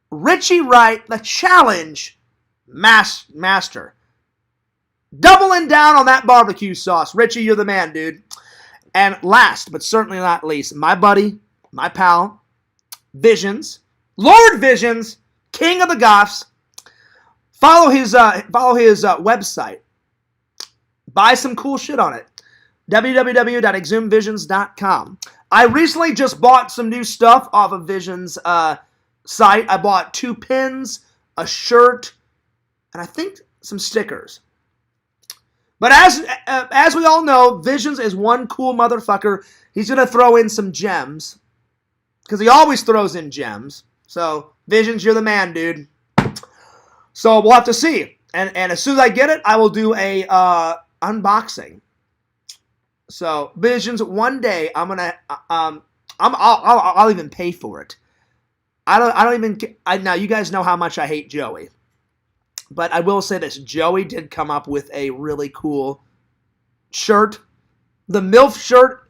Richie Wright, the Challenge Master. Doubling down on that barbecue sauce. Richie, you're the man, dude. And last, but certainly not least, my buddy, my pal, Visions, Lord Visions, King of the Goths. Follow his website. Buy some cool shit on it. www.exhumvisions.com. I recently just bought some new stuff off of Visions' site. I bought 2 pins, a shirt, and I think some stickers. But as we all know, Visions is one cool motherfucker. He's going to throw in some gems. Because he always throws in gems. So, Visions, you're the man, dude. So, we'll have to see. And as soon as I get it, I will do a unboxing. So, Visions, one day, I'm going to... I'll even pay for it. Now, you guys know how much I hate Joey. But I will say this. Joey did come up with a really cool shirt. The MILF shirt,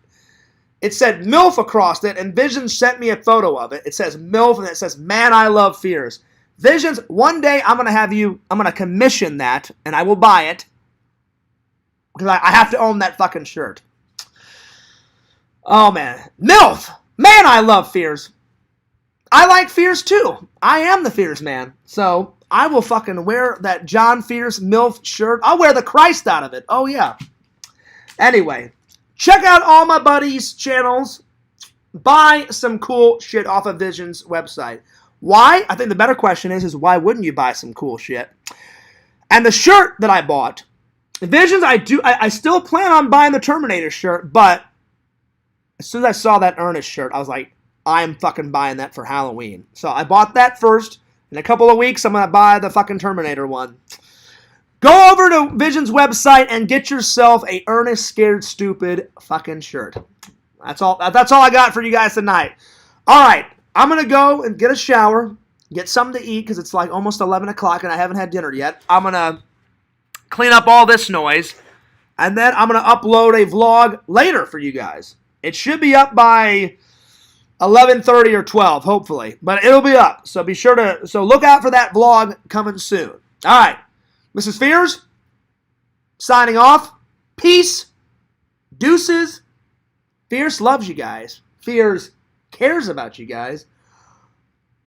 it said MILF across it, and Visions sent me a photo of it. It says MILF, and it says, man, I love Fears. Visions, one day I'm going to commission that, and I will buy it. because I have to own that fucking shirt. Oh, man. MILF! Man, I love Fears. I like Fears, too. I am the Fears man. So, I will fucking wear that John Fears MILF shirt. I'll wear the Christ out of it. Oh, yeah. Anyway, check out all my buddies' channels. Buy some cool shit off of Vision's website. Why? I think the better question is why wouldn't you buy some cool shit? And the shirt that I bought, Visions, I still plan on buying the Terminator shirt, but as soon as I saw that Ernest shirt, I was like, I'm fucking buying that for Halloween. So I bought that first. In a couple of weeks, I'm going to buy the fucking Terminator one. Go over to Vision's website and get yourself a Ernest Scared Stupid fucking shirt. That's all I got for you guys tonight. All right, I'm going to go and get a shower, get something to eat because it's like almost 11 o'clock and I haven't had dinner yet. I'm going to clean up all this noise, and then I'm going to upload a vlog later for you guys. It should be up by 11:30 or 12, hopefully. But it'll be up. So be sure to look out for that vlog coming soon. All right. Mrs. Fears, signing off. Peace. Deuces. Fierce loves you guys. Fears cares about you guys.